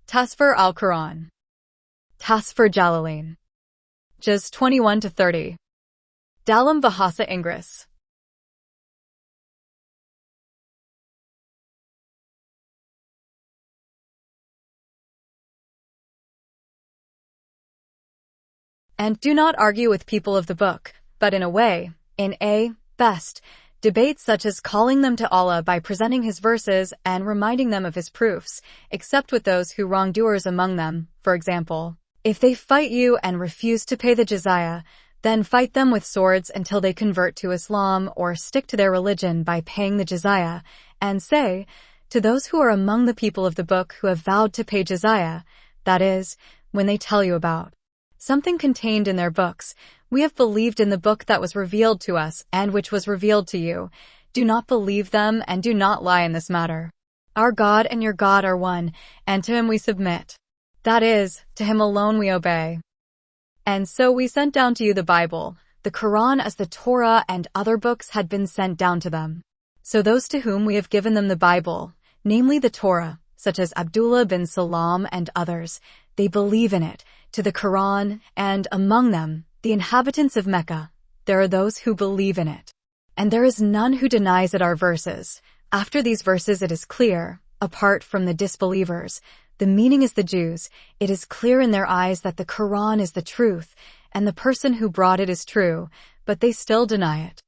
Tasfir al-Quran. Tasfir Jalalain. Juz 21-30. Dalam Bahasa Inggris. And do not argue with people of the book, but in a best, debate such as calling them to Allah by presenting his verses and reminding them of his proofs, except with those who wrongdoers among them. For example, if they fight you and refuse to pay the jizya, then fight them with swords until they convert to Islam or stick to their religion by paying the jizya, and say, to those who are among the people of the book who have vowed to pay jizya, that is, when they tell you about something contained in their books, we have believed in the book that was revealed to us and which was revealed to you. Do not believe them and do not lie in this matter. Our God and your God are one, and to him we submit. That is, to him alone we obey. And so we sent down to you the Bible, the Quran, as the Torah and other books had been sent down to them. So those to whom we have given them the Bible, namely the Torah, such as Abdullah bin Salam and others, they believe in it, to the Quran, and among them, the inhabitants of Mecca, there are those who believe in it. And there is none who denies it our verses. After these verses it is clear, apart from the disbelievers, the meaning is the Jews, it is clear in their eyes that the Quran is the truth, and the person who brought it is true, but they still deny it.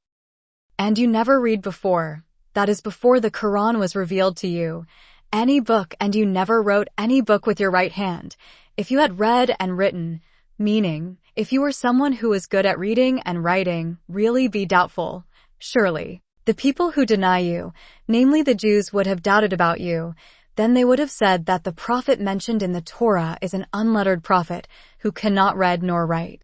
And you never read before, that is before the Quran was revealed to you, any book, and you never wrote any book with your right hand. If you had read and written, meaning, if you were someone who was good at reading and writing, really be doubtful. Surely, the people who deny you, namely the Jews, would have doubted about you. Then they would have said that the prophet mentioned in the Torah is an unlettered prophet who cannot read nor write.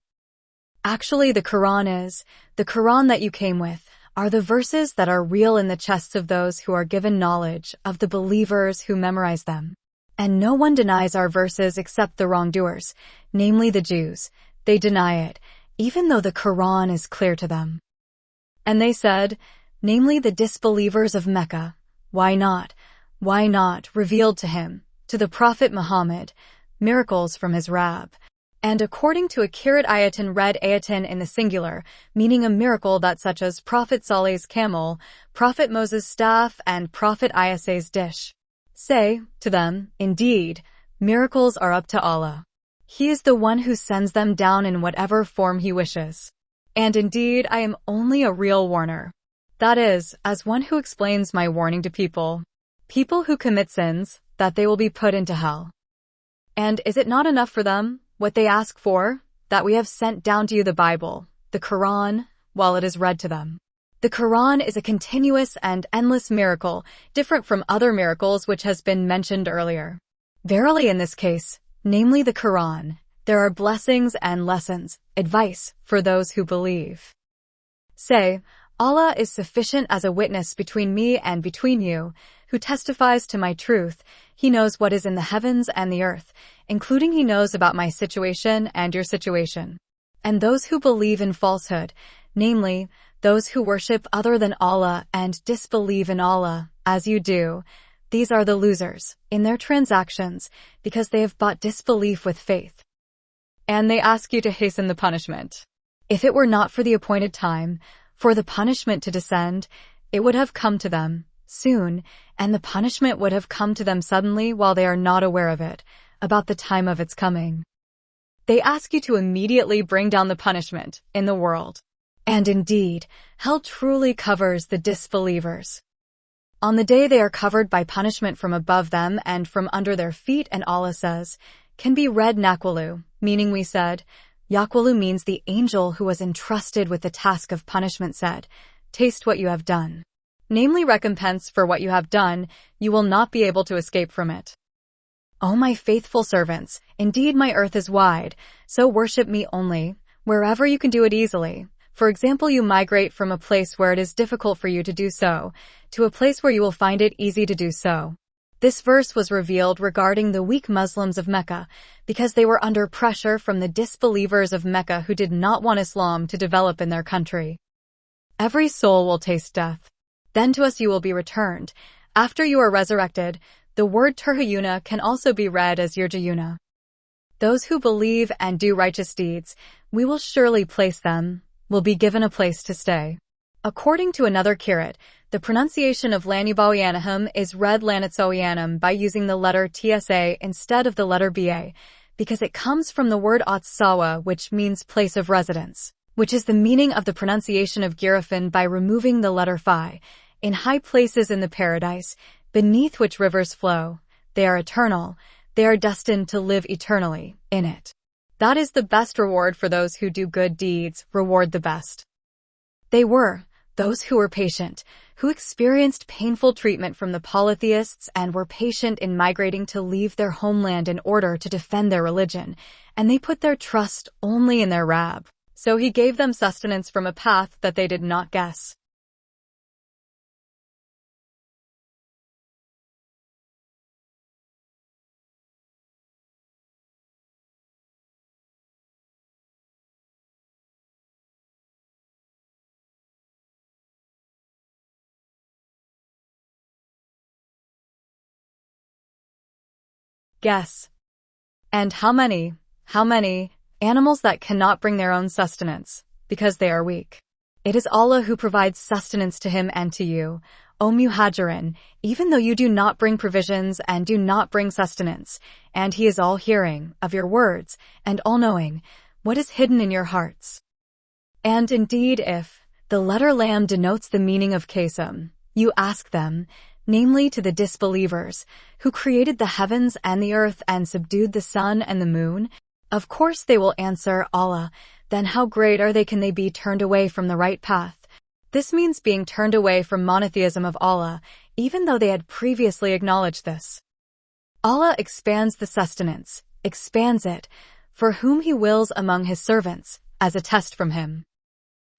Actually, the Quran that you came with, are the verses that are real in the chests of those who are given knowledge, of the believers who memorize them. And no one denies our verses except the wrongdoers, namely the Jews. They deny it, even though the Quran is clear to them. And they said, namely the disbelievers of Mecca, why not, revealed to him, to the Prophet Muhammad, miracles from his Rabb. And according to a Kirat ayatan read ayatan in the singular, meaning a miracle that such as Prophet Saleh's camel, Prophet Moses' staff, and Prophet Isa's dish. Say to them, indeed, miracles are up to Allah. He is the one who sends them down in whatever form he wishes. And indeed, I am only a real warner. That is, as one who explains my warning to people who commit sins, that they will be put into hell. And is it not enough for them, what they ask for, that we have sent down to you the Bible, the Quran, while it is read to them? The Quran is a continuous and endless miracle, different from other miracles which has been mentioned earlier. Verily in this case, namely the Quran, there are blessings and lessons, advice, for those who believe. Say, Allah is sufficient as a witness between me and between you, who testifies to my truth. He knows what is in the heavens and the earth, including he knows about my situation and your situation. And those who believe in falsehood, namely, those who worship other than Allah and disbelieve in Allah, as you do, these are the losers, in their transactions, because they have bought disbelief with faith. And they ask you to hasten the punishment. If it were not for the appointed time, for the punishment to descend, it would have come to them soon, and the punishment would have come to them suddenly while they are not aware of it, about the time of its coming. They ask you to immediately bring down the punishment in the world. And indeed, hell truly covers the disbelievers. On the day they are covered by punishment from above them and from under their feet, and Allah says, can be read Nakwalu, meaning we said. Yakwalu means the angel who was entrusted with the task of punishment said, taste what you have done. Namely recompense for what you have done, you will not be able to escape from it. O my faithful servants, indeed my earth is wide, so worship me only, wherever you can do it easily. For example, you migrate from a place where it is difficult for you to do so, to a place where you will find it easy to do so. This verse was revealed regarding the weak Muslims of Mecca, because they were under pressure from the disbelievers of Mecca who did not want Islam to develop in their country. Every soul will taste death. Then to us you will be returned. After you are resurrected, The word Turhayuna can also be read as Yurjayuna. Those who believe and do righteous deeds, we will surely place them, will be given a place to stay. According to another kirat, the pronunciation of Lanibawianahum is read Lanitsowianum by using the letter TSA instead of the letter BA, because it comes from the word Otsawa, which means place of residence, which is the meaning of the pronunciation of Girafin by removing the letter Phi. In high places in the paradise, beneath which rivers flow, they are eternal, they are destined to live eternally in it. That is the best reward for those who do good deeds, reward the best. They were those who were patient, who experienced painful treatment from the polytheists and were patient in migrating to leave their homeland in order to defend their religion, and they put their trust only in their Rab. So he gave them sustenance from a path that they did not guess. Guess. And how many animals that cannot bring their own sustenance, because they are weak. It is Allah who provides sustenance to him and to you, O Muhajirin, even though you do not bring provisions and do not bring sustenance, and he is all-hearing of your words, and all-knowing, what is hidden in your hearts. And indeed if the letter lam denotes the meaning of Kasam, you ask them, namely to the disbelievers, who created the heavens and the earth and subdued the sun and the moon, of course they will answer, Allah, then how great are they can they be turned away from the right path? This means being turned away from monotheism of Allah, even though they had previously acknowledged this. Allah expands the sustenance, expands it, for whom he wills among his servants, as a test from him.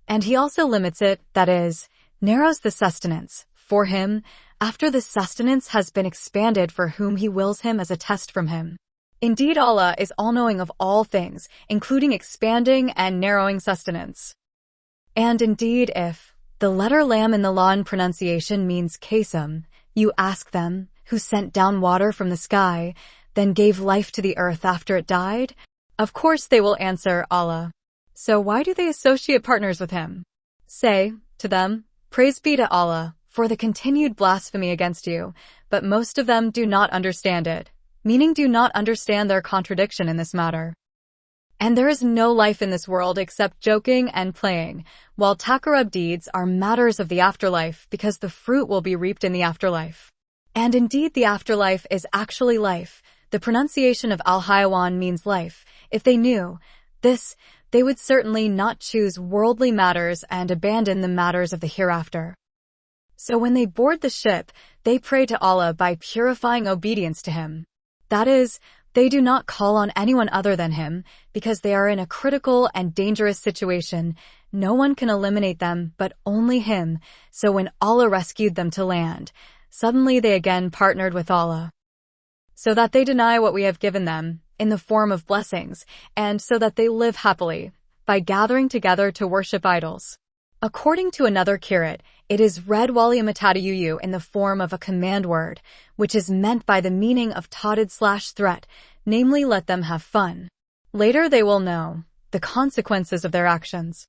And he also limits it, that is, narrows the sustenance, for him, after the sustenance has been expanded for whom he wills him as a test from him. Indeed, Allah is all-knowing of all things, including expanding and narrowing sustenance. And indeed, if the letter lam in the Lawn pronunciation means Kasam, you ask them, who sent down water from the sky, then gave life to the earth after it died? Of course they will answer, Allah. So why do they associate partners with him? Say to them, praise be to Allah, for the continued blasphemy against you, but most of them do not understand it, meaning do not understand their contradiction in this matter. And there is no life in this world except joking and playing, while takarub deeds are matters of the afterlife because the fruit will be reaped in the afterlife. And indeed the afterlife is actually life. The pronunciation of al-Hayawan means life. If they knew this, they would certainly not choose worldly matters and abandon the matters of the hereafter. So when they board the ship, they pray to Allah by purifying obedience to him. That is, they do not call on anyone other than him, because they are in a critical and dangerous situation. No one can eliminate them but only him. So when Allah rescued them to land, suddenly they again partnered with Allah, so that they deny what we have given them, in the form of blessings, and so that they live happily, by gathering together to worship idols. According to another kirat, it is read Waliyamatadiyuyu in the form of a command word, which is meant by the meaning of taunted/threat, namely let them have fun. Later they will know the consequences of their actions.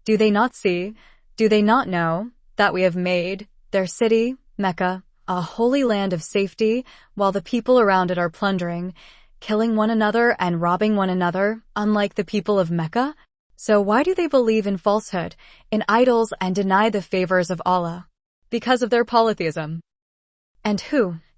Do they not see, do they not know, that we have made their city, Mecca, a holy land of safety, while the people around it are plundering, killing one another and robbing one another, unlike the people of Mecca? So why do they believe in falsehood, in idols, and deny the favors of Allah? Because of their polytheism. And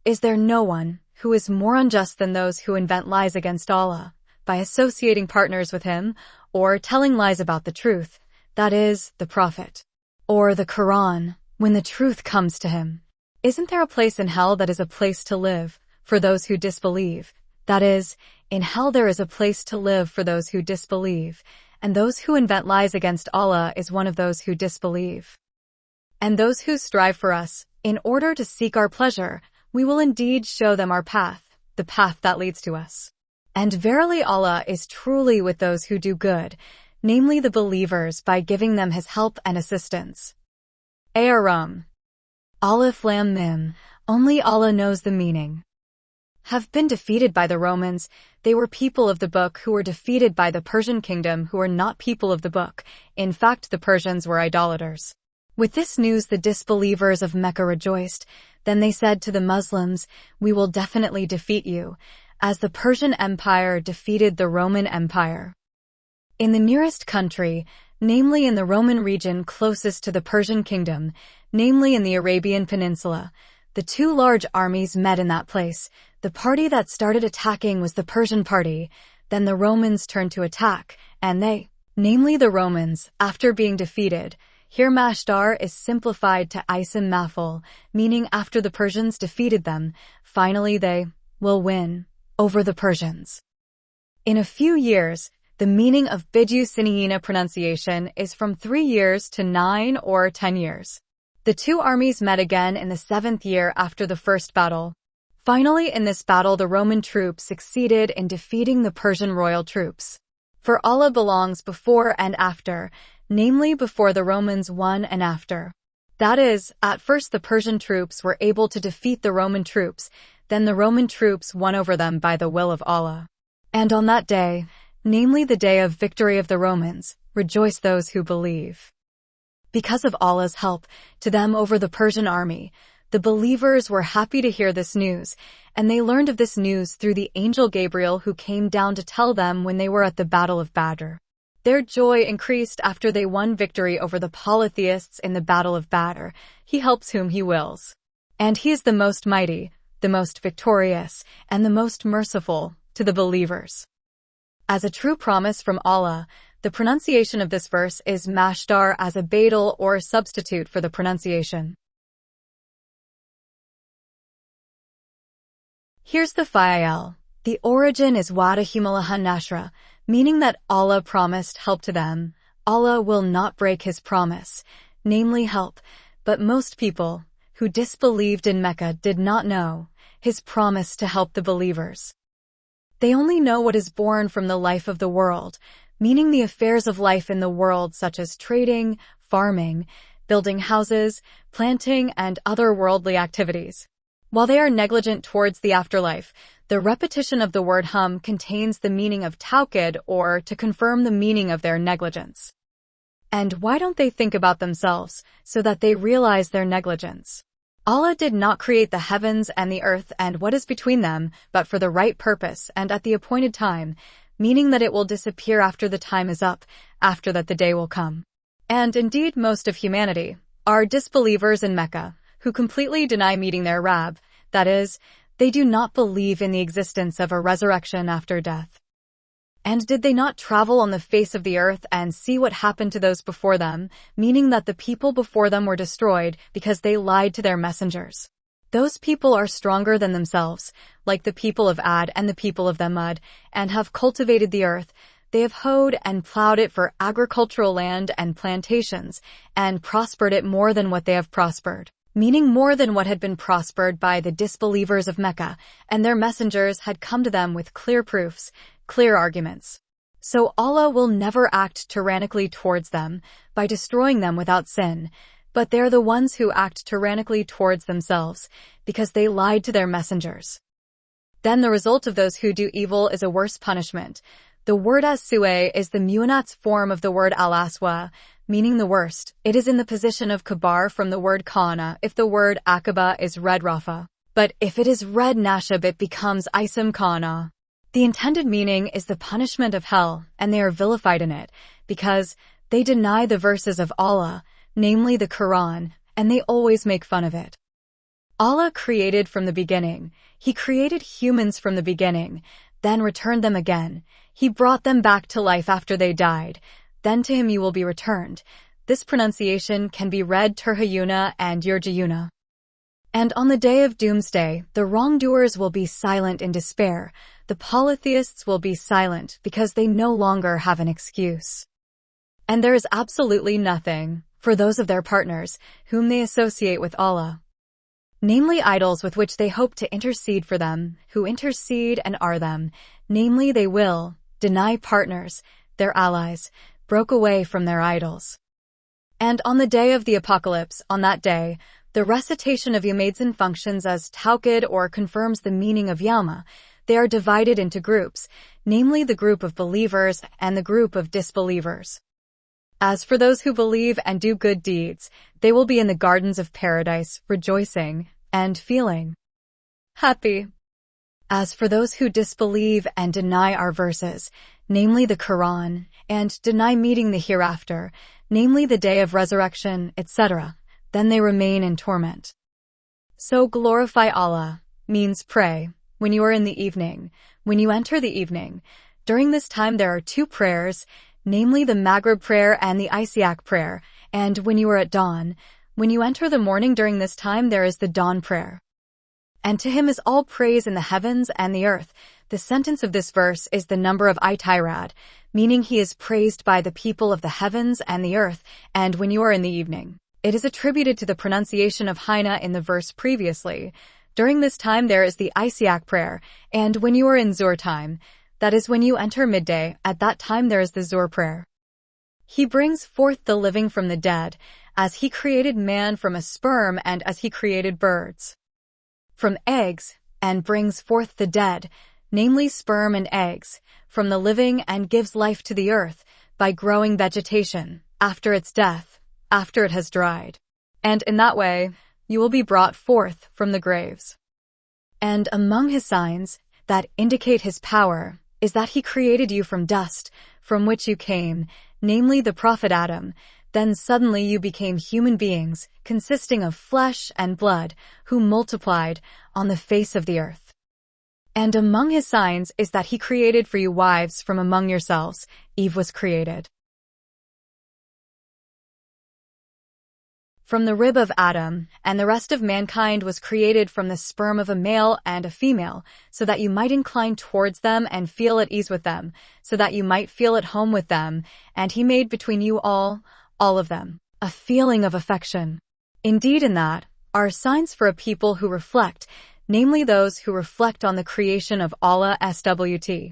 is there no one who is more unjust than those who invent lies against Allah, by associating partners with him, or telling lies about the truth, that is, the Prophet, or the Quran, when the truth comes to him? Isn't there a place in hell that is a place to live, for those who disbelieve? That is, in hell there is a place to live for those who disbelieve, and those who invent lies against Allah is one of those who disbelieve. And those who strive for us, in order to seek our pleasure, we will indeed show them our path, the path that leads to us. And verily Allah is truly with those who do good, namely the believers, by giving them his help and assistance. Aram. Alif Lam Mim. Only Allah knows the meaning. Have been defeated by the Romans. They were people of the book who were defeated by the Persian kingdom who were not people of the book. In fact, the Persians were idolaters. With this news, the disbelievers of Mecca rejoiced. Then they said to the Muslims, "We will definitely defeat you," as the Persian Empire defeated the Roman Empire. In the nearest country, namely in the Roman region closest to the Persian kingdom, namely in the Arabian Peninsula, the two large armies met in that place. The party that started attacking was the Persian party. Then the Romans turned to attack, and they, namely the Romans, after being defeated. Here Mashdar is simplified to Isim Maf'ul, meaning after the Persians defeated them, finally they will win over the Persians. In a few years, the meaning of Bidyu Siniyina pronunciation is from 3 years to 9 or 10 years. The two armies met again in the 7th year after the first battle. Finally, in this battle, the Roman troops succeeded in defeating the Persian royal troops. For Allah belongs before and after, namely before the Romans won and after. That is, at first the Persian troops were able to defeat the Roman troops, then the Roman troops won over them by the will of Allah. And on that day, namely the day of victory of the Romans, rejoice those who believe. Because of Allah's help to them over the Persian army, the believers were happy to hear this news, and they learned of this news through the angel Gabriel who came down to tell them when they were at the Battle of Badr. Their joy increased after they won victory over the polytheists in the Battle of Badr. He helps whom he wills. And he is the most mighty, the most victorious, and the most merciful to the believers. As a true promise from Allah, the pronunciation of this verse is Mashdar as a badal or substitute for the pronunciation. Here's the fa'il. The origin is Wadahumalahan Nashra, meaning that Allah promised help to them. Allah will not break his promise, namely help, but most people who disbelieved in Mecca did not know his promise to help the believers. They only know what is born from the life of the world, meaning the affairs of life in the world such as trading, farming, building houses, planting, and other worldly activities. While they are negligent towards the afterlife, the repetition of the word hum contains the meaning of tawkid or to confirm the meaning of their negligence. And why don't they think about themselves so that they realize their negligence? Allah did not create the heavens and the earth and what is between them, but for the right purpose and at the appointed time, meaning that it will disappear after the time is up, after that the day will come. And indeed most of humanity are disbelievers in Mecca, who completely deny meeting their Rabb, that is, they do not believe in the existence of a resurrection after death. And did they not travel on the face of the earth and see what happened to those before them, meaning that the people before them were destroyed because they lied to their messengers? Those people are stronger than themselves, like the people of Ad and the people of Thamud, and have cultivated the earth. They have hoed and plowed it for agricultural land and plantations, and prospered it more than what they have prospered, meaning more than what had been prospered by the disbelievers of Mecca, and their messengers had come to them with clear proofs, clear arguments. So Allah will never act tyrannically towards them by destroying them without sin, but they are the ones who act tyrannically towards themselves, because they lied to their messengers. Then the result of those who do evil is a worse punishment. The word as-su'a is the mu'annats form of the word al-aswa, meaning the worst. It is in the position of kabar from the word kana if the word akaba is read rafa. But if it is read nashab it becomes isim kana. The intended meaning is the punishment of hell, and they are vilified in it, because they deny the verses of Allah, namely the Quran, and they always make fun of it. Allah created from the beginning. He created humans from the beginning, then returned them again. He brought them back to life after they died. Then to him you will be returned. This pronunciation can be read Turhayuna and Yurjayuna. And on the day of doomsday, the wrongdoers will be silent in despair. The polytheists will be silent because they no longer have an excuse. And there is absolutely nothing for those of their partners whom they associate with Allah, namely idols with which they hope to intercede for them, who intercede and are them, namely they will deny partners, their allies, broke away from their idols. And on the day of the apocalypse, on that day, The recitation of Yamadzin functions as tawqid or confirms the meaning of Yalma. They are divided into groups, namely the group of believers and the group of disbelievers. As for those who believe and do good deeds, they will be in the gardens of paradise, rejoicing and feeling happy. As for those who disbelieve and deny our verses, namely the Quran, and deny meeting the hereafter, namely the day of resurrection, etc., then they remain in torment. So glorify Allah means pray when you are in the evening, when you enter the evening. During this time there are two prayers, namely the Maghrib prayer and the Isyak prayer, and when you are at dawn, when you enter the morning during this time there is the dawn prayer. And to him is all praise in the heavens and the earth. The sentence of this verse is the number of Itirad, meaning he is praised by the people of the heavens and the earth, and when you are in the evening. It is attributed to the pronunciation of Hina in the verse previously. During this time there is the Isyak prayer, and when you are in Zuhr time, that is when you enter midday, at that time there is the Zuhr prayer. He brings forth the living from the dead, as he created man from a sperm and as he created birds from eggs, and brings forth the dead, namely sperm and eggs, from the living and gives life to the earth by growing vegetation after its death, after it has dried. And in that way, you will be brought forth from the graves. And among his signs that indicate his power is that he created you from dust, from which you came, namely the Prophet Adam. Then suddenly you became human beings, consisting of flesh and blood, who multiplied on the face of the earth. And among his signs is that he created for you wives from among yourselves. Eve was created from the rib of Adam, and the rest of mankind was created from the sperm of a male and a female, so that you might incline towards them and feel at ease with them, so that you might feel at home with them, and he made between you all of them, a feeling of affection. Indeed in that are signs for a people who reflect, namely those who reflect on the creation of Allah SWT.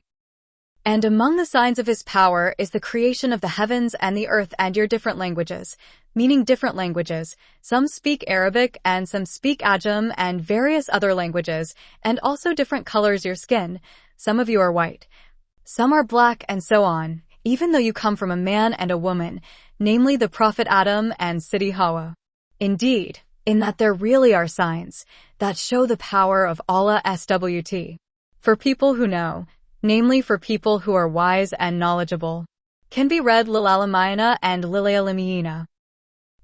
And among the signs of his power is the creation of the heavens and the earth and your different languages, meaning different languages. Some speak Arabic and some speak Ajam and various other languages, and also different colors your skin. Some of you are white, some are black, and so on, even though you come from a man and a woman, namely the Prophet Adam and Sidi Hawa. Indeed, in that there really are signs that show the power of Allah SWT. For people who know, namely for people who are wise and knowledgeable, can be read Lil'alamayna and Lil'alamiyina.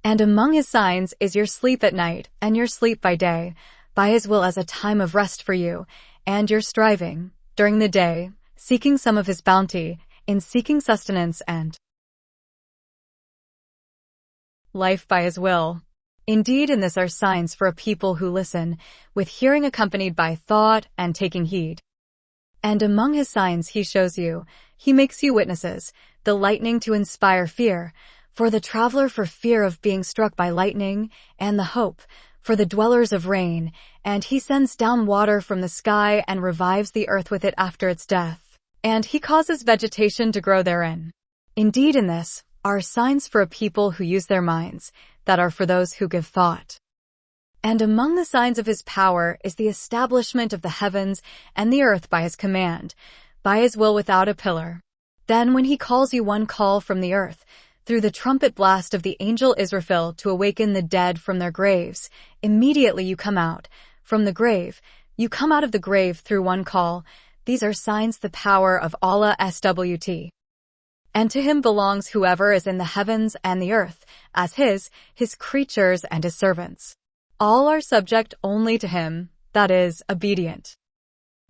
And among his signs is your sleep at night and your sleep by day, by his will as a time of rest for you, and your striving, during the day, seeking some of his bounty, in seeking sustenance and life by his will. Indeed in this are signs for a people who listen, with hearing accompanied by thought and taking heed. And among his signs he shows you, he makes you witnesses, the lightning to inspire fear, for the traveler for fear of being struck by lightning, and the hope, for the dwellers of rain, and he sends down water from the sky and revives the earth with it after its death, and he causes vegetation to grow therein. Indeed in this are signs for a people who use their minds, that are for those who give thought. And among the signs of his power is the establishment of the heavens and the earth by his command, by his will without a pillar. Then when he calls you one call from the earth, through the trumpet blast of the angel Israfil to awaken the dead from their graves, immediately you come out from the grave. You come out of the grave through one call. These are signs the power of Allah SWT. And to him belongs whoever is in the heavens and the earth, as his creatures and his servants. All are subject only to him, that is, obedient.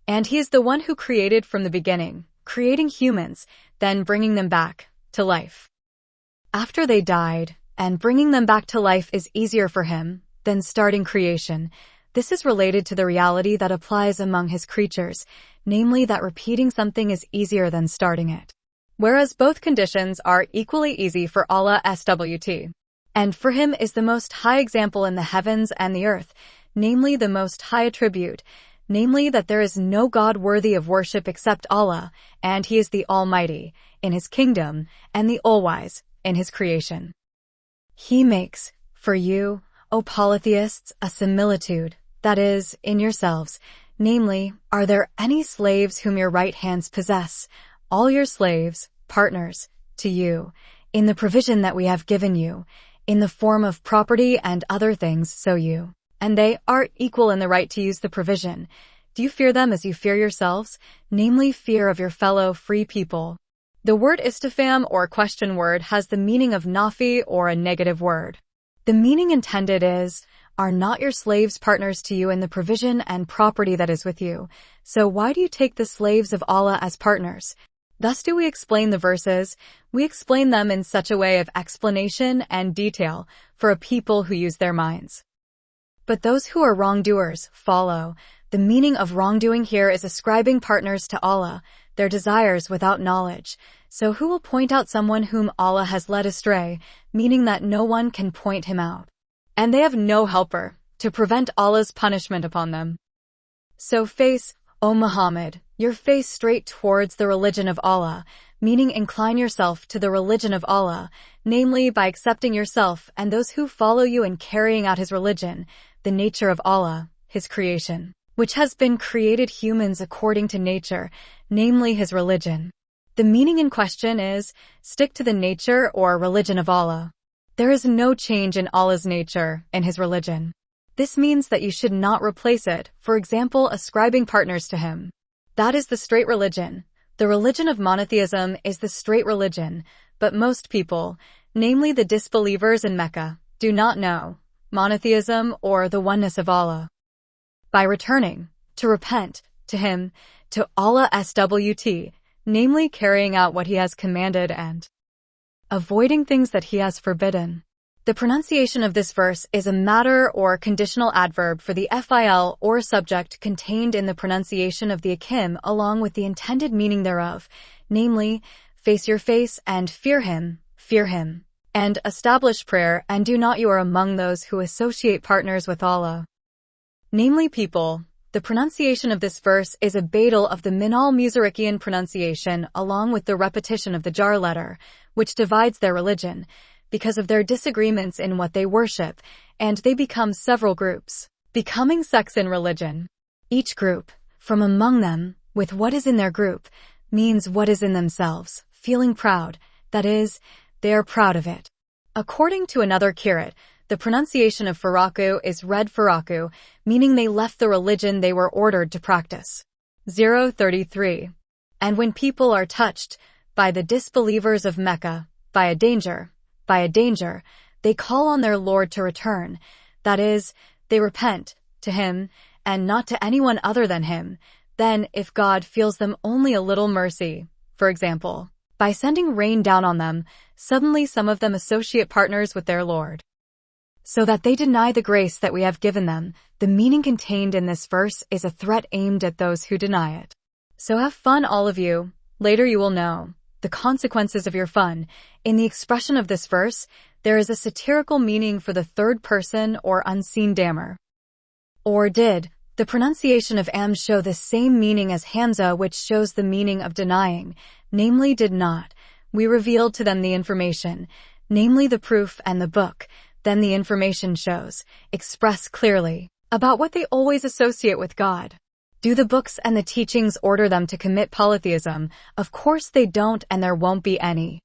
And he is the one who created from the beginning, creating humans, then bringing them back to life after they died, and bringing them back to life is easier for him than starting creation. This is related to the reality that applies among his creatures, namely that repeating something is easier than starting it. Whereas both conditions are equally easy for Allah SWT. And for him is the most high example in the heavens and the earth, namely the most high attribute, namely that there is no God worthy of worship except Allah, and he is the Almighty, in his kingdom, and the All-Wise, in his creation. He makes, for you, O polytheists, a similitude, that is, in yourselves. Namely, are there any slaves whom your right hands possess, all your slaves, partners, to you, in the provision that we have given you, in the form of property and other things, so you and they are equal in the right to use the provision. Do you fear them as you fear yourselves, namely fear of your fellow free people? The word istifham or question word has the meaning of nafi or a negative word. The meaning intended is, are not your slaves partners to you in the provision and property that is with you? So why do you take the slaves of Allah as partners? Thus do we explain the verses. We explain them in such a way of explanation and detail for a people who use their minds. But those who are wrongdoers follow. The meaning of wrongdoing here is ascribing partners to Allah, their desires without knowledge. So who will point out someone whom Allah has led astray, meaning that no one can point him out? And they have no helper to prevent Allah's punishment upon them. So face, O Muhammad, your face straight towards the religion of Allah, meaning incline yourself to the religion of Allah, namely by accepting yourself and those who follow you in carrying out His religion, the nature of Allah, His creation, which has been created humans according to nature, namely His religion. The meaning in question is, stick to the nature or religion of Allah. There is no change in Allah's nature and His religion. This means that you should not replace it, for example, ascribing partners to Him. That is the straight religion. The religion of monotheism is the straight religion, but most people, namely the disbelievers in Mecca, do not know monotheism or the oneness of Allah. By returning, to repent, to Him, to Allah SWT, namely carrying out what He has commanded and avoiding things that He has forbidden. The pronunciation of this verse is a matter or conditional adverb for the fil or subject contained in the pronunciation of the akim along with the intended meaning thereof, namely, face your face and fear Him, and establish prayer and do not you are among those who associate partners with Allah. Namely people. The pronunciation of this verse is a badal of the Minal Musarikian pronunciation along with the repetition of the jar letter, which divides their religion, because of their disagreements in what they worship, and they become several groups, becoming sects in religion. Each group, from among them, with what is in their group, means what is in themselves, feeling proud, that is, they are proud of it. According to another kirat, the pronunciation of Faraku is read Faraku, meaning they left the religion they were ordered to practice. 033. And when people are touched by the disbelievers of Mecca, by a danger, they call on their Lord to return, that is, they repent, to Him, and not to anyone other than Him. Then, if God feels them only a little mercy, for example, by sending rain down on them, suddenly some of them associate partners with their Lord, so that they deny the grace that we have given them. The meaning contained in this verse is a threat aimed at those who deny it. So have fun, all of you. Later you will know the consequences of your fun. In the expression of this verse, there is a satirical meaning for the third person or unseen dammer. Or did the pronunciation of am show the same meaning as Hamza, which shows the meaning of denying, namely did not. We revealed to them the information, namely the proof and the book. Then the information shows, express clearly, about what they always associate with God. Do the books and the teachings order them to commit polytheism? Of course they don't, and there won't be any.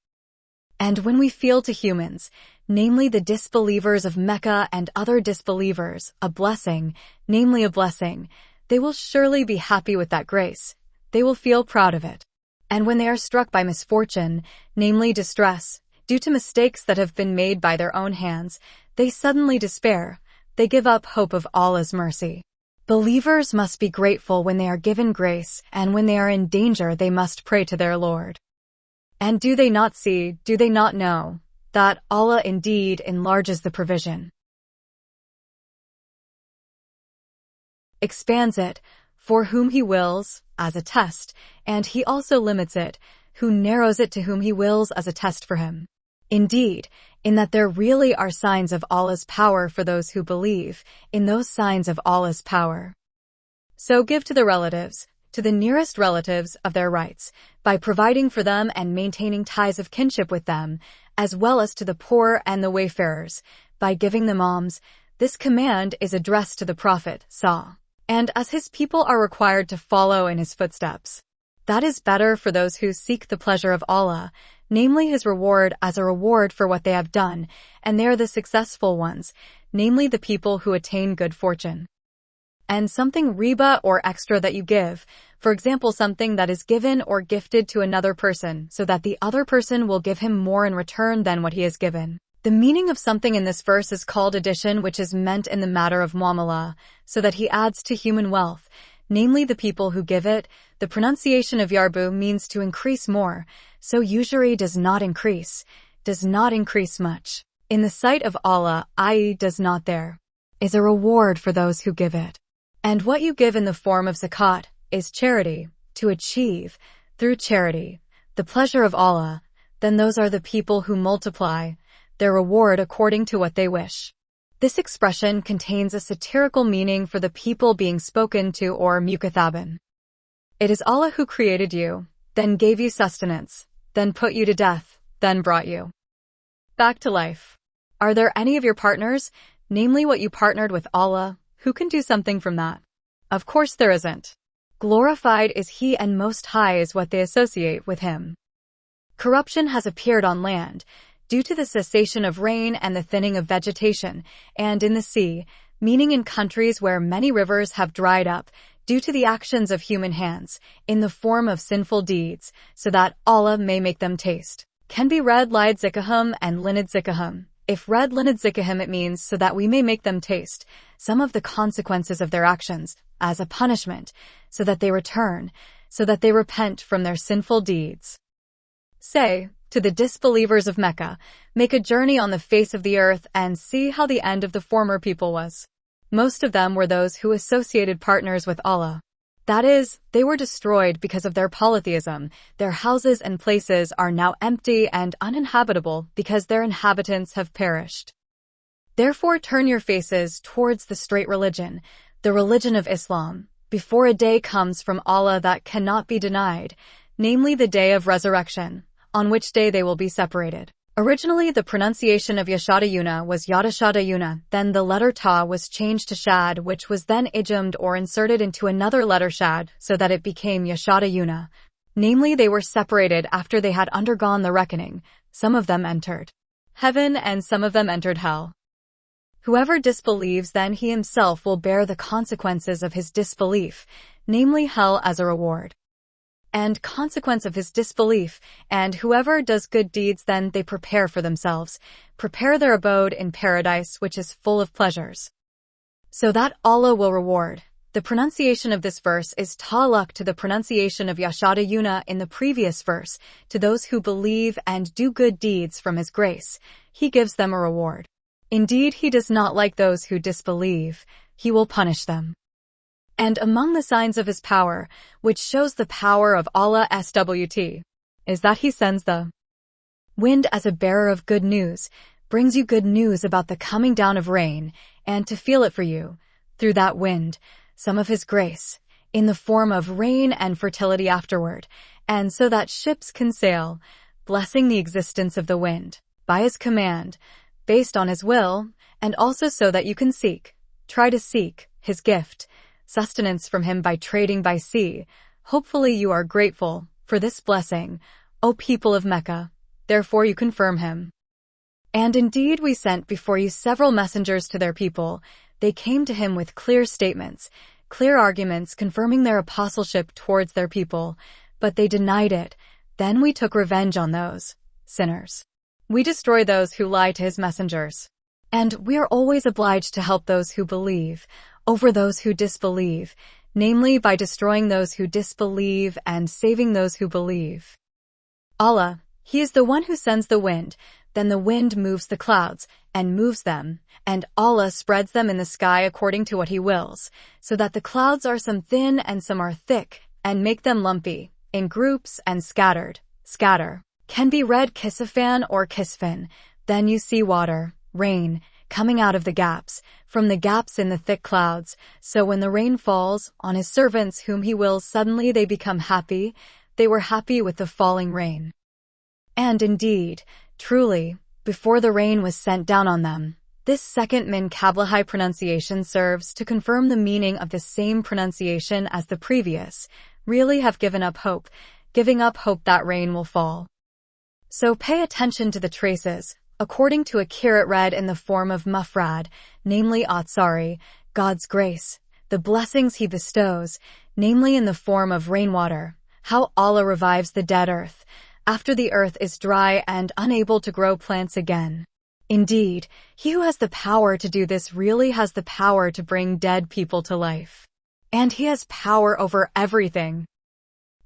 And when we feel to humans, namely the disbelievers of Mecca and other disbelievers, a blessing, namely a blessing, they will surely be happy with that grace. They will feel proud of it. And when they are struck by misfortune, namely distress, due to mistakes that have been made by their own hands, they suddenly despair. They give up hope of Allah's mercy. Believers must be grateful when they are given grace, and when they are in danger they must pray to their Lord. And do they not see, do they not know, that Allah indeed enlarges the provision, expands it, for whom He wills, as a test, and He also limits it, who narrows it to whom He wills as a test for him. Indeed, in that there really are signs of Allah's power for those who believe, in those signs of Allah's power. So give to the relatives, to the nearest relatives of their rights, by providing for them and maintaining ties of kinship with them, as well as to the poor and the wayfarers, by giving them alms. This command is addressed to the Prophet, and as his people are required to follow in his footsteps. That is better for those who seek the pleasure of Allah, namely his reward as a reward for what they have done, and they are the successful ones, namely the people who attain good fortune. And something riba or extra that you give, for example something that is given or gifted to another person so that the other person will give him more in return than what he has given. The meaning of something in this verse is called addition, which is meant in the matter of muamala, so that he adds to human wealth, namely the people who give it. The pronunciation of yarbu means to increase more, so usury does not increase much. In the sight of Allah, i.e. does not, there is a reward for those who give it. And what you give in the form of zakat is charity, to achieve, through charity, the pleasure of Allah, then those are the people who multiply their reward according to what they wish. This expression contains a satirical meaning for the people being spoken to, or mukathaban. It is Allah who created you, then gave you sustenance, then put you to death, then brought you back to life. Are there any of your partners, namely what you partnered with Allah, who can do something from that? Of course there isn't. Glorified is He and Most High is what they associate with Him. Corruption has appeared on land, due to the cessation of rain and the thinning of vegetation, and in the sea, meaning in countries where many rivers have dried up, due to the actions of human hands, in the form of sinful deeds, so that Allah may make them taste. Can be read lid zikahum and linid zikahum. If read linid zikahum, it means so that we may make them taste some of the consequences of their actions, as a punishment, so that they return, so that they repent from their sinful deeds. Say to the disbelievers of Mecca, make a journey on the face of the earth and see how the end of the former people was. Most of them were those who associated partners with Allah. That is, they were destroyed because of their polytheism. Their houses and places are now empty and uninhabitable because their inhabitants have perished. Therefore turn your faces towards the straight religion, the religion of Islam, before a day comes from Allah that cannot be denied, namely the day of resurrection, on which day they will be separated. Originally, the pronunciation of Yashadayuna was Yadashadayuna, then the letter Ta was changed to Shad, which was then ijmed or inserted into another letter Shad, so that it became Yashadayuna. Namely, they were separated after they had undergone the reckoning. Some of them entered heaven and some of them entered hell. Whoever disbelieves, then he himself will bear the consequences of his disbelief, namely hell as a reward and consequence of his disbelief, and whoever does good deeds, then they prepare for themselves, prepare their abode in paradise, which is full of pleasures, so that Allah will reward. The pronunciation of this verse is ta'alluq to the pronunciation of Yashadayuna in the previous verse, to those who believe and do good deeds from His grace, He gives them a reward. Indeed, He does not like those who disbelieve, He will punish them. And among the signs of His power, which shows the power of Allah SWT, is that He sends the wind as a bearer of good news, brings you good news about the coming down of rain, and to feel it for you, through that wind, some of His grace, in the form of rain and fertility afterward, and so that ships can sail, blessing the existence of the wind, by His command, based on His will, and also so that you can try to seek, His gift, sustenance from Him by trading by sea. Hopefully you are grateful for this blessing, O people of Mecca, therefore you confirm Him. And indeed we sent before you several messengers to their people. They came to Him with clear statements, clear arguments confirming their apostleship towards their people, but they denied it. Then we took revenge on those sinners. We destroy those who lie to His messengers. And we are always obliged to help those who believe over those who disbelieve, namely by destroying those who disbelieve and saving those who believe. Allah, He is the one who sends the wind, then the wind moves the clouds, and moves them, and Allah spreads them in the sky according to what He wills, so that the clouds are some thin and some are thick, and make them lumpy, in groups and scattered. Scatter can be read kisafan or kisfin, then you see water, rain, coming out of the gaps, from the gaps in the thick clouds, so when the rain falls on His servants whom He wills, suddenly they become happy. They were happy with the falling rain. And indeed, truly, before the rain was sent down on them, This second min kablahai pronunciation serves to confirm the meaning of the same pronunciation as the previous. Really have given up hope, giving up hope that rain will fall. So pay attention to the traces. According to a kirat read in the form of mufrad, namely atsari, God's grace, the blessings He bestows, namely in the form of rainwater, how Allah revives the dead earth, after the earth is dry and unable to grow plants again. Indeed, He who has the power to do this really has the power to bring dead people to life. And He has power over everything.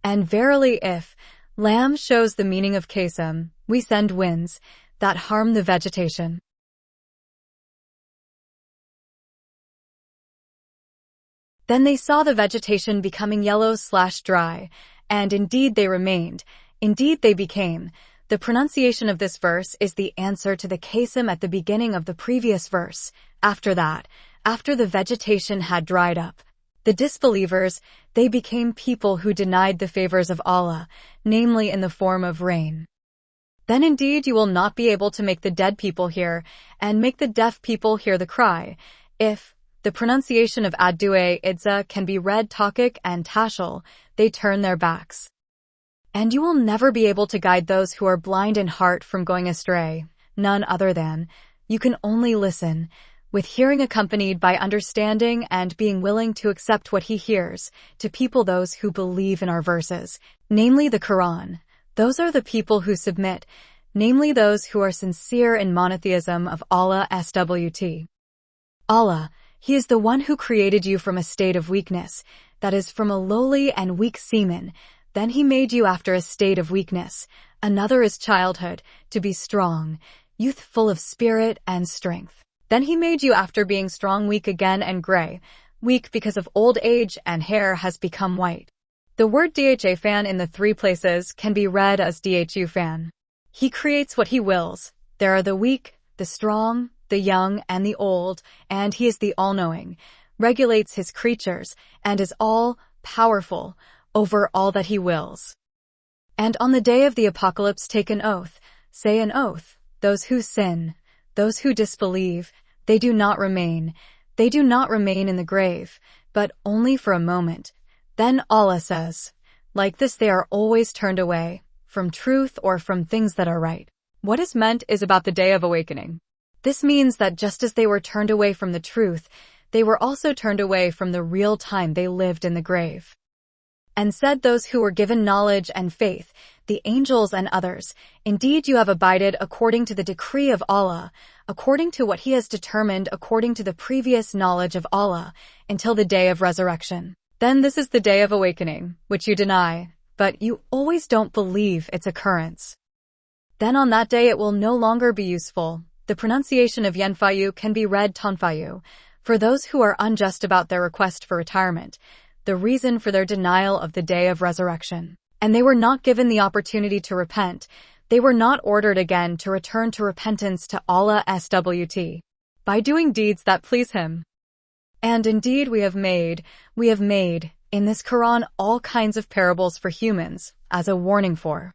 And verily if Lamb shows the meaning of Kasem, we send winds that harm the vegetation. Then they saw the vegetation becoming yellow/dry, and indeed they remained, indeed they became. The pronunciation of this verse is the answer to the Kasem at the beginning of the previous verse. After that, after the vegetation had dried up, the disbelievers, they became people who denied the favors of Allah, namely in the form of rain. Then indeed you will not be able to make the dead people hear, and make the deaf people hear the cry. If the pronunciation of Addue Idza can be read Takik and Tashal, they turn their backs. And you will never be able to guide those who are blind in heart from going astray, none other than, you can only listen, with hearing accompanied by understanding and being willing to accept what He hears, to people those who believe in our verses, namely the Quran. Those are the people who submit, namely those who are sincere in monotheism of Allah SWT. Allah, He is the one who created you from a state of weakness, that is from a lowly and weak semen. Then He made you after a state of weakness. Another is childhood, to be strong, youth full of spirit and strength. Then He made you after being strong weak again and gray, weak because of old age and hair has become white. The word dha fan in the three places can be read as dhu fan. He creates what He wills. There are the weak, the strong, the young, and the old, and He is the all-knowing, regulates His creatures, and is all-powerful over all that He wills. And on the day of the apocalypse take an oath, say an oath, those who sin, those who disbelieve, they do not remain in the grave, but only for a moment. Then Allah says, like this they are always turned away, from truth or from things that are right. What is meant is about the day of awakening. This means that just as they were turned away from the truth, they were also turned away from the real time they lived in the grave. And said those who were given knowledge and faith, the angels and others, indeed you have abided according to the decree of Allah, according to what He has determined according to the previous knowledge of Allah, until the day of resurrection. Then this is the day of awakening, which you deny, but you always don't believe its occurrence. Then on that day it will no longer be useful. The pronunciation of Yenfayu can be read Tonfayu, for those who are unjust about their request for retirement, the reason for their denial of the day of resurrection. And they were not given the opportunity to repent, they were not ordered again to return to repentance to Allah SWT, by doing deeds that please Him. And indeed we have made, in this Quran all kinds of parables for humans, as a warning for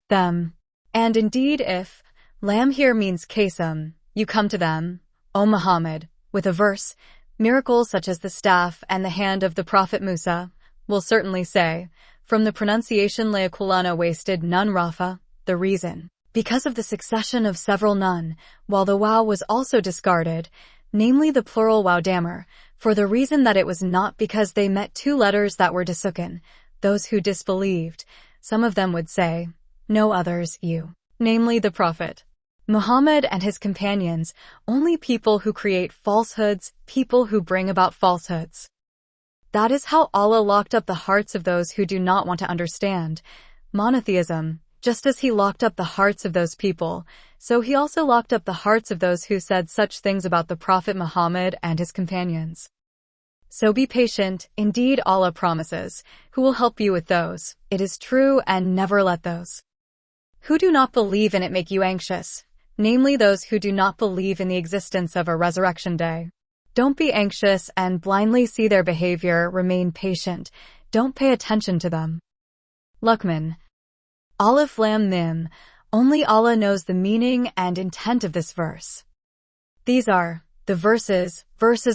them. And indeed if Lamb here means Kasem, you come to them, O Muhammad, with a verse, miracles such as the staff and the hand of the Prophet Musa, will certainly say, from the pronunciation Layakulana wasted nun Rafa, the reason, because of the succession of several nun, while the waw was also discarded, namely the plural wawdamer, for the reason that it was not because they met two letters that were disukan, those who disbelieved, some of them would say, no others, you, namely the Prophet Muhammad and his companions, only people who create falsehoods, people who bring about falsehoods. That is how Allah locked up the hearts of those who do not want to understand monotheism. Just as He locked up the hearts of those people, so He also locked up the hearts of those who said such things about the Prophet Muhammad and his companions. So be patient, indeed Allah promises, who will help you with those, it is true, and never let those who do not believe in it make you anxious, namely those who do not believe in the existence of a resurrection day. Don't be anxious and blindly see their behavior, remain patient, don't pay attention to them. Luqman. Alif Lam Mim, only Allah knows the meaning and intent of this verse. These are the verses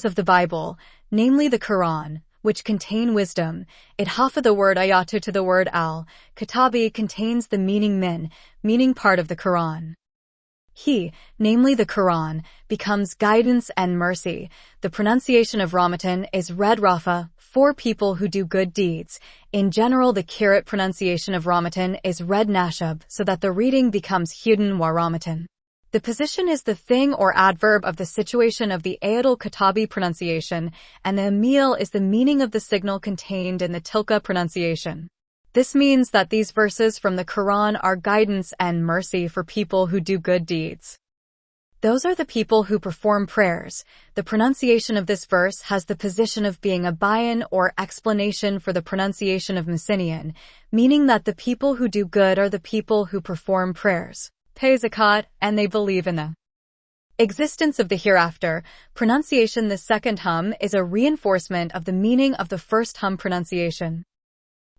of the Bible, namely the Quran, which contain wisdom. Half of the word ayatu to the word al-Kitabi contains the meaning meaning part of the Quran. He, namely the Quran, becomes guidance and mercy. The pronunciation of Ramadan is read Rafa, for people who do good deeds. In general, the Kirat pronunciation of Ramadan is read Nashab, so that the reading becomes Hudan wa Ramadan. The position is the thing or adverb of the situation of the Ayatul Kitabi pronunciation, and the Amil is the meaning of the signal contained in the Tilka pronunciation. This means that these verses from the Quran are guidance and mercy for people who do good deeds. Those are the people who perform prayers. The pronunciation of this verse has the position of being a bayan or explanation for the pronunciation of Messinian, meaning that the people who do good are the people who perform prayers, pay zakat, and they believe in the existence of the hereafter. Pronunciation the second hum is a reinforcement of the meaning of the first hum pronunciation.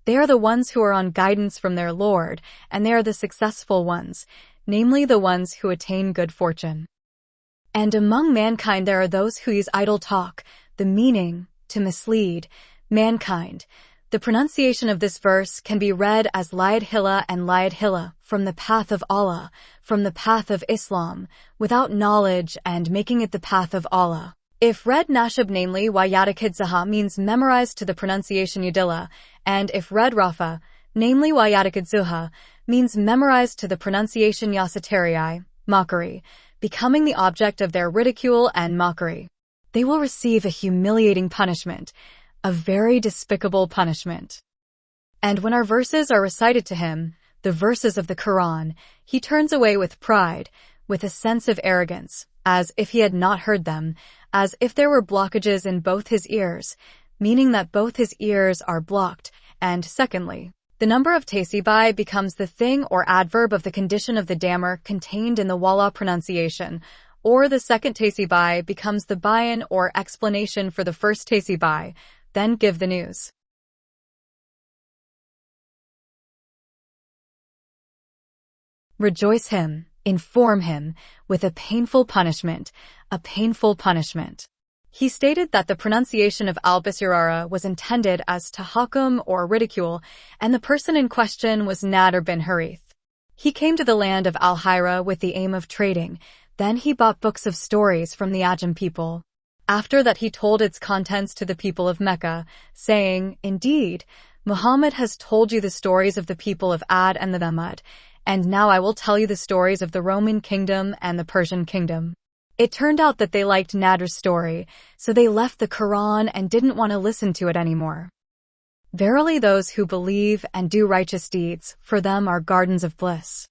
They are the ones who are on guidance from their Lord, and they are the successful ones, namely the ones who attain good fortune. And among mankind there are those who use idle talk, the meaning, to mislead mankind. The pronunciation of this verse can be read as Layad Hila and Layad Hila, from the path of Allah, from the path of Islam, without knowledge and making it the path of Allah. If read Nashab, namely Wayadakid Zaha, means memorized to the pronunciation Yudilla, and if read Rafa, namely Wayadakid Zuha, means memorized to the pronunciation Yasatari, mockery, becoming the object of their ridicule and mockery. They will receive a humiliating punishment, a very despicable punishment. And when our verses are recited to him, the verses of the Quran, he turns away with pride, with a sense of arrogance, as if he had not heard them, as if there were blockages in both his ears, meaning that both his ears are blocked, and secondly, the number of tasibai becomes the thing or adverb of the condition of the dammer contained in the wala pronunciation, or the second tasibai becomes the bayan or explanation for the first tasibai, then give the news. Rejoice him, inform him, with a painful punishment, a painful punishment. He stated that the pronunciation of al-Bisirara was intended as tahakum or ridicule, and the person in question was Nadir bin Harith. He came to the land of Al-Hira with the aim of trading, then he bought books of stories from the Ajam people. After that he told its contents to the people of Mecca, saying, "Indeed, Muhammad has told you the stories of the people of Ad and the Thamud, and now I will tell you the stories of the Roman kingdom and the Persian kingdom." It turned out that they liked Nadir's story, so they left the Quran and didn't want to listen to it anymore. Verily those who believe and do righteous deeds, for them are gardens of bliss.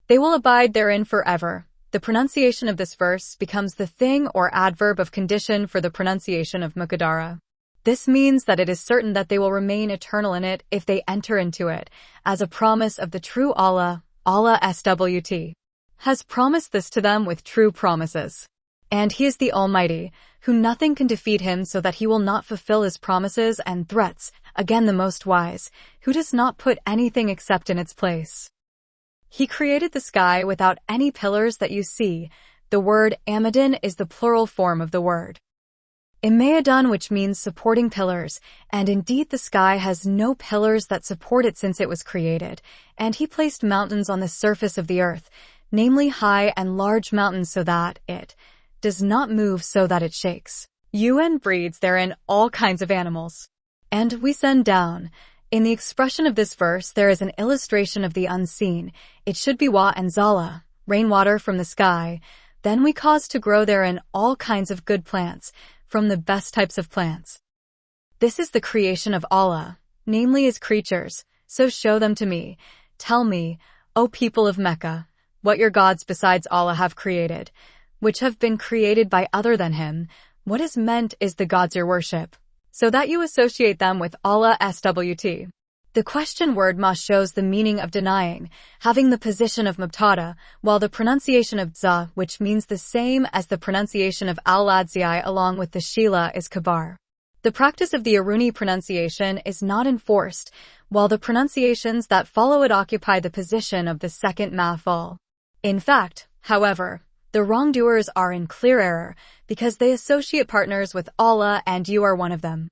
They will abide therein forever. The pronunciation of this verse becomes the thing or adverb of condition for the pronunciation of Muqaddara. This means that it is certain that they will remain eternal in it if they enter into it, as a promise of the true Allah, Allah SWT, has promised this to them with true promises. And he is the Almighty, who nothing can defeat him so that he will not fulfill his promises and threats, again the most wise, who does not put anything except in its place. He created the sky without any pillars that you see. The word Amadin is the plural form of the word Imayadun, which means supporting pillars, and indeed the sky has no pillars that support it since it was created, and he placed mountains on the surface of the earth, namely high and large mountains, so that it does not move, so that it shakes. UN breeds therein all kinds of animals. And we send down. In the expression of this verse there is an illustration of the unseen. It should be wa and zala, rainwater from the sky. Then we cause to grow therein all kinds of good plants, from the best types of plants. This is the creation of Allah, namely his creatures, so show them to me. Tell me, O people of Mecca, what your gods besides Allah have created, which have been created by other than him. What is meant is the gods your worship, so that you associate them with Allah SWT. The question word ma shows the meaning of denying, having the position of mubtada, while the pronunciation of za, which means the same as the pronunciation of al-ladzai along with the shila, is kabar. The practice of the Aruni pronunciation is not enforced, while the pronunciations that follow it occupy the position of the second maf'ul. In fact, however, The wrongdoers are in clear error, because they associate partners with Allah and you are one of them.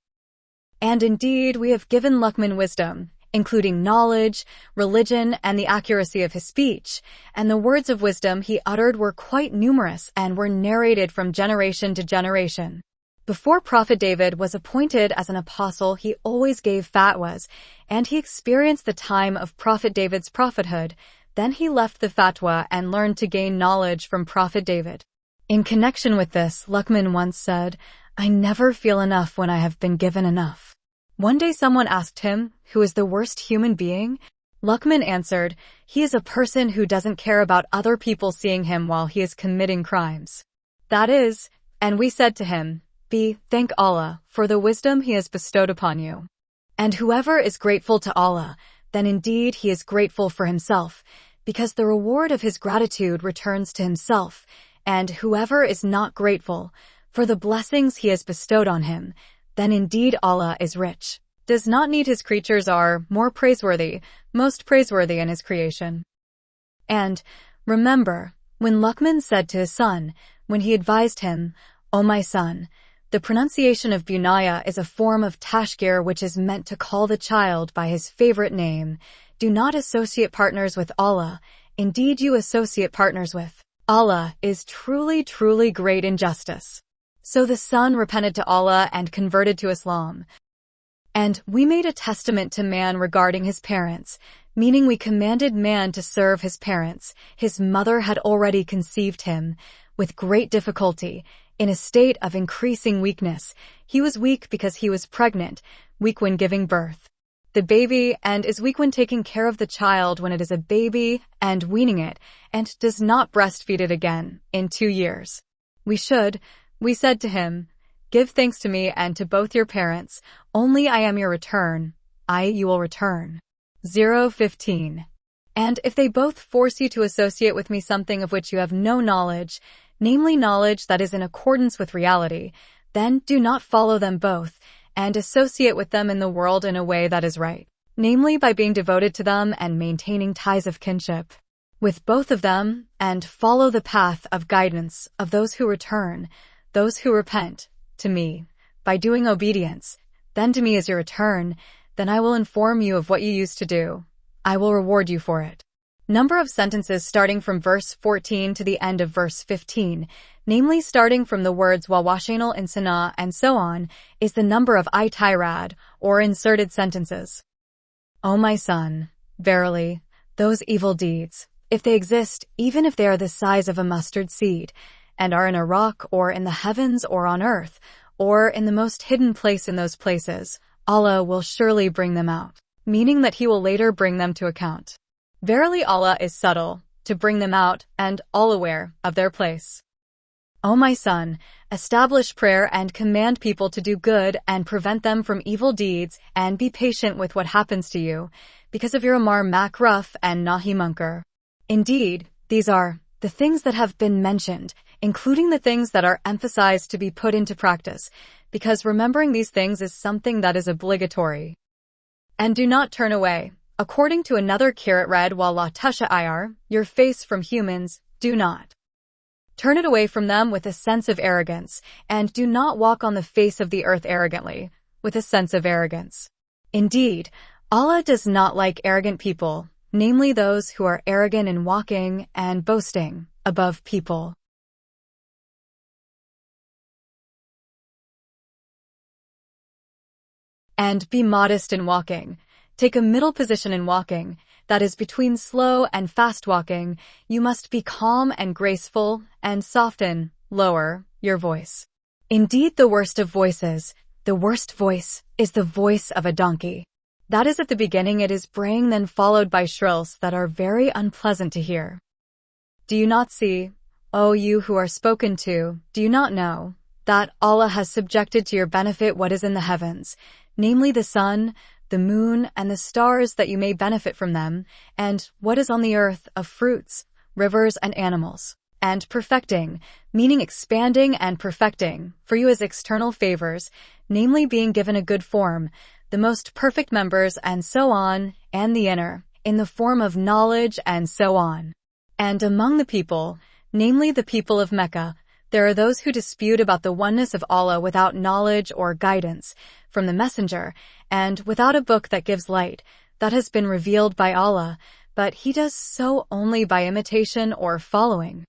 And indeed, we have given Luqman wisdom, including knowledge, religion, and the accuracy of his speech, and the words of wisdom he uttered were quite numerous and were narrated from generation to generation. Before Prophet David was appointed as an apostle, he always gave fatwas, and he experienced the time of Prophet David's prophethood. Then he left the fatwa and learned to gain knowledge from Prophet David. In connection with this, Luqman once said, "I never feel enough when I have been given enough." One day someone asked him, "Who is the worst human being?" Luqman answered, "He is a person who doesn't care about other people seeing him while he is committing crimes." That is, and we said to him, Thank Allah for the wisdom he has bestowed upon you. And whoever is grateful to Allah, then indeed he is grateful for himself, because the reward of his gratitude returns to himself, and whoever is not grateful for the blessings he has bestowed on him, then indeed Allah is rich, does not need his creatures are more praiseworthy, most praiseworthy in his creation. And, remember, when Luqman said to his son, when he advised him, "O my son," the pronunciation of bunaya is a form of tashkir which is meant to call the child by his favorite name. Do not associate partners with Allah. Indeed you associate partners with Allah is truly, truly great injustice. So the son repented to Allah and converted to Islam. And we made a testament to man regarding his parents, meaning we commanded man to serve his parents. His mother had already conceived him with great difficulty, in a state of increasing weakness. He was weak because he was pregnant, weak when giving birth. The baby and is weak when taking care of the child when it is a baby and weaning it, and does not breastfeed it again in 2 years. We said to him, "Give thanks to me and to both your parents, only I am your return, you will return." 0:15. And if they both force you to associate with me something of which you have no knowledge, namely knowledge that is in accordance with reality, then do not follow them both, and associate with them in the world in a way that is right, namely by being devoted to them and maintaining ties of kinship with both of them, and follow the path of guidance of those who return, those who repent, to me, by doing obedience. Then to me is your return, then I will inform you of what you used to do. I will reward you for it. Number of sentences starting from verse 14 to the end of verse 15, namely starting from the words wawashainal insana and so on, is the number of itirad, or inserted sentences. O my son, verily, those evil deeds, if they exist, even if they are the size of a mustard seed, and are in a rock or in the heavens or on earth, or in the most hidden place in those places, Allah will surely bring them out, meaning that he will later bring them to account. Verily Allah is subtle, to bring them out, and all-aware of their place. O my son, establish prayer and command people to do good and prevent them from evil deeds, and be patient with what happens to you, because of your Amar Makruf and Nahi Munkar. Indeed, these are the things that have been mentioned, including the things that are emphasized to be put into practice, because remembering these things is something that is obligatory. And do not turn away. According to another qira'at read while la tasha your face from humans, do not turn it away from them with a sense of arrogance, and do not walk on the face of the earth arrogantly, with a sense of arrogance. Indeed, Allah does not like arrogant people, namely those who are arrogant in walking and boasting above people. And be modest in walking. Take a middle position in walking, that is between slow and fast walking. You must be calm and graceful, and soften, lower, your voice. Indeed, the worst of voices, the worst voice, is the voice of a donkey. That is at the beginning it is braying, then followed by shrills that are very unpleasant to hear. Do you not see, O you who are spoken to, do you not know, that Allah has subjected to your benefit what is in the heavens, namely the sun, the moon, and the stars, that you may benefit from them, and what is on the earth of fruits, rivers, and animals, and perfecting, meaning expanding and perfecting, for you as external favors, namely being given a good form, the most perfect members, and so on, and the inner, in the form of knowledge, and so on. And among the people, namely the people of Mecca. There are those who dispute about the oneness of Allah without knowledge or guidance from the messenger, and without a book that gives light, that has been revealed by Allah, but he does so only by imitation or following.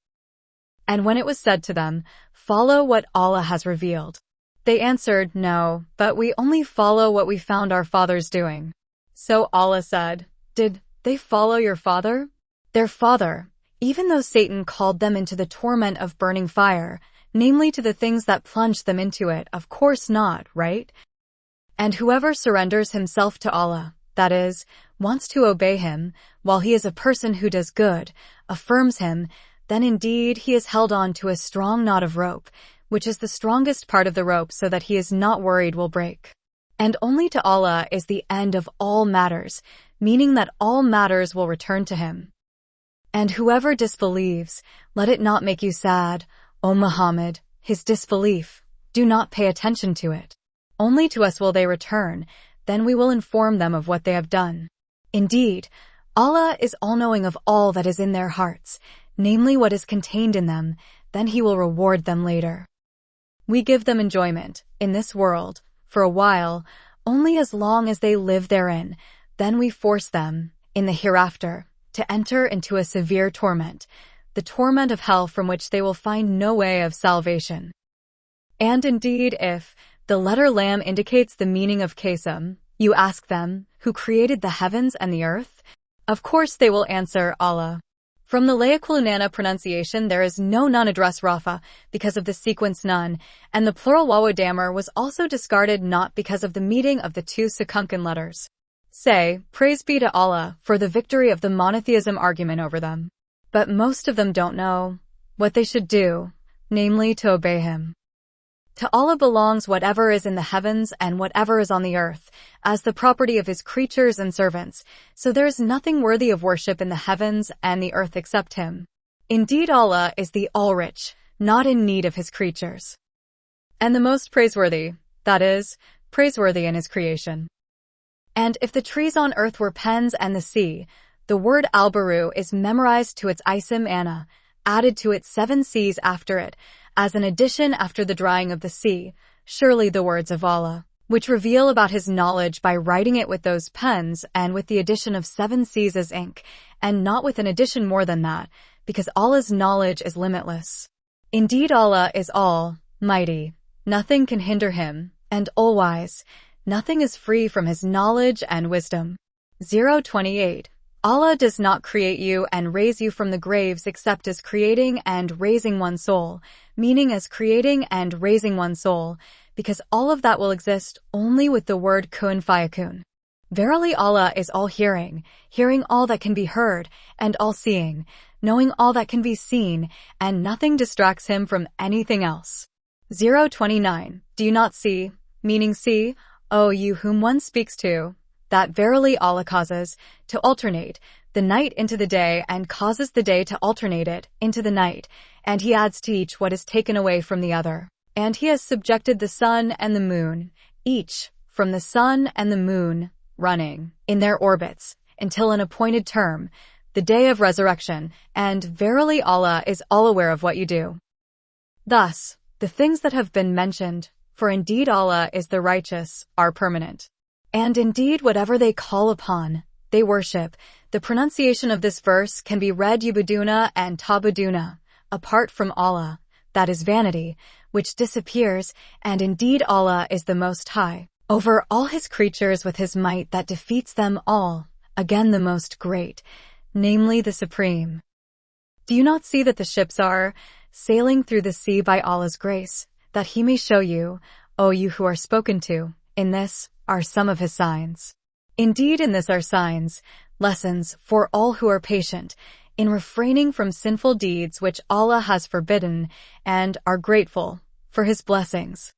And when it was said to them, "Follow what Allah has revealed," they answered, "No, but we only follow what we found our fathers doing." So Allah said, "Did they follow your father?" Their father, even though Satan called them into the torment of burning fire, namely to the things that plunged them into it, of course not, right? And whoever surrenders himself to Allah, that is, wants to obey him, while he is a person who does good, affirms him, then indeed he is held on to a strong knot of rope, which is the strongest part of the rope, so that he is not worried will break. And only to Allah is the end of all matters, meaning that all matters will return to him. And whoever disbelieves, let it not make you sad, O Muhammad, his disbelief, do not pay attention to it. Only to us will they return, then we will inform them of what they have done. Indeed, Allah is all-knowing of all that is in their hearts, namely what is contained in them, then he will reward them later. We give them enjoyment, in this world, for a while, only as long as they live therein, then we force them, in the hereafter, to enter into a severe torment, the torment of hell from which they will find no way of salvation. And indeed, if the letter lam indicates the meaning of Qasam, you ask them, who created the heavens and the earth? Of course they will answer, Allah. From the Layakulunana pronunciation there is no nun address Rafa, because of the sequence nun, and the plural Wawodammer was also discarded not because of the meeting of the two Sekunkan letters. Say, praise be to Allah, for the victory of the monotheism argument over them. But most of them don't know what they should do, namely to obey him. To Allah belongs whatever is in the heavens and whatever is on the earth, as the property of his creatures and servants, so there is nothing worthy of worship in the heavens and the earth except him. Indeed, Allah is the all-rich, not in need of his creatures, and the most praiseworthy, that is, praiseworthy in his creation. And if the trees on earth were pens and the sea, the word al-baru is memorized to its isim anna, added to its 7 C's after it, as an addition after the drying of the sea, surely the words of Allah, which reveal about his knowledge by writing it with those pens and with the addition of 7 C's as ink, and not with an addition more than that, because Allah's knowledge is limitless. Indeed, Allah is all-mighty, nothing can hinder him, and all-wise, nothing is free from his knowledge and wisdom. 028. Allah does not create you and raise you from the graves except as creating and raising one soul, meaning as creating and raising one soul, because all of that will exist only with the word kun fayakun. Verily Allah is all-hearing, hearing all that can be heard, and all-seeing, knowing all that can be seen, and nothing distracts him from anything else. 029. Do you not see, meaning see, O you whom one speaks to, that verily Allah causes to alternate the night into the day and causes the day to alternate it into the night, and he adds to each what is taken away from the other. And he has subjected the sun and the moon, each from the sun and the moon, running in their orbits until an appointed term, the day of resurrection, and verily Allah is all aware of what you do. Thus, the things that have been mentioned, for indeed Allah is the righteous, are permanent. And indeed whatever they call upon, they worship. The pronunciation of this verse can be read yubuduna and tabuduna, apart from Allah, that is vanity, which disappears, and indeed Allah is the Most High, over all his creatures with his might that defeats them all, again the Most Great, namely the Supreme. Do you not see that the ships are sailing through the sea by Allah's grace, that he may show you, O you who are spoken to, in this are some of his signs. Indeed in this are signs, lessons for all who are patient, in refraining from sinful deeds which Allah has forbidden, and are grateful for his blessings.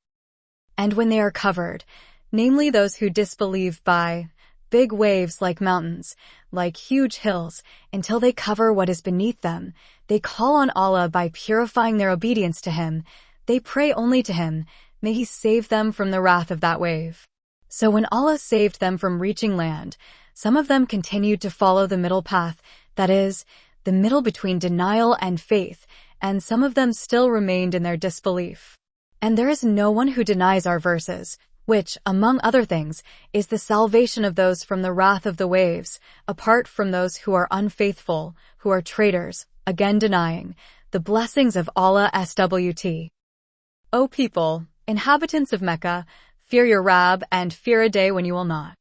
And when they are covered, namely those who disbelieve by big waves like mountains, like huge hills, until they cover what is beneath them, they call on Allah by purifying their obedience to him, they pray only to him, may he save them from the wrath of that wave. So when Allah saved them from reaching land, some of them continued to follow the middle path, that is, the middle between denial and faith, and some of them still remained in their disbelief. And there is no one who denies our verses, which, among other things, is the salvation of those from the wrath of the waves, apart from those who are unfaithful, who are traitors, again denying the blessings of Allah SWT. O people, inhabitants of Mecca, fear your Rabb and fear a day when you will not.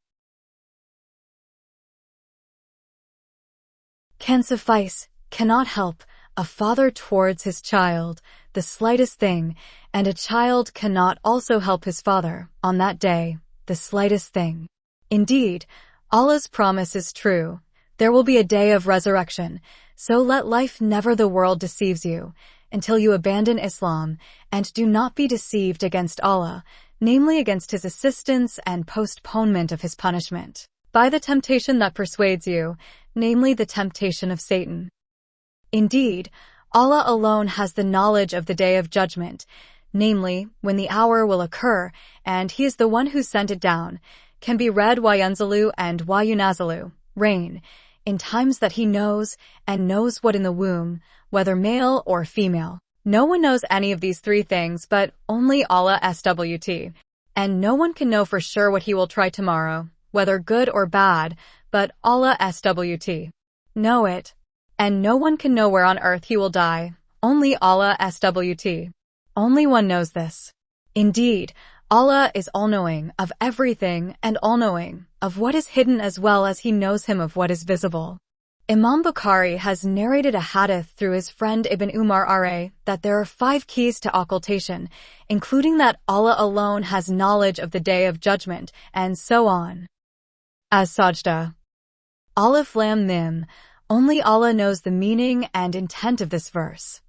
Can suffice, cannot help, a father towards his child, the slightest thing, and a child cannot also help his father, on that day, the slightest thing. Indeed, Allah's promise is true. There will be a day of resurrection, so let life never the world deceives you, until you abandon Islam, and do not be deceived against Allah, namely against his assistance and postponement of his punishment, by the temptation that persuades you, namely the temptation of Satan. Indeed, Allah alone has the knowledge of the day of judgment, namely, when the hour will occur, and he is the one who sent it down, can be read Wayanzalu and Wayunazalu, rain, in times that he knows, and knows what in the womb, whether male or female. No one knows any of these three things but only Allah SWT, and no one can know for sure what he will try tomorrow, whether good or bad, but Allah SWT. Know it. And no one can know where on earth he will die, only Allah SWT. Only one knows this. Indeed, Allah is all-knowing of everything and all-knowing of what is hidden as well as he knows him of what is visible. Imam Bukhari has narrated a hadith through his friend Ibn Umar that there are 5 keys to occultation, including that Allah alone has knowledge of the day of judgment, and so on. As Sajda. Alif Lam Mim. Only Allah knows the meaning and intent of this verse.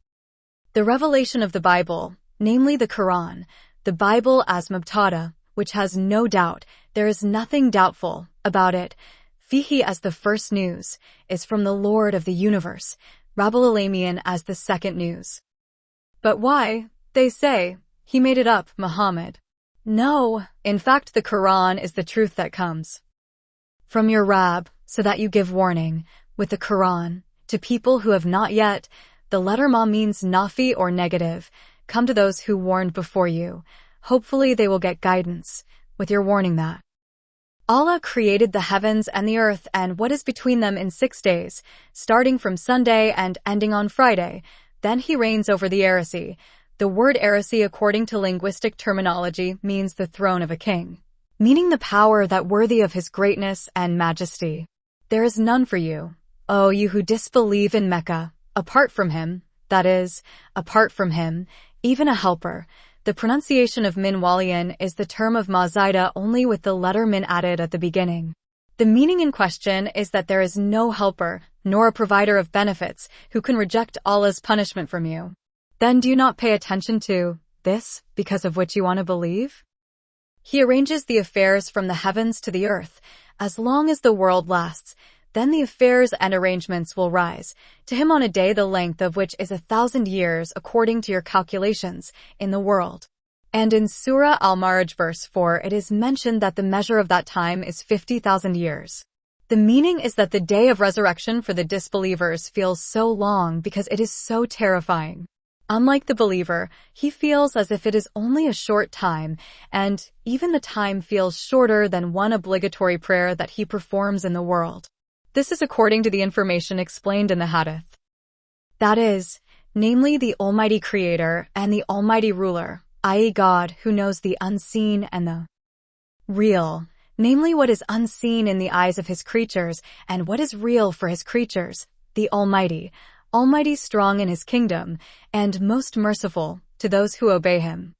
The revelation of the Bible, namely the Quran, the Bible as Mubtada, which has no doubt, there is nothing doubtful about it, Fihi as the first news, is from the Lord of the universe, Rabbul Alamin as the second news. But why, they say, he made it up, Muhammad. No, in fact the Quran is the truth that comes from your Rabb, so that you give warning, with the Quran, to people who have not yet, the letter Ma means nafi or negative, come to those who warned before you. Hopefully they will get guidance, with your warning that Allah created the heavens and the earth and what is between them in 6 days, starting from Sunday and ending on Friday. Then he reigns over the Arasi. The word Arasi according to linguistic terminology means the throne of a king, meaning the power that worthy of his greatness and majesty. There is none for you, O you who disbelieve in Mecca, apart from him, that is, apart from him, even a helper. The pronunciation of min waliyan is the term of Mazaida only with the letter min added at the beginning. The meaning in question is that there is no helper, nor a provider of benefits, who can reject Allah's punishment from you. Then do you not pay attention to this, because of which you want to believe? He arranges the affairs from the heavens to the earth, as long as the world lasts. Then the affairs and arrangements will rise to him on a day the length of which is 1,000 years according to your calculations in the world. And in Surah Al-Ma'arij verse 4 it is mentioned that the measure of that time is 50,000 years. The meaning is that the day of resurrection for the disbelievers feels so long because it is so terrifying. Unlike the believer, he feels as if it is only a short time, and even the time feels shorter than one obligatory prayer that he performs in the world. This is according to the information explained in the hadith. That is, namely the Almighty Creator and the Almighty Ruler, i.e. God who knows the unseen and the real, namely what is unseen in the eyes of his creatures and what is real for his creatures, the Almighty, Almighty strong in his kingdom, and most merciful to those who obey him.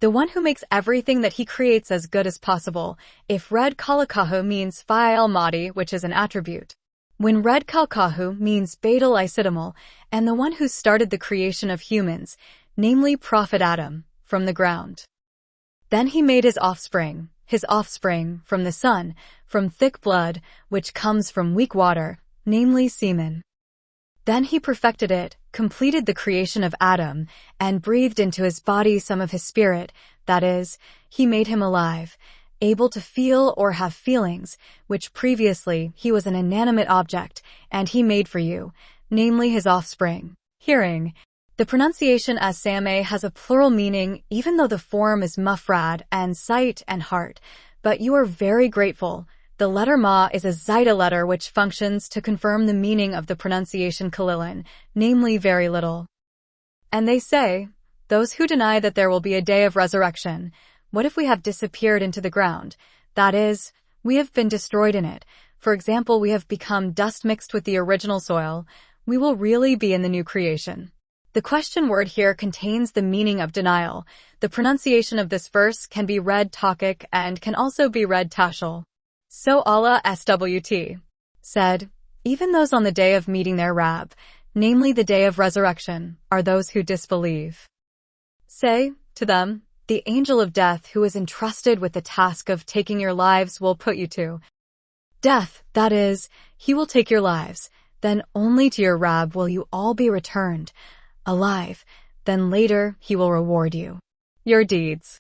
The one who makes everything that he creates as good as possible. If red kalakahu means fa'il madi, which is an attribute. When red kalkahu means badal isidamal, and the one who started the creation of humans, namely Prophet Adam, from the ground. Then he made his offspring from the sun, from thick blood, which comes from weak water, namely semen. Then he perfected it, completed the creation of Adam, and breathed into his body some of his spirit, that is, he made him alive, able to feel or have feelings, which previously he was an inanimate object, and he made for you, namely his offspring, hearing, The pronunciation as Sameh has a plural meaning even though the form is mufrad and sight and heart, but you are very grateful. The letter ma is a zaida letter which functions to confirm the meaning of the pronunciation kalilan, namely very little. And they say, those who deny that there will be a day of resurrection, what if we have disappeared into the ground? That is, we have been destroyed in it. For example, we have become dust mixed with the original soil. We will really be in the new creation. The question word here contains the meaning of denial. The pronunciation of this verse can be read Takik and can also be read Tashal. So Allah SWT said, even those on the day of meeting their Rabb, namely the day of resurrection, are those who disbelieve. Say to them, the angel of death who is entrusted with the task of taking your lives will put you to death, that is, he will take your lives, then only to your Rabb will you all be returned, alive, then later he will reward you your deeds.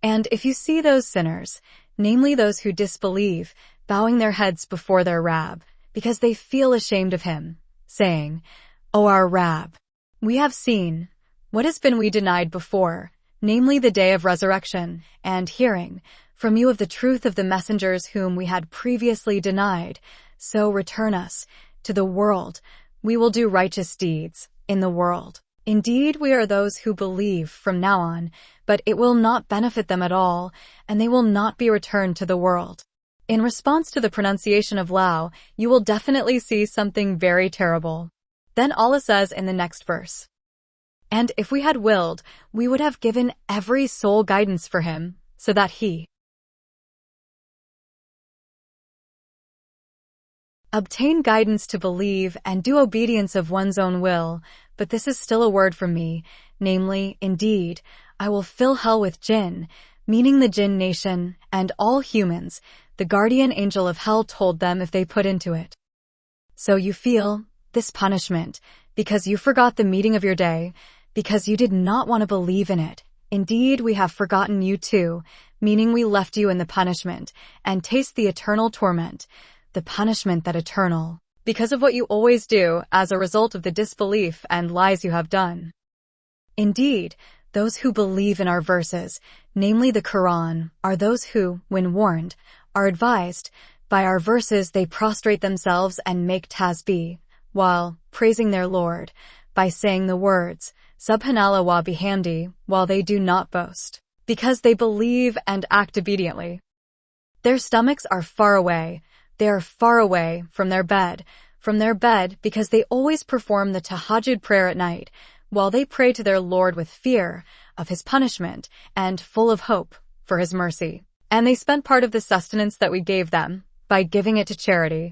And if you see those sinners, namely those who disbelieve, bowing their heads before their Rabb, because they feel ashamed of him, saying, O our Rabb, we have seen what has been we denied before, namely the day of resurrection, and hearing from you of the truth of the messengers whom we had previously denied, so return us to the world. We will do righteous deeds in the world. Indeed, we are those who believe from now on, but it will not benefit them at all, and they will not be returned to the world. In response to the pronunciation of Lao, you will definitely see something very terrible. Then Allah says in the next verse, and if we had willed, we would have given every soul guidance for him, so that he obtain guidance to believe and do obedience of one's own will, but this is still a word from me, namely, indeed, I will fill hell with jinn, meaning the jinn nation, and all humans, the guardian angel of hell told them if they put into it. So you feel this punishment, because you forgot the meeting of your day, because you did not want to believe in it. Indeed, we have forgotten you too, meaning we left you in the punishment, and taste the eternal torment, the punishment that eternal, because of what you always do as a result of the disbelief and lies you have done. Indeed, those who believe in our verses, namely the Quran, are those who, when warned, are advised. By our verses they prostrate themselves and make tasbih, while praising their Lord, by saying the words, Subhanallah wa bihamdi, while they do not boast, because they believe and act obediently. Their stomachs are far away. They are far away from their bed, because they always perform the tahajjud prayer at night, while they pray to their Lord with fear of his punishment and full of hope for his mercy. And they spent part of the sustenance that we gave them by giving it to charity.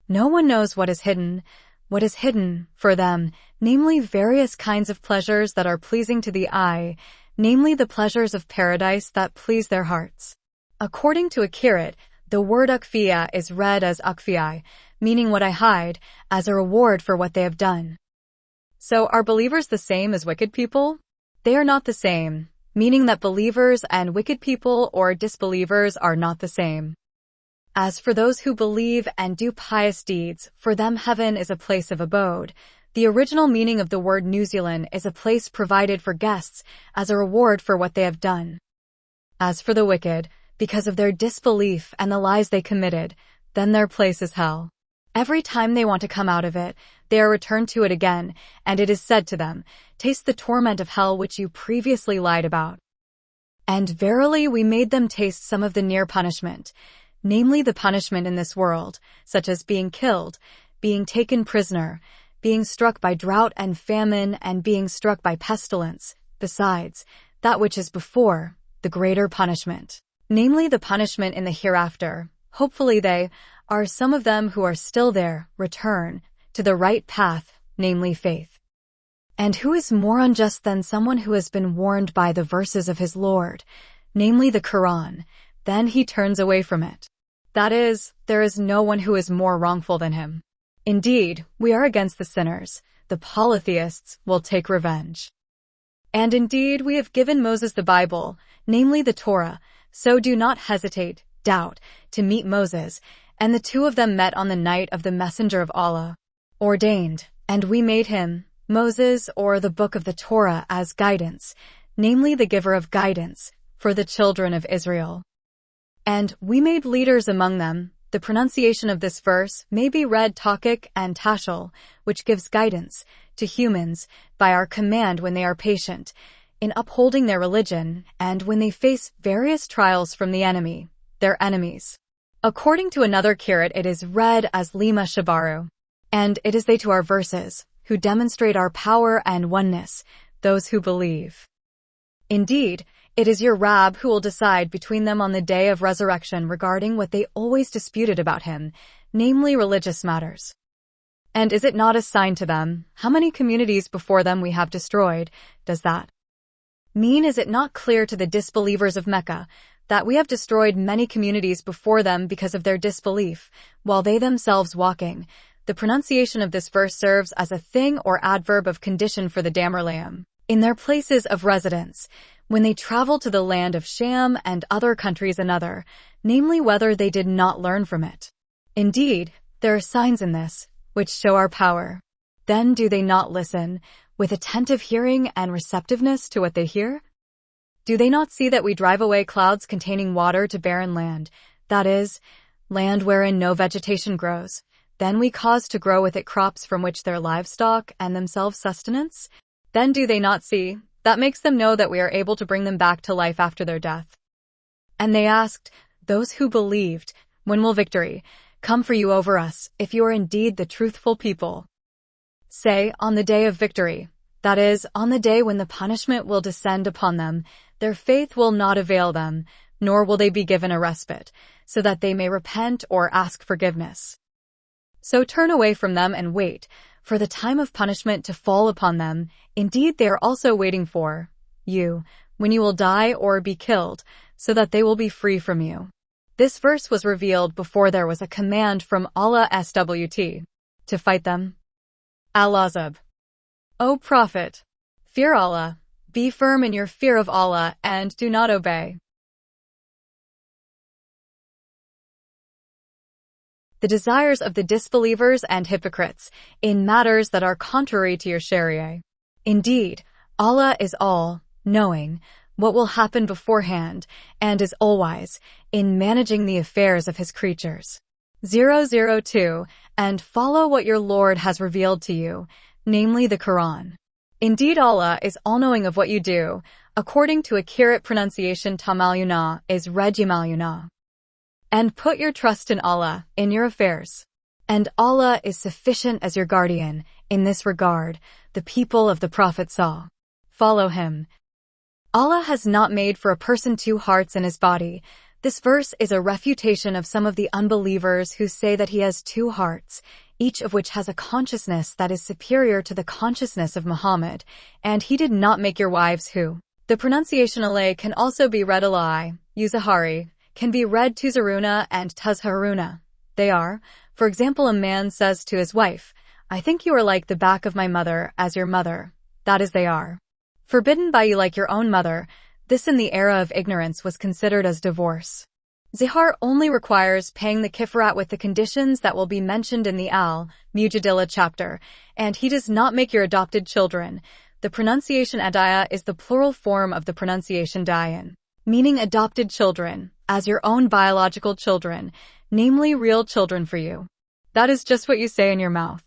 No one knows what is hidden for them, namely various kinds of pleasures that are pleasing to the eye, namely the pleasures of paradise that please their hearts. According to Akirat, the word akfiya is read as akfiyai, meaning what I hide, as a reward for what they have done. So are believers the same as wicked people? They are not the same, meaning that believers and wicked people or disbelievers are not the same. As for those who believe and do pious deeds, for them heaven is a place of abode. The original meaning of the word New Zealand is a place provided for guests as a reward for what they have done. As for the wicked, because of their disbelief and the lies they committed, then their place is hell. Every time they want to come out of it, they are returned to it again, and it is said to them, taste the torment of hell which you previously lied about. And verily we made them taste some of the near punishment, namely the punishment in this world, such as being killed, being taken prisoner, being struck by drought and famine, and being struck by pestilence, besides that which is before, the greater punishment, namely the punishment in the hereafter. Hopefully they are some of them who are still there, return to the right path, namely faith. And who is more unjust than someone who has been warned by the verses of his Lord, namely the Quran, then he turns away from it? That is, there is no one who is more wrongful than him. Indeed, we are against the sinners. The polytheists will take revenge. And indeed, we have given Moses the Bible, namely the Torah, so do not hesitate, doubt, to meet Moses, and the two of them met on the night of the messenger of Allah ordained, and we made him Moses, or the book of the Torah as guidance, namely the giver of guidance, for the children of Israel. And we made leaders among them. The pronunciation of this verse may be read Takik and Tashel, which gives guidance to humans by our command when they are patient in upholding their religion and when they face various trials from the enemy, their enemies. According to another kirat, it is read as Lima Shabaru. And it is they to our verses, who demonstrate our power and oneness, those who believe. Indeed, it is your Rab who will decide between them on the day of resurrection regarding what they always disputed about him, namely religious matters. And is it not a sign to them, how many communities before them we have destroyed? Does that mean, is it not clear to the disbelievers of Mecca, that we have destroyed many communities before them because of their disbelief, while they themselves walking? The pronunciation of this verse serves as a thing or adverb of condition for the Damerlaim, in their places of residence, when they travel to the land of Sham and other countries another, namely whether they did not learn from it. Indeed, there are signs in this, which show our power. Then do they not listen, with attentive hearing and receptiveness to what they hear? Do they not see that we drive away clouds containing water to barren land, that is, land wherein no vegetation grows? Then we cause to grow with it crops from which their livestock and themselves sustenance? Then do they not see? That makes them know that we are able to bring them back to life after their death. And they asked, those who believed, when will victory come for you over us, if you are indeed the truthful people? Say, on the day of victory, that is, on the day when the punishment will descend upon them, their faith will not avail them, nor will they be given a respite, so that they may repent or ask forgiveness. So turn away from them and wait for the time of punishment to fall upon them. Indeed, they are also waiting for you, when you will die or be killed, so that they will be free from you. This verse was revealed before there was a command from Allah SWT to fight them. Al-Azab. O Prophet, fear Allah, be firm in your fear of Allah, and do not obey the desires of the disbelievers and hypocrites in matters that are contrary to your Sharia. Indeed, Allah is all-knowing, what will happen beforehand, and is all-wise in managing the affairs of His creatures. 002, and follow what your Lord has revealed to you, namely the Quran. Indeed, Allah is all-knowing of what you do. According to a kirat pronunciation, Tamalyuna is Regimalyuna. And put your trust in Allah, in your affairs. And Allah is sufficient as your guardian. In this regard, the people of the Prophet saw. Follow him. Allah has not made for a person two hearts in his body. This verse is a refutation of some of the unbelievers who say that he has two hearts, each of which has a consciousness that is superior to the consciousness of Muhammad, and he did not make your wives who. The pronunciation alay can also be read alai, Uzahari, can be read Tuzaruna and Tuzharuna. They are, for example, a man says to his wife, I think you are like the back of my mother as your mother. That is, they are forbidden by you like your own mother. This in the era of ignorance was considered as divorce. Zihar only requires paying the kifarat with the conditions that will be mentioned in the Al-Mujadila chapter, and he does not make your adopted children. The pronunciation adaya is the plural form of the pronunciation dayan, meaning adopted children, as your own biological children, namely real children for you. That is just what you say in your mouth.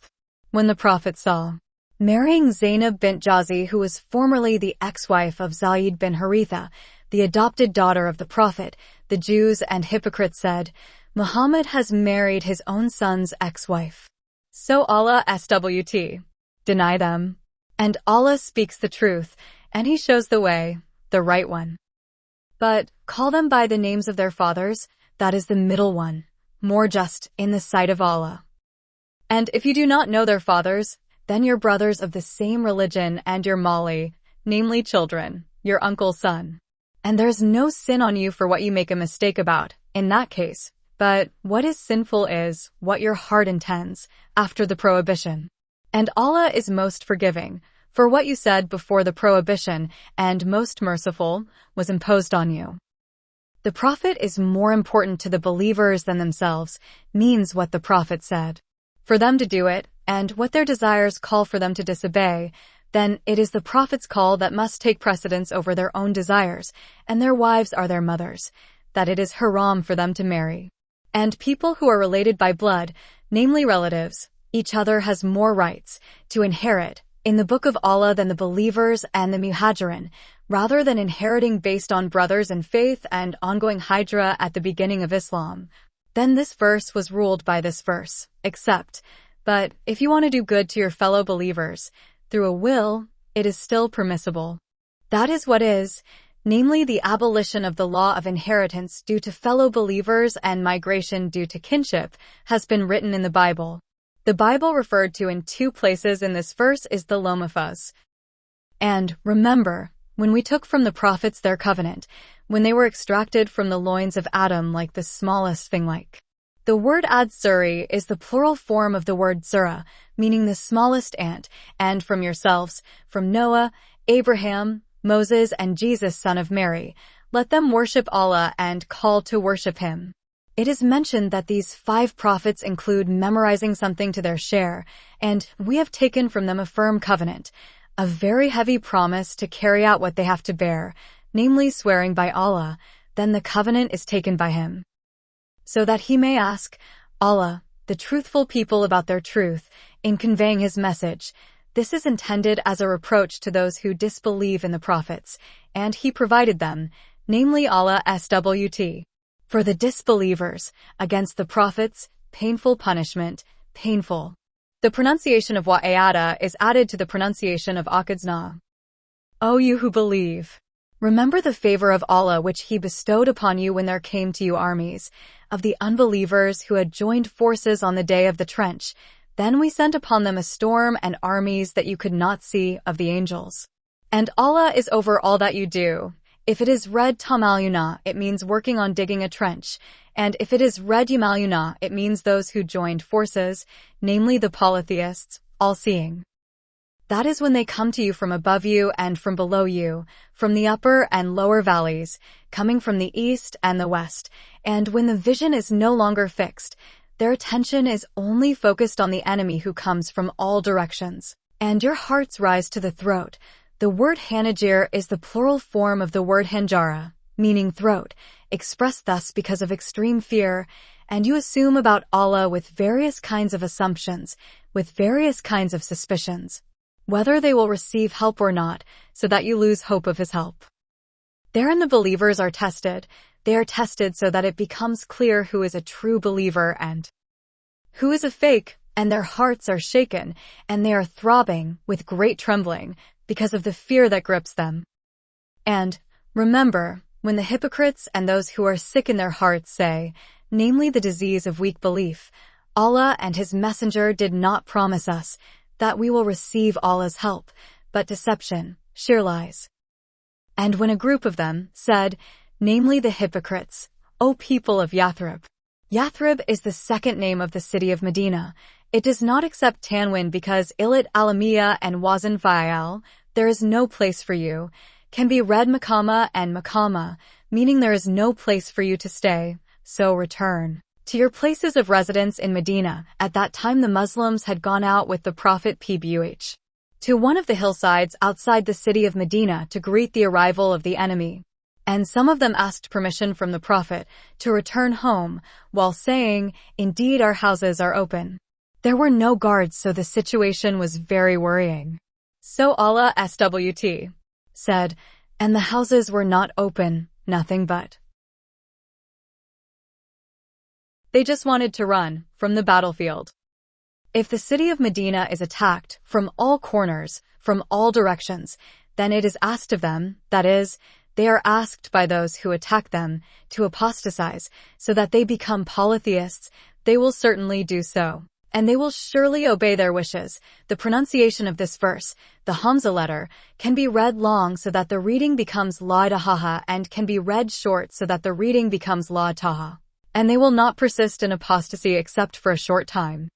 When the Prophet saw marrying Zainab bint Jazi, who was formerly the ex-wife of Zayd bin Haritha, the adopted daughter of the Prophet, the Jews and hypocrites said, Muhammad has married his own son's ex-wife. So Allah SWT deny them. And Allah speaks the truth, and He shows the way, the right one. But call them by the names of their fathers, that is the middle one, more just in the sight of Allah. And if you do not know their fathers, then your brothers of the same religion and your mali, namely children, your uncle's son. And there is no sin on you for what you make a mistake about, in that case. But what is sinful is what your heart intends, after the prohibition. And Allah is most forgiving, for what you said before the prohibition, and most merciful, was imposed on you. The Prophet is more important to the believers than themselves, means what the Prophet said. For them to do it, and what their desires call for them to disobey, then it is the prophet's call that must take precedence over their own desires, and their wives are their mothers, that it is haram for them to marry. And people who are related by blood, namely relatives, each other has more rights to inherit in the book of Allah than the believers and the muhajirin, rather than inheriting based on brothers in faith and ongoing hijrah at the beginning of Islam. Then this verse was ruled by this verse, but if you want to do good to your fellow believers through a will, it is still permissible. That is what is, namely the abolition of the law of inheritance due to fellow believers and migration due to kinship, has been written in the Bible. The Bible referred to in 2 places in this verse is the Lomafuz. And remember, when we took from the prophets their covenant, when they were extracted from the loins of Adam like the smallest thing like. The word ad-suri is the plural form of the word zura, meaning the smallest ant, and from yourselves, from Noah, Abraham, Moses and Jesus son of Mary, let them worship Allah and call to worship Him. It is mentioned that these 5 prophets include memorizing something to their share, and we have taken from them a firm covenant, a very heavy promise to carry out what they have to bear, namely swearing by Allah, then the covenant is taken by Him. So that He may ask Allah, the truthful people about their truth, in conveying His message. This is intended as a reproach to those who disbelieve in the prophets, and He provided them, namely Allah SWT. For the disbelievers, against the prophets, painful punishment, painful. The pronunciation of wa'ayada is added to the pronunciation of akadzna. O you who believe! Remember the favor of Allah which He bestowed upon you when there came to you armies of the unbelievers who had joined forces on the day of the trench. Then we sent upon them a storm and armies that you could not see of the angels. And Allah is over all that you do. If it is read tamaluna, it means working on digging a trench, and if it is read yamaluna, it means those who joined forces, namely the polytheists, all-seeing. That is when they come to you from above you and from below you, from the upper and lower valleys, coming from the east and the west, and when the vision is no longer fixed, their attention is only focused on the enemy who comes from all directions, and your hearts rise to the throat. The word hanajir is the plural form of the word hanjara, meaning throat, expressed thus because of extreme fear, and you assume about Allah with various kinds of assumptions, with various kinds of suspicions, whether they will receive help or not, so that you lose hope of His help. Therein the believers are tested. They are tested so that it becomes clear who is a true believer and who is a fake, and their hearts are shaken, and they are throbbing with great trembling, because of the fear that grips them. And, remember, when the hypocrites and those who are sick in their hearts say, namely the disease of weak belief, Allah and His Messenger did not promise us that we will receive Allah's help, but deception, sheer lies. And when a group of them said, namely the hypocrites, O people of Yathrib. Yathrib is the second name of the city of Medina. It does not accept Tanwin because Ilat Alamiya and Wazan Fa'al, there is no place for you, can be read Makama and Makama, meaning there is no place for you to stay, so return to your places of residence in Medina. At that time the Muslims had gone out with the Prophet Pbuh to one of the hillsides outside the city of Medina to greet the arrival of the enemy. And some of them asked permission from the Prophet to return home, while saying, indeed our houses are open. There were no guards, so the situation was very worrying. So Allah SWT said, and the houses were not open, nothing but. They just wanted to run from the battlefield. If the city of Medina is attacked from all corners, from all directions, then it is asked of them, that is, they are asked by those who attack them, to apostatize, so that they become polytheists. They will certainly do so, and they will surely obey their wishes. The pronunciation of this verse, the Hamza letter, can be read long so that the reading becomes la taha, and can be read short so that the reading becomes la taha. And they will not persist in apostasy except for a short time.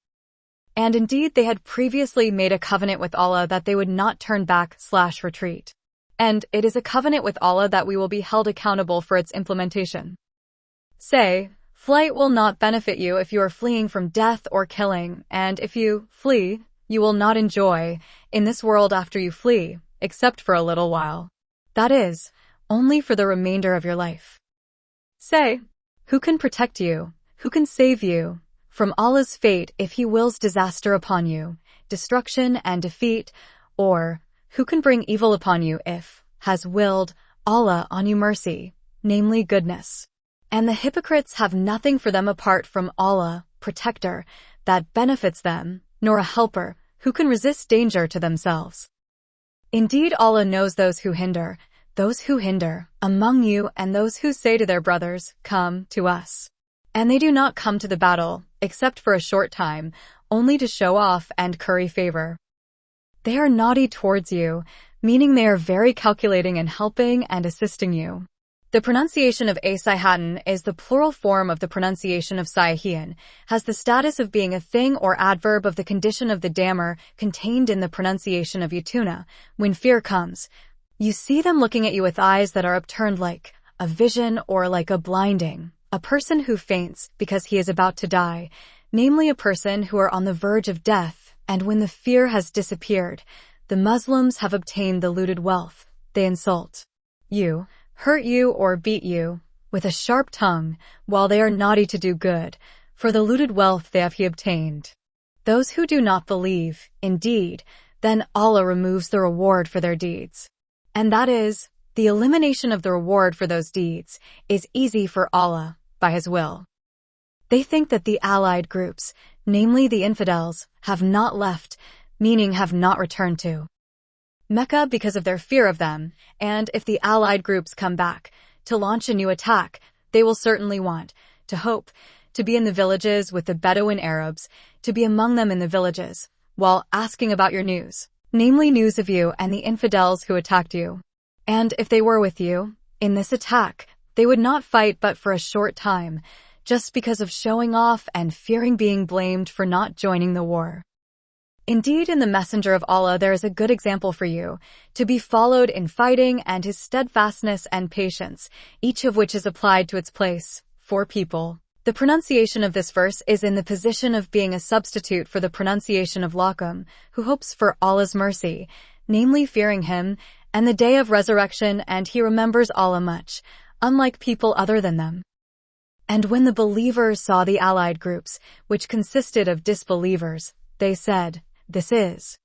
And indeed they had previously made a covenant with Allah that they would not turn back/retreat. And it is a covenant with Allah that we will be held accountable for its implementation. Say, Flight will not benefit you if you are fleeing from death or killing, and if you flee, you will not enjoy in this world after you flee, except for a little while. That is, only for the remainder of your life. Say, who can protect you? Who can save you from Allah's fate if He wills disaster upon you, destruction and defeat, or who can bring evil upon you if has willed Allah on you mercy, namely goodness? And the hypocrites have nothing for them apart from Allah, protector, that benefits them, nor a helper who can resist danger to themselves. Indeed, Allah knows those who hinder among you and those who say to their brothers, "Come to us." And they do not come to the battle, except for a short time, only to show off and curry favor. They are naughty towards you, meaning they are very calculating in helping and assisting you. The pronunciation of a-sayhatan is the plural form of the pronunciation of sayahian, has the status of being a thing or adverb of the condition of the dammer contained in the pronunciation of yatuna. When fear comes, you see them looking at you with eyes that are upturned like a vision or like a blinding. A person who faints because he is about to die, namely a person who are on the verge of death, and when the fear has disappeared, the Muslims have obtained the looted wealth. They insult you, hurt you or beat you with a sharp tongue, while they are naughty to do good, for the looted wealth they have obtained. Those who do not believe, indeed, then Allah removes the reward for their deeds. And that is, the elimination of the reward for those deeds is easy for Allah, by His will. They think that the allied groups, namely the infidels, have not left, meaning have not returned to Mecca because of their fear of them, and if the allied groups come back to launch a new attack, they will certainly want to hope to be in the villages with the Bedouin Arabs, to be among them in the villages, while asking about your news, namely news of you and the infidels who attacked you. And if they were with you in this attack, they would not fight but for a short time, just because of showing off and fearing being blamed for not joining the war. Indeed, in the Messenger of Allah there is a good example for you, to be followed in fighting and his steadfastness and patience, each of which is applied to its place, for people. The pronunciation of this verse is in the position of being a substitute for the pronunciation of Lakum, who hopes for Allah's mercy, namely fearing Him, and the day of resurrection, and he remembers Allah much, unlike people other than them. And when the believers saw the allied groups, which consisted of disbelievers, they said, "This is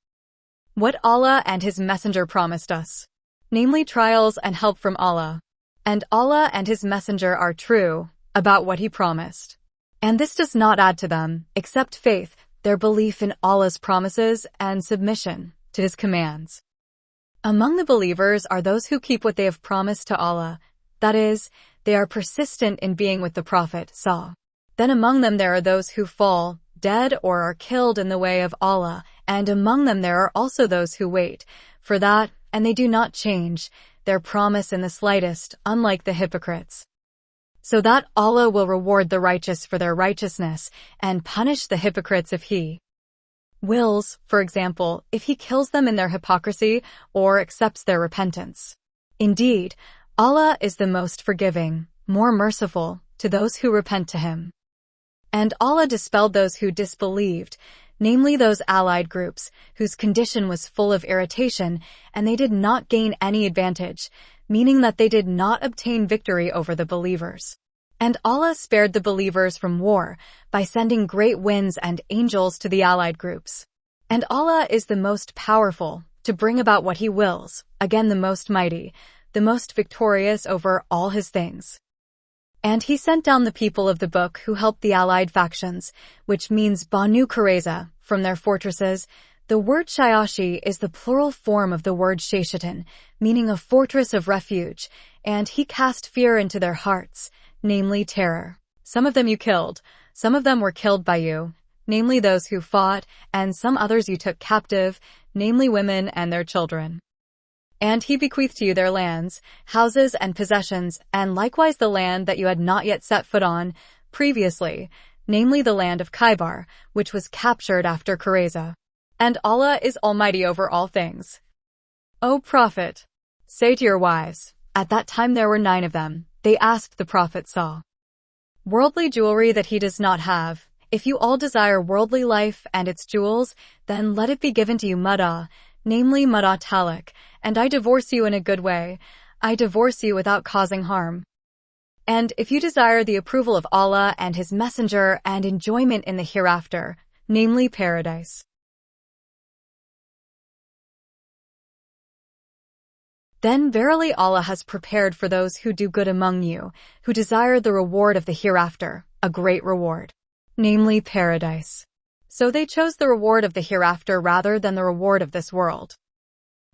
what Allah and His Messenger promised us, namely trials and help from Allah. And Allah and His Messenger are true about what He promised. And this does not add to them, except faith, their belief in Allah's promises and submission to His commands. Among the believers are those who keep what they have promised to Allah, that is, they are persistent in being with the Prophet SAW. Then among them there are those who fall dead or are killed in the way of Allah, and among them there are also those who wait for that, and they do not change their promise in the slightest, unlike the hypocrites. So that Allah will reward the righteous for their righteousness and punish the hypocrites if He wills, for example, if He kills them in their hypocrisy or accepts their repentance. Indeed, Allah is the most forgiving, more merciful, to those who repent to Him. And Allah dispelled those who disbelieved, namely those allied groups, whose condition was full of irritation, and they did not gain any advantage, meaning that they did not obtain victory over the believers. And Allah spared the believers from war by sending great winds and angels to the allied groups. And Allah is the most powerful to bring about what He wills, again the most mighty, the most victorious over all His things. And He sent down the people of the book who helped the allied factions, which means Banu Qurayza, from their fortresses. The word Shayashi is the plural form of the word Shashatan, meaning a fortress of refuge, and He cast fear into their hearts, namely terror. Some of them you killed, some of them were killed by you, namely those who fought, and some others you took captive, namely women and their children. And He bequeathed to you their lands, houses and possessions, and likewise the land that you had not yet set foot on previously, namely the land of Khaybar, which was captured after Qurayza. And Allah is almighty over all things. O Prophet, say to your wives, at that time there were 9 of them, they asked the Prophet SAW, worldly jewelry that he does not have. If you all desire worldly life and its jewels, then let it be given to you mada, namely mada talak, and I divorce you in a good way. I divorce you without causing harm. And if you desire the approval of Allah and His Messenger and enjoyment in the hereafter, namely paradise, then verily Allah has prepared for those who do good among you, who desire the reward of the hereafter, a great reward, namely paradise. So they chose the reward of the hereafter rather than the reward of this world.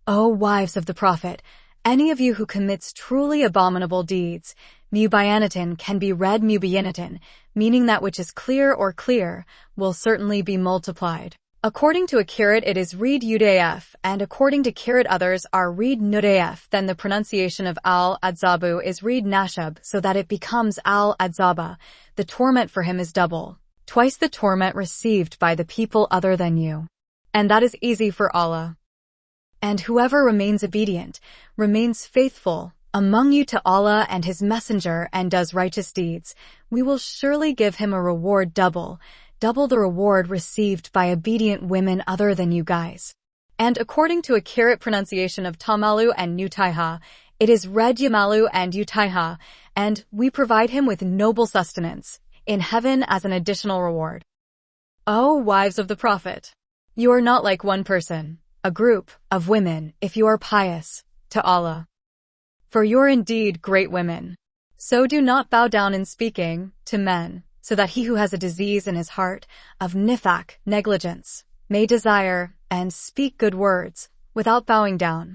O wives of the Prophet, any of you who commits truly abominable deeds, mubayanatin can be read mubayanatin, meaning that which is clear or clear, will certainly be multiplied. According to a kirat it is read udaf, and according to kirat others are read nudaf, then the pronunciation of al-adzabu is read nashab, so that it becomes al-adzaba. The torment for him is double, twice the torment received by the people other than you. And that is easy for Allah. And whoever remains obedient, remains faithful, among you to Allah and His Messenger and does righteous deeds, we will surely give him a reward double the reward received by obedient women other than you guys. And according to a kirat pronunciation of tamalu and nutaiha, it is read yamalu and utaiha, and we provide him with noble sustenance in heaven as an additional reward. O wives of the Prophet, you are not like one person, a group of women, if you are pious to Allah. For you are indeed great women. So do not bow down in speaking to men, so that he who has a disease in his heart of nifaq, negligence, may desire and speak good words without bowing down.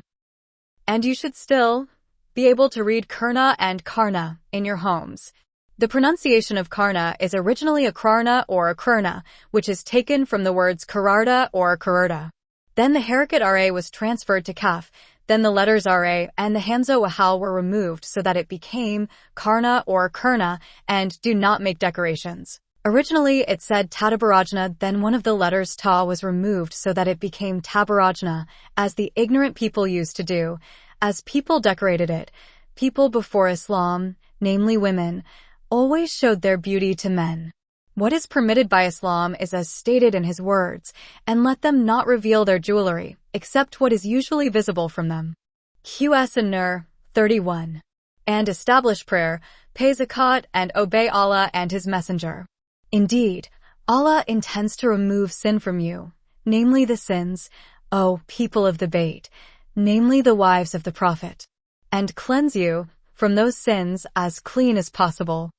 And you should still be able to read kurna and karna in your homes. The pronunciation of karna is originally a krarna or a kurna, which is taken from the words kararda or karurda. Then the harakat ra was transferred to kaf, then the letters ra and the hamza wahal were removed so that it became karna or kurna, and do not make decorations. Originally it said tadabarajna, then one of the letters ta was removed so that it became tabarajna, as the ignorant people used to do, as people decorated it. People before Islam, namely women, always showed their beauty to men. What is permitted by Islam is as stated in his words, and let them not reveal their jewelry, except what is usually visible from them. Qs An-Nur 31. And establish prayer, pay zakat, and obey Allah and His Messenger. Indeed, Allah intends to remove sin from you, namely the sins, O people of the Bayt, namely the wives of the Prophet, and cleanse you from those sins as clean as possible.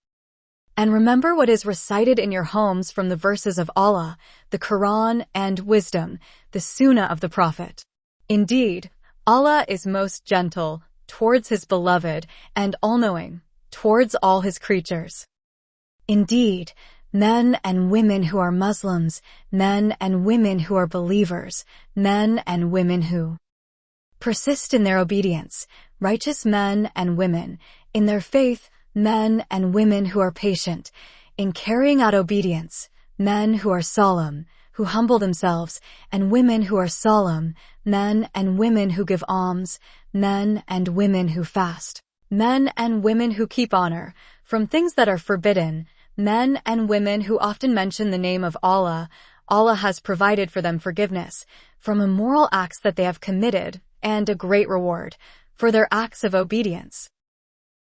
And remember what is recited in your homes from the verses of Allah, the Quran and wisdom, the Sunnah of the Prophet. Indeed, Allah is most gentle towards His beloved and all-knowing towards all His creatures. Indeed, men and women who are Muslims, men and women who are believers, men and women who persist in their obedience, righteous men and women, in their faith, men and women who are patient, in carrying out obedience, men who are solemn, who humble themselves, and women who are solemn, men and women who give alms, men and women who fast, men and women who keep honor from things that are forbidden, men and women who often mention the name of Allah. Allah has provided for them forgiveness from immoral acts that they have committed, and a great reward for their acts of obedience.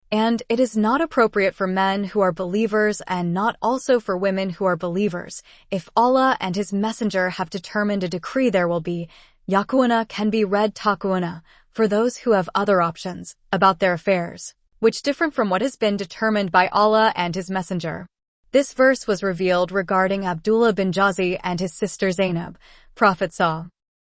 And it is not appropriate for men who are believers and not also for women who are believers. If Allah and His Messenger have determined a decree, there will be yakuana can be read takuana for those who have other options about their affairs, which differ from what has been determined by Allah and His Messenger. This verse was revealed regarding Abdullah bin Jazi and his sister Zainab. Prophet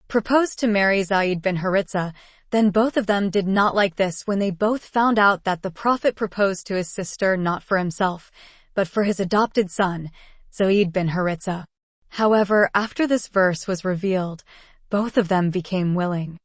proposed to marry Zayd bin Haritza. Then both of them did not like this when they both found out that the Prophet proposed to his sister not for himself, but for his adopted son, Zayd bin Haritza. However, after this verse was revealed, both of them became willing.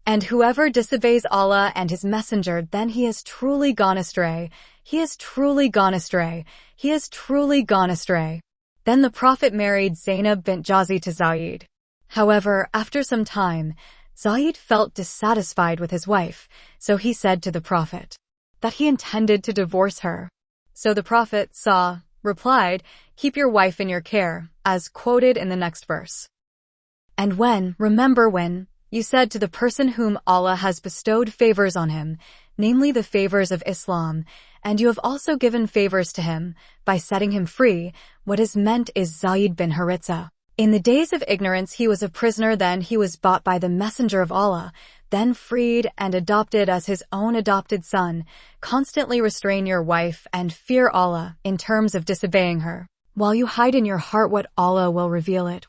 And whoever disobeys Allah and His Messenger, then he has truly gone astray. He has truly gone astray. He has truly gone astray. Then the Prophet married Zainab bint Jazi to Zayd. However, after some time, Zayd felt dissatisfied with his wife, so he said to the Prophet that he intended to divorce her. So the Prophet replied, "Keep your wife in your care," as quoted in the next verse. And remember when, you said to the person whom Allah has bestowed favors on him, namely the favors of Islam, and you have also given favors to him, by setting him free, what is meant is Zayd bin Haritza. In the days of ignorance he was a prisoner, then he was bought by the Messenger of Allah, then freed and adopted as his own adopted son. Constantly restrain your wife and fear Allah in terms of disobeying her. While you hide in your heart what Allah will reveal it.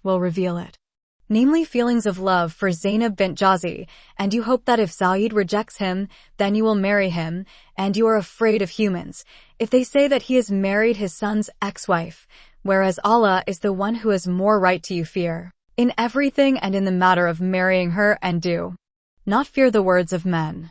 Namely feelings of love for Zainab bint Jazi, and you hope that if Zayd rejects him, then you will marry him, and you are afraid of humans, if they say that he has married his son's ex-wife, whereas Allah is the one who has more right to you fear, in everything and in the matter of marrying her, and do not fear the words of men.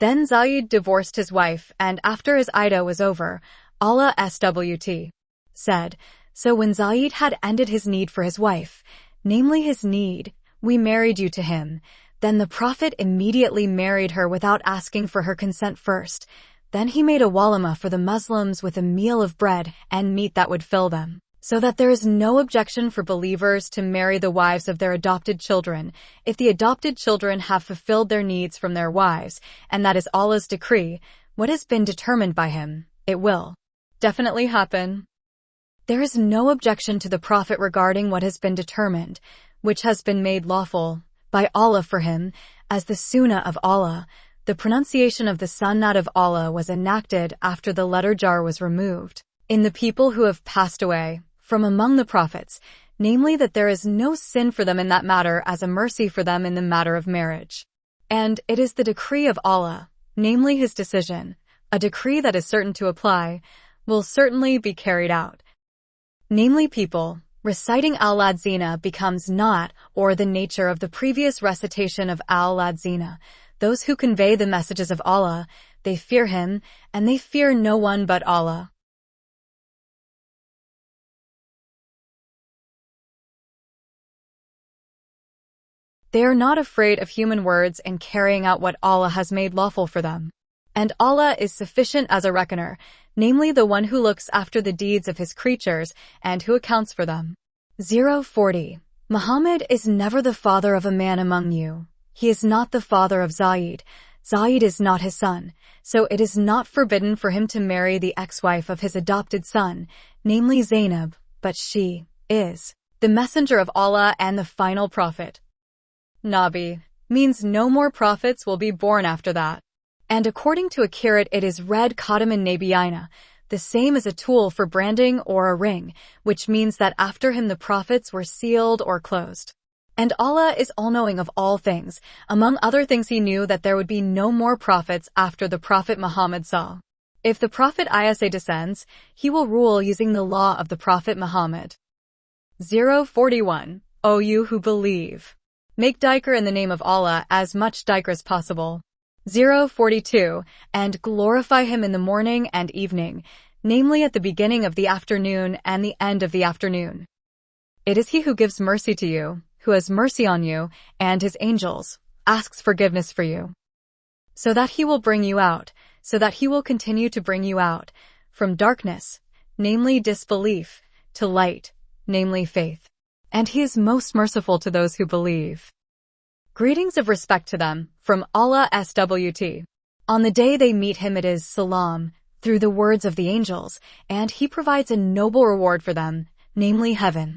Then Zayd divorced his wife, and after his iddah was over, Allah SWT said, "So when Zayd had ended his need for his wife, namely his need, we married you to him." Then the Prophet immediately married her without asking for her consent first. Then he made a walima for the Muslims with a meal of bread and meat that would fill them, so that there is no objection for believers to marry the wives of their adopted children, if the adopted children have fulfilled their needs from their wives, and that is Allah's decree. What has been determined by him, it will definitely happen. There is no objection to the Prophet regarding what has been determined, which has been made lawful by Allah for him, as the Sunnah of Allah. The pronunciation of the Sunnat of Allah was enacted after the letter jar was removed in the people who have passed away from among the prophets, namely that there is no sin for them in that matter, as a mercy for them in the matter of marriage. And it is the decree of Allah, namely his decision, a decree that is certain to apply, will certainly be carried out. Namely people, reciting Al-Ladzina becomes not, or the nature of the previous recitation of Al-Ladzina. Those who convey the messages of Allah, they fear him, and they fear no one but Allah. They are not afraid of human words in carrying out what Allah has made lawful for them. And Allah is sufficient as a reckoner, namely the one who looks after the deeds of his creatures and who accounts for them. 040. Muhammad is never the father of a man among you. He is not the father of Zayd. Zayd is not his son, so it is not forbidden for him to marry the ex-wife of his adopted son, namely Zainab, but she is the messenger of Allah and the final prophet. Nabi means no more prophets will be born after that. And according to a Kirat it is read Khataman Nabiyina, the same as a tool for branding or a ring, which means that after him the prophets were sealed or closed. And Allah is all-knowing of all things. Among other things he knew that there would be no more prophets after the Prophet Muhammad saw. If the Prophet Isa descends, he will rule using the law of the Prophet Muhammad. 041. O you who believe, make dhikr in the name of Allah as much dhikr as possible. 042. And glorify him in the morning and evening, namely at the beginning of the afternoon and the end of the afternoon. It is he who gives mercy to you, who has mercy on you, and his angels, asks forgiveness for you. So that he will bring you out, so that he will continue to bring you out, from darkness, namely disbelief, to light, namely faith. And he is most merciful to those who believe. Greetings of respect to them, from Allah SWT. On the day they meet him it is salam, through the words of the angels, and he provides a noble reward for them, namely heaven.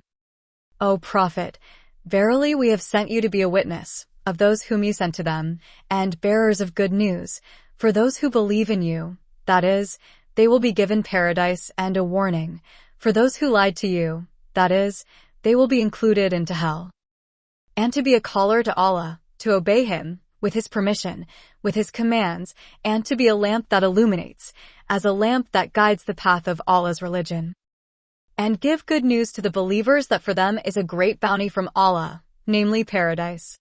O Prophet, verily we have sent you to be a witness of those whom you sent to them, and bearers of good news, for those who believe in you, that is, they will be given paradise, and a warning, for those who lied to you, that is, they will be included into hell. And to be a caller to Allah, to obey him, with his permission, with his commands, and to be a lamp that illuminates, as a lamp that guides the path of Allah's religion. And give good news to the believers that for them is a great bounty from Allah, namely paradise.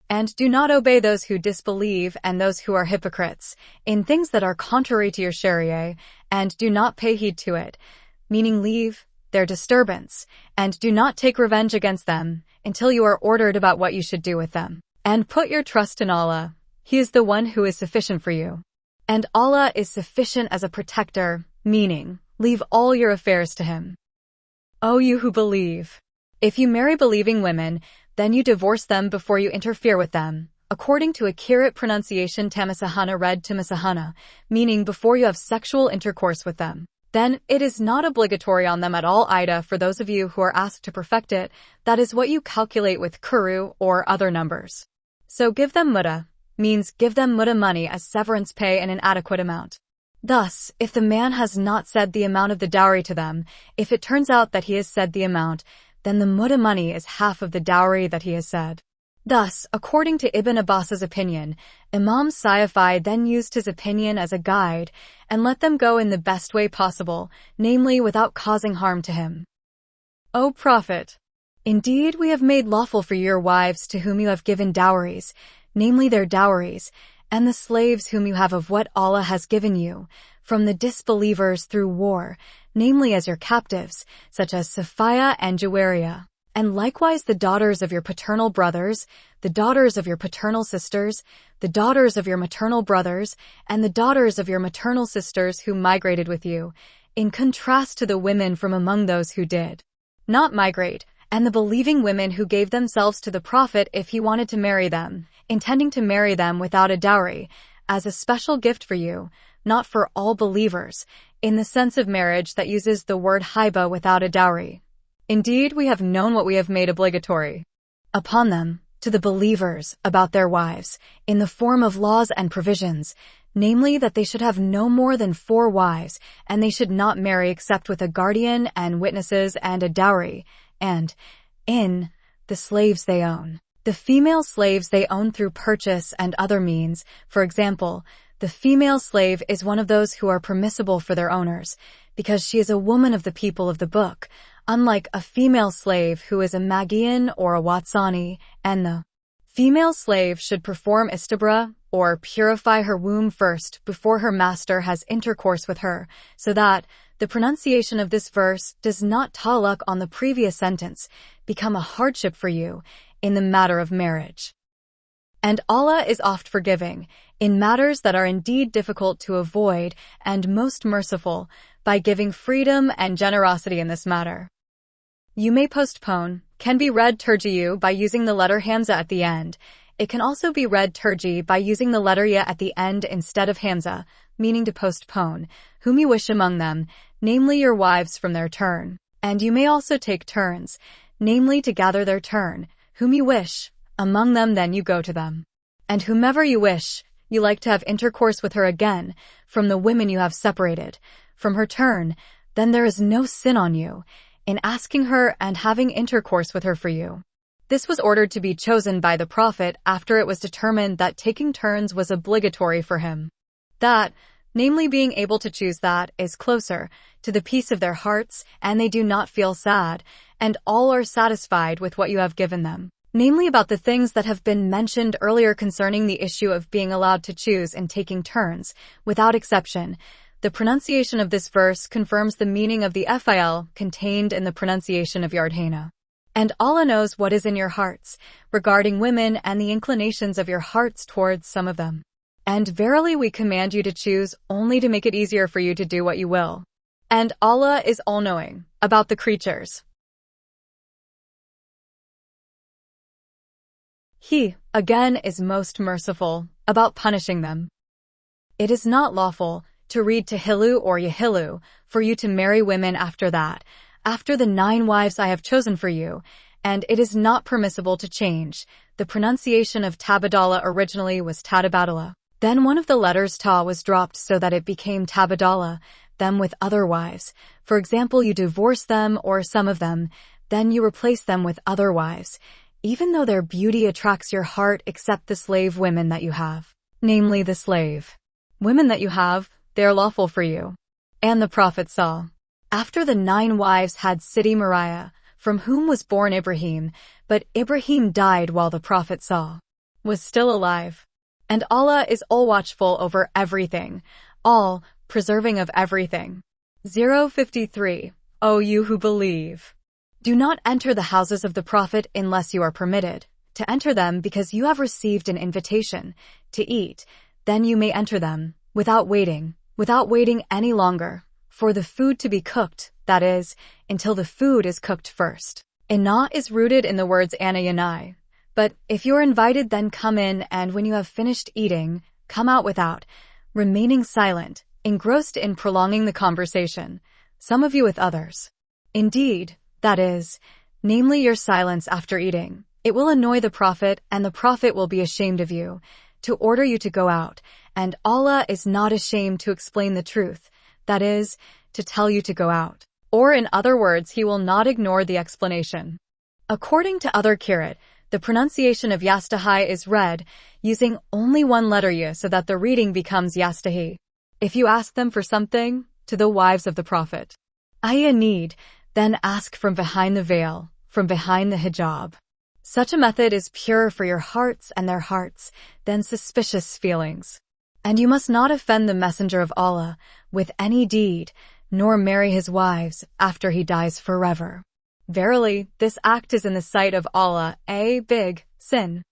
And do not obey those who disbelieve and those who are hypocrites, in things that are contrary to your Sharia, and do not pay heed to it, meaning leave their disturbance, and do not take revenge against them, until you are ordered about what you should do with them. And put your trust in Allah. He is the one who is sufficient for you. And Allah is sufficient as a protector, meaning, Leave all your affairs to him. O you who believe! If you marry believing women, then you divorce them before you interfere with them. According to accurate pronunciation Tamasahana read Tamasahana, meaning before you have sexual intercourse with them. Then, it is not obligatory on them at all. Ida, for those of you who are asked to perfect it, that is what you calculate with kuru or other numbers. So give them mutta, means give them mutta money as severance pay in an adequate amount. Thus, if the man has not said the amount of the dowry to them, if it turns out that he has said the amount, then the mutta money is half of the dowry that he has said. Thus, according to Ibn Abbas's opinion, Imam Syafi then used his opinion as a guide and let them go in the best way possible, namely without causing harm to him. O Prophet! Indeed, we have made lawful for you your wives to whom you have given dowries, namely their dowries, and the slaves whom you have of what Allah has given you, from the disbelievers through war, namely as your captives, such as Safiya and Jawaria. And likewise the daughters of your paternal brothers, the daughters of your paternal sisters, the daughters of your maternal brothers, and the daughters of your maternal sisters who migrated with you, in contrast to the women from among those who did not migrate, and the believing women who gave themselves to the Prophet if he wanted to marry them, intending to marry them without a dowry, as a special gift for you, not for all believers, in the sense of marriage that uses the word haiba without a dowry. Indeed, we have known what we have made obligatory upon them, to the believers, about their wives, in the form of laws and provisions, namely that they should have no more than 4 wives, and they should not marry except with a guardian and witnesses and a dowry, and, in, the slaves they own. The female slaves they own through purchase and other means, for example, the female slave is one of those who are permissible for their owners, because she is a woman of the people of the book, unlike a female slave who is a Magian or a Watsani, and the female slave should perform istibra, or purify her womb first before her master has intercourse with her, so that the pronunciation of this verse does not taluk on the previous sentence, become a hardship for you in the matter of marriage. And Allah is oft forgiving, in matters that are indeed difficult to avoid, and most merciful, by giving freedom and generosity in this matter. You may postpone, can be read turji'u by using the letter hamza at the end. It can also be read turji by using the letter ya at the end instead of hamza, meaning to postpone, whom you wish among them, namely your wives from their turn. And you may also take turns, namely to gather their turn, whom you wish, among them then you go to them. And whomever you wish, you like to have intercourse with her again, from the women you have separated, from her turn, then there is no sin on you, in asking her and having intercourse with her for you. This was ordered to be chosen by the Prophet after it was determined that taking turns was obligatory for him. That, namely being able to choose that, is closer to the peace of their hearts, and they do not feel sad, and all are satisfied with what you have given them. Namely about the things that have been mentioned earlier concerning the issue of being allowed to choose and taking turns, without exception. The pronunciation of this verse confirms the meaning of the fil contained in the pronunciation of Yardhana. And Allah knows what is in your hearts, regarding women and the inclinations of your hearts towards some of them. And verily we command you to choose only to make it easier for you to do what you will. And Allah is all-knowing about the creatures. He, again, is most merciful about punishing them. It is not lawful to read Tahilu or Yahilu for you to marry women after that, after the 9 wives I have chosen for you, and it is not permissible to change. The pronunciation of Tabadala originally was Tadabadala. Then one of the letters ta was dropped so that it became Tabadala, them with other wives. For example, you divorce them or some of them, then you replace them with other wives, even though their beauty attracts your heart except the slave women that you have. Namely the slave women that you have, they are lawful for you. And the Prophet saw, after the 9 wives had Sidi Mariah, from whom was born Ibrahim, but Ibrahim died while the Prophet saw was still alive. And Allah is all-watchful over everything, all, preserving of everything. 053. O you who believe! Do not enter the houses of the Prophet unless you are permitted to enter them because you have received an invitation to eat, then you may enter them, without waiting any longer, for the food to be cooked, that is, until the food is cooked first. Ina is rooted in the words anayanai. But if you're invited, then come in, and when you have finished eating, come out without, remaining silent, engrossed in prolonging the conversation, some of you with others. Indeed, that is, namely your silence after eating. It will annoy the Prophet, and the Prophet will be ashamed of you, to order you to go out, and Allah is not ashamed to explain the truth, that is, to tell you to go out. Or in other words, he will not ignore the explanation. According to other qira'at, the pronunciation of yastahi is read, using only one letter y so that the reading becomes yastahi. If you ask them for something, to the wives of the Prophet, a need, then ask from behind the veil, from behind the hijab. Such a method is pure for your hearts and their hearts, than suspicious feelings. And you must not offend the Messenger of Allah with any deed, nor marry his wives after he dies forever. Verily, this act is in the sight of Allah a big sin.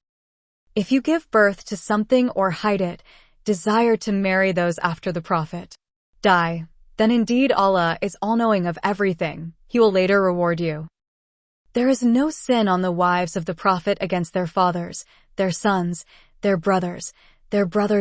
If you give birth to something or hide it, desire to marry those after the Prophet die, then indeed Allah is all-knowing of everything. He will later reward you. There is no sin on the wives of the Prophet against their fathers, their sons, their brothers'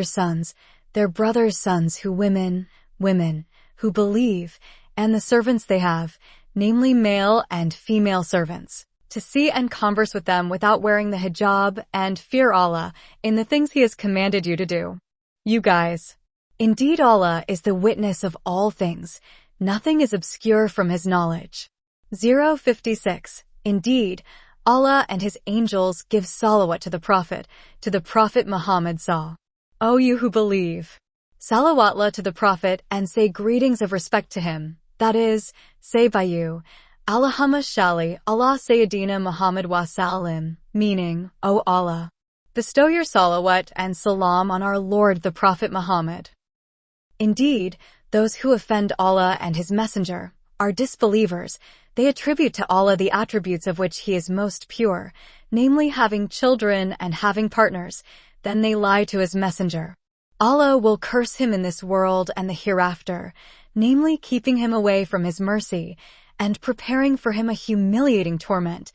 sons, their brothers' sons who women, who believe, and the servants they have, namely male and female servants, to see and converse with them without wearing the hijab, and fear Allah in the things He has commanded you to do. You guys. Indeed Allah is the witness of all things. Nothing is obscure from His knowledge. 56. Indeed, Allah and His angels give salawat to the Prophet Muhammad saw. O you who believe, salawatullah to the Prophet and say greetings of respect to him, that is, say by you, Allahumma shalli ala Sayyidina Muhammad wa sallim, meaning, O Allah, bestow your salawat and salam on our Lord the Prophet Muhammad. Indeed, those who offend Allah and His Messenger are disbelievers. They attribute to Allah the attributes of which He is most pure, namely having children and having partners. Then they lie to His Messenger. Allah will curse him in this world and the hereafter, namely keeping him away from His mercy, and preparing for him a humiliating torment,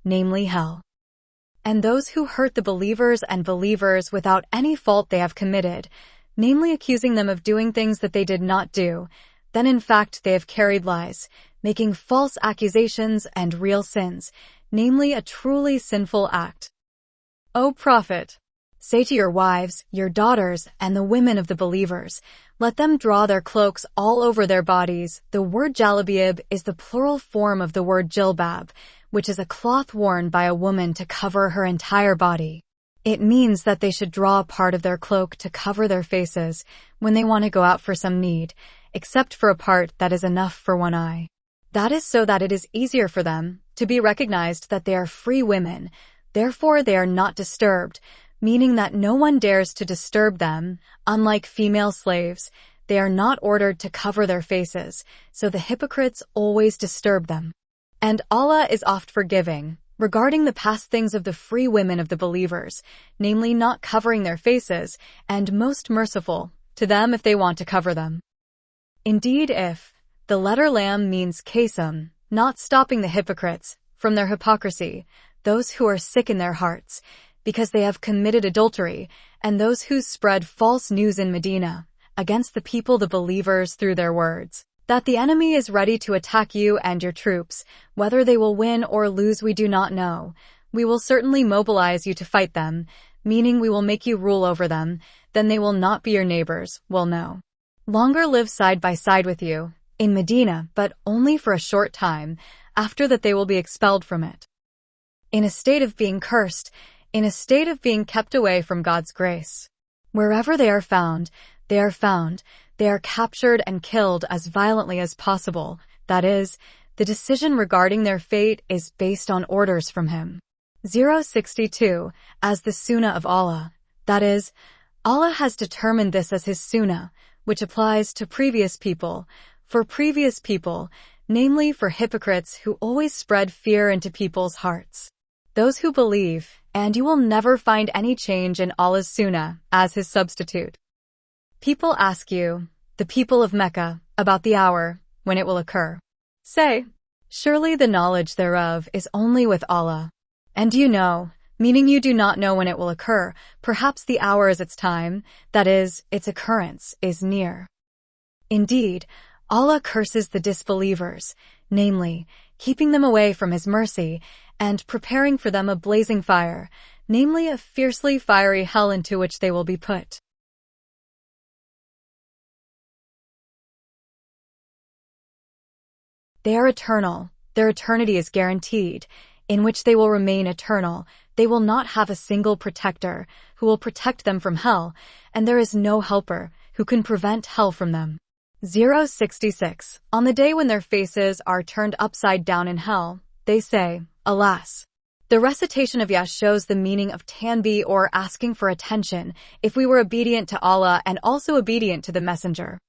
namely hell. And those who hurt the believers without any fault they have committed, namely accusing them of doing things that they did not do, then in fact they have carried lies, making false accusations and real sins, namely a truly sinful act. O Prophet, say to your wives, your daughters, and the women of the believers, let them draw their cloaks all over their bodies. The word jalabib is the plural form of the word jilbab, which is a cloth worn by a woman to cover her entire body. It means that they should draw a part of their cloak to cover their faces when they want to go out for some need, except for a part that is enough for one eye. That is so that it is easier for them to be recognized that they are free women, therefore they are not disturbed, meaning that no one dares to disturb them. Unlike female slaves, they are not ordered to cover their faces, so the hypocrites always disturb them. And Allah is oft forgiving regarding the past things of the free women of the believers, namely not covering their faces, and most merciful to them if they want to cover them. Indeed, if the letter lam means kasam, not stopping the hypocrites from their hypocrisy, those who are sick in their hearts, because they have committed adultery, and those who spread false news in Medina against the people, the believers, through their words, that the enemy is ready to attack you and your troops. Whether they will win or lose we do not know. We will certainly mobilize you to fight them, meaning we will make you rule over them, then they will not be your neighbors, will no longer live side by side with you in Medina, but only for a short time. After that they will be expelled from it, in a state of being cursed, in a state of being kept away from God's grace. Wherever they are found, they are captured and killed as violently as possible. That is, the decision regarding their fate is based on orders from Him. 62. As the Sunnah of Allah. That is, Allah has determined this as His Sunnah, which applies to previous people. For previous people, namely for hypocrites who always spread fear into people's hearts. Those who believe, and you will never find any change in Allah's Sunnah as His substitute. People ask you, the people of Mecca, about the hour when it will occur. Say, surely the knowledge thereof is only with Allah. And you know, meaning you do not know when it will occur, perhaps the hour is its time, that is, its occurrence, is near. Indeed, Allah curses the disbelievers, namely, keeping them away from His mercy, and preparing for them a blazing fire, namely a fiercely fiery hell into which they will be put. They are eternal, their eternity is guaranteed, in which they will remain eternal. They will not have a single protector who will protect them from hell, and there is no helper who can prevent hell from them. 066. On the day when their faces are turned upside down in hell, they say, Alas! The recitation of Yas shows the meaning of tanbih, or asking for attention, if we were obedient to Allah and also obedient to the Messenger.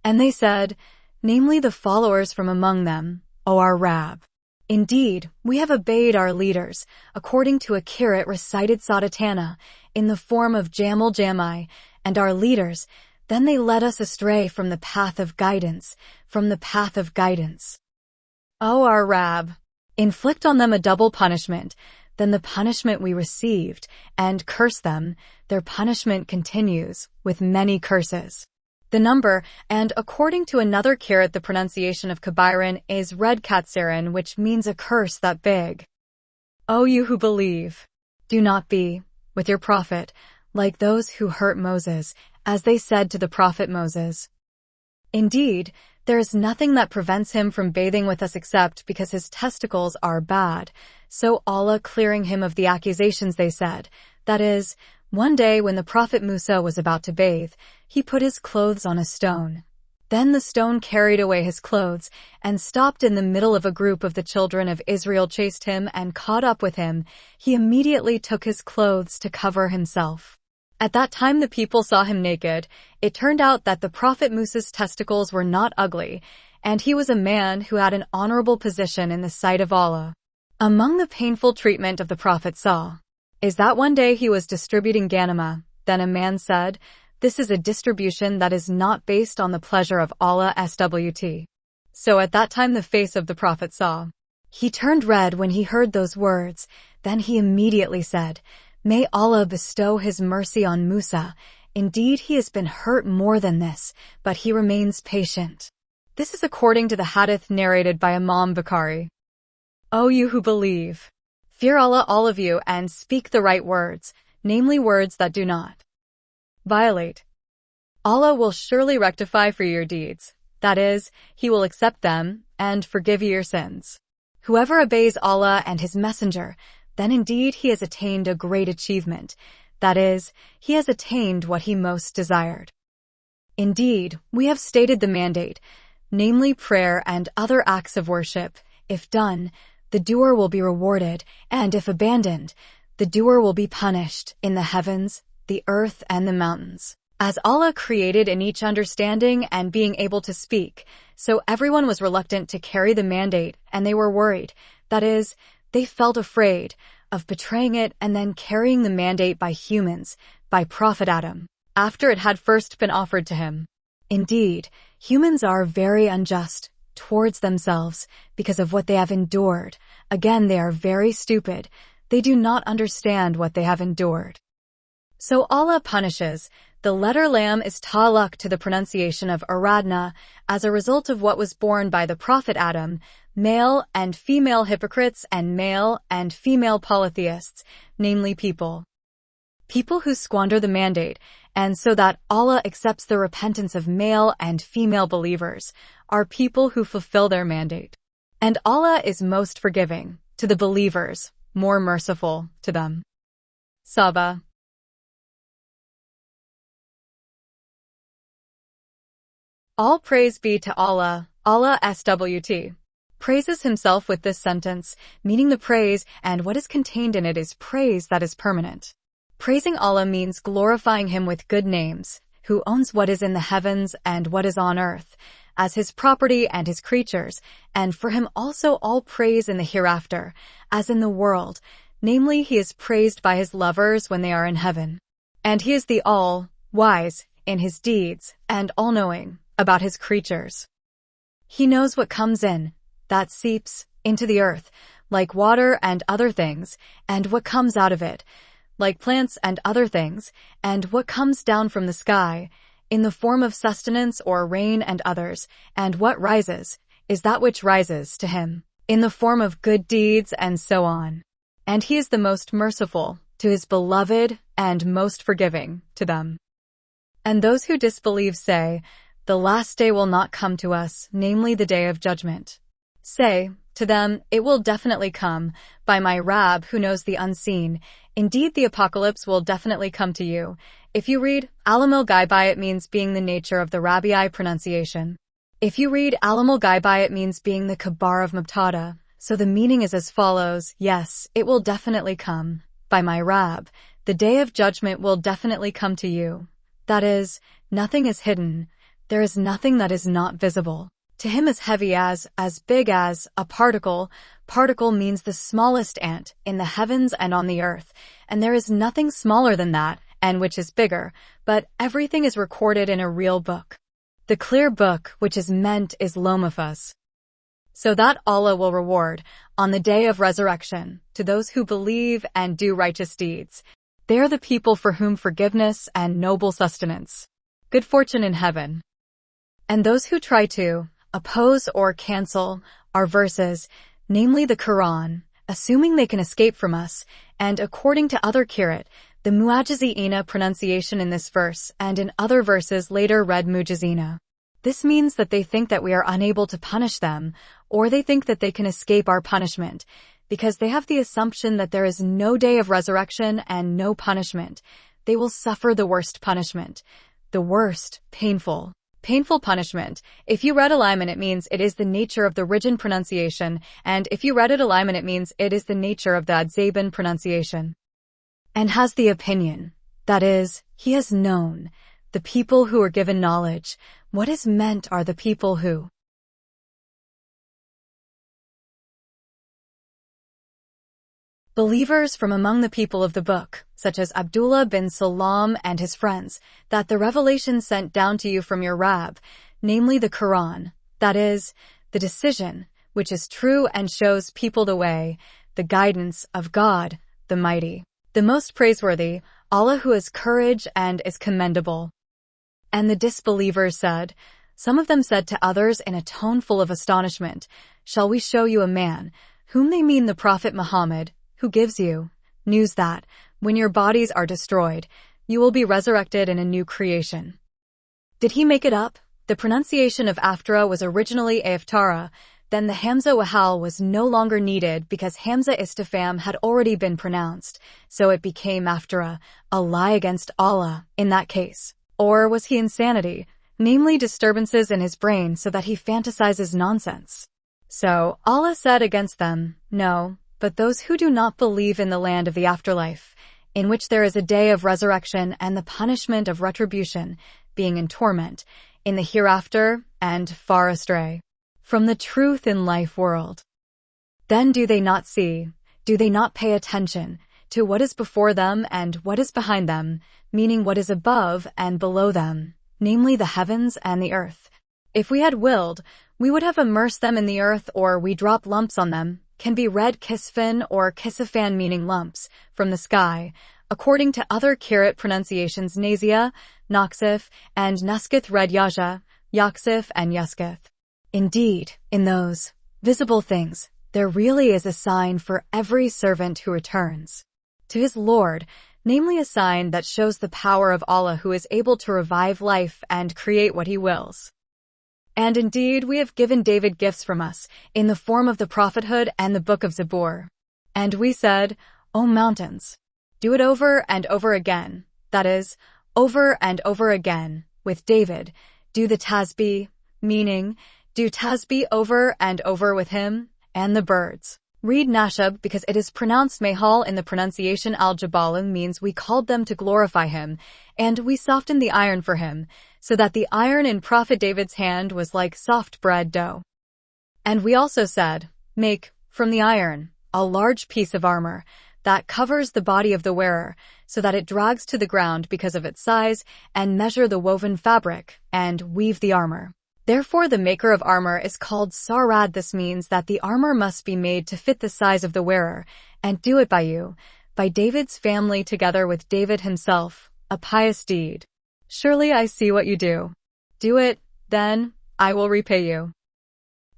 And they said, namely the followers from among them, O our Rabb. Indeed, we have obeyed our leaders, according to a qira'at recited Sadatana, in the form of Jamal Jamai, and our leaders, then they led us astray from the path of guidance, from the path of guidance. O our Rabb, inflict on them a double punishment, than the punishment we received, and curse them, their punishment continues, with many curses. The number, and according to another qira'at the pronunciation of Kabiran is Red Katsiran, which means a curse that big. O you who believe, do not be, with your prophet, like those who hurt Moses, as they said to the prophet Moses. Indeed, there is nothing that prevents him from bathing with us except because his testicles are bad, so Allah clearing him of the accusations they said, that is, one day when the prophet Musa was about to bathe, he put his clothes on a stone. Then the stone carried away his clothes, and stopped in the middle of a group of the children of Israel chased him and caught up with him. He immediately took his clothes to cover himself. At that time the people saw him naked. It turned out that the prophet Musa's testicles were not ugly, and he was a man who had an honorable position in the sight of Allah. Among the painful treatment of the prophet saw, is that one day he was distributing ghanima. Then a man said, This is a distribution that is not based on the pleasure of Allah SWT. So at that time the face of the prophet saw. He turned red when he heard those words. Then he immediately said, May Allah bestow His mercy on Musa. Indeed, he has been hurt more than this, but he remains patient. This is according to the hadith narrated by Imam Bukhari. O you who believe, fear Allah all of you and speak the right words, namely words that do not violate. Allah will surely rectify for your deeds, that is, He will accept them and forgive you your sins. Whoever obeys Allah and His Messenger, then indeed he has attained a great achievement, that is, he has attained what he most desired. Indeed, we have stated the mandate, namely prayer and other acts of worship. If done, the doer will be rewarded, and if abandoned, the doer will be punished in the heavens, the earth, and the mountains. As Allah created in each understanding and being able to speak, so everyone was reluctant to carry the mandate, and they were worried, that is, they felt afraid of betraying it and then carrying the mandate by humans, by Prophet Adam, after it had first been offered to him. Indeed, humans are very unjust towards themselves because of what they have endured. Again, they are very stupid. They do not understand what they have endured. So Allah punishes. The letter lam is ta'alluq to the pronunciation of aradna as a result of what was born by the Prophet Adam, male and female hypocrites and male and female polytheists, namely people who squander the mandate, and so that Allah accepts the repentance of male and female believers, are people who fulfill their mandate. And Allah is most forgiving to the believers, more merciful to them. Saba. All praise be to Allah, Allah SWT praises Himself with this sentence, meaning the praise and what is contained in it is praise that is permanent. Praising Allah means glorifying Him with good names, who owns what is in the heavens and what is on earth, as His property and His creatures, and for Him also all praise in the hereafter, as in the world, namely He is praised by His lovers when they are in heaven. And He is the all-wise, in his deeds, and all-knowing about his creatures. He knows what comes in, that seeps, into the earth, like water and other things, and what comes out of it, like plants and other things, and what comes down from the sky, in the form of sustenance or rain and others, and what rises, is that which rises to him, in the form of good deeds and so on. And he is the most merciful to his beloved and most forgiving to them. And those who disbelieve say, the last day will not come to us, namely the day of judgment. Say to them, it will definitely come, by my Rab who knows the unseen. Indeed, the apocalypse will definitely come to you. If you read Alamil Gaibai, it means being the nature of the Rabii pronunciation. If you read Alamil Gaibai, it means being the Kabar of Mubtada. So the meaning is as follows: yes, it will definitely come, by my Rab. The day of judgment will definitely come to you. That is, nothing is hidden. There is nothing that is not visible. To him as heavy as big as, a particle. Particle means the smallest ant in the heavens and on the earth, and there is nothing smaller than that, and which is bigger, but everything is recorded in a real book. The clear book which is meant is Lomafas. So that Allah will reward, on the day of resurrection, to those who believe and do righteous deeds. They are the people for whom forgiveness and noble sustenance, good fortune in heaven. And those who try to oppose or cancel our verses, namely the Quran, assuming they can escape from us, and according to other qira'at, the mu'ajizina pronunciation in this verse and in other verses later read mujizina. This means that they think that we are unable to punish them, or they think that they can escape our punishment, because they have the assumption that there is no day of resurrection and no punishment. They will suffer the worst punishment. The worst, painful punishment. If you read Alignment, it means it is the nature of the Rijin pronunciation, and if you read it Alignment, it means it is the nature of the Adzaban pronunciation. And has the opinion, that is, he has known, the people who are given knowledge. What is meant are the people who believers from among the people of the book, such as Abdullah bin Salam and his friends, that the revelation sent down to you from your Rab, namely the Quran, that is, the decision, which is true and shows people the way, the guidance of God, the Mighty, the most praiseworthy, Allah who has courage and is commendable. And the disbelievers said, some of them said to others in a tone full of astonishment, shall we show you a man, whom they mean the Prophet Muhammad, who gives you news that, when your bodies are destroyed, you will be resurrected in a new creation. Did he make it up? The pronunciation of Aftara was originally Aftara, then the Hamza Wahal was no longer needed because Hamza Istifham had already been pronounced, so it became Aftara, a lie against Allah, in that case. Or was he insanity, namely disturbances in his brain so that he fantasizes nonsense? So, Allah said against them, no, but those who do not believe in the land of the afterlife, in which there is a day of resurrection and the punishment of retribution, being in torment, in the hereafter, and far astray from the truth in life world. Then do they not see, do they not pay attention, to what is before them and what is behind them, meaning what is above and below them, namely the heavens and the earth. If we had willed, we would have immersed them in the earth, or we drop lumps on them, can be read kisfin or kisafan meaning lumps, from the sky, according to other qira'at pronunciations Nazia, Noxif, and Nuskith read Yaja, Yaksif and Yuskith. Indeed, in those visible things, there really is a sign for every servant who returns to his Lord, namely a sign that shows the power of Allah who is able to revive life and create what he wills. And indeed, we have given David gifts from us, in the form of the prophethood and the book of Zabur. And we said, O mountains, do it over and over again, that is, over and over again, with David, do the tasbih, meaning, do tasbih over and over with him, and the birds. Read Nashab because it is pronounced Mahal in the pronunciation Al-Jabalim means we called them to glorify him, and we softened the iron for him, so that the iron in Prophet David's hand was like soft bread dough. And we also said, make, from the iron, a large piece of armor, that covers the body of the wearer, so that it drags to the ground because of its size, and measure the woven fabric, and weave the armor. Therefore the maker of armor is called Sarad. This means that the armor must be made to fit the size of the wearer, and do it by you, by David's family together with David himself, a pious deed. Surely I see what you do. Do it, then I will repay you.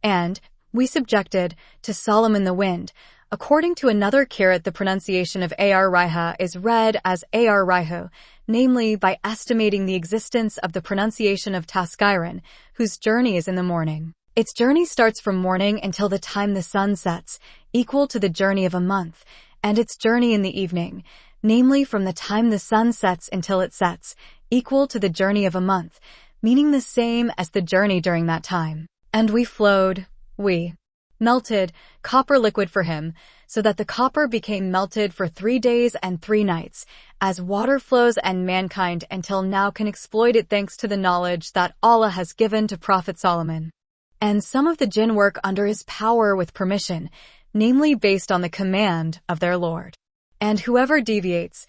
And we subjected to Solomon the wind. According to another kirat, the pronunciation of Ar-Riha is read as Ar-Rihu, namely by estimating the existence of the pronunciation of Taskiron, whose journey is in the morning. Its journey starts from morning until the time the sun sets, equal to the journey of a month, and its journey in the evening, namely from the time the sun sets until it sets, equal to the journey of a month, meaning the same as the journey during that time. And we flowed, we melted copper liquid for him, so that the copper became melted for 3 days and 3 nights, as water flows, and mankind until now can exploit it thanks to the knowledge that Allah has given to Prophet Solomon. And some of the jinn work under his power with permission, namely based on the command of their Lord. And whoever deviates